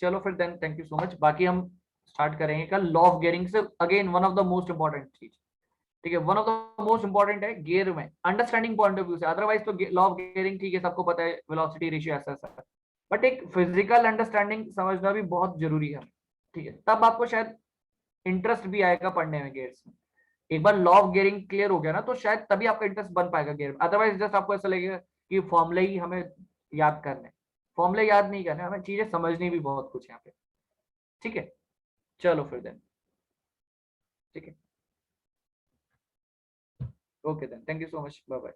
S1: चलो फिर then thank you so much. बाकी हम स्टार्ट करेंगे कल लॉ ऑफ गियरिंग से, again one of the most important चीज, ठीक है। One of the most important है गियर में अंडरस्टैंडिंग पॉइंट ऑफ व्यू से। अदरवाइज तो लॉ ऑफ गियरिंग ठीक है, सबको पता है, वेलोसिटी रेशियो ऐसा ऐसा, बट एक फिजिकल अंडरस्टैंडिंग समझना भी बहुत जरूरी है, ठीक है। तब आपको शायद इंटरेस्ट भी आएगा पढ़ने में गियर्स में। एक बार लॉ ऑफ गियरिंग क्लियर हो गया ना, तो शायद तभी आपका इंटरेस्ट बन पाएगा गियर में। अदरवाइज जस्ट आपको ऐसा लगेगा कि फॉर्मूले ही हमें याद करने, फॉर्मूले याद नहीं करने, हमें चीजें समझनी भी बहुत कुछ यहाँ पे, ठीक है। चलो फिर देन, ठीक है, okay then thank you so much, bye bye.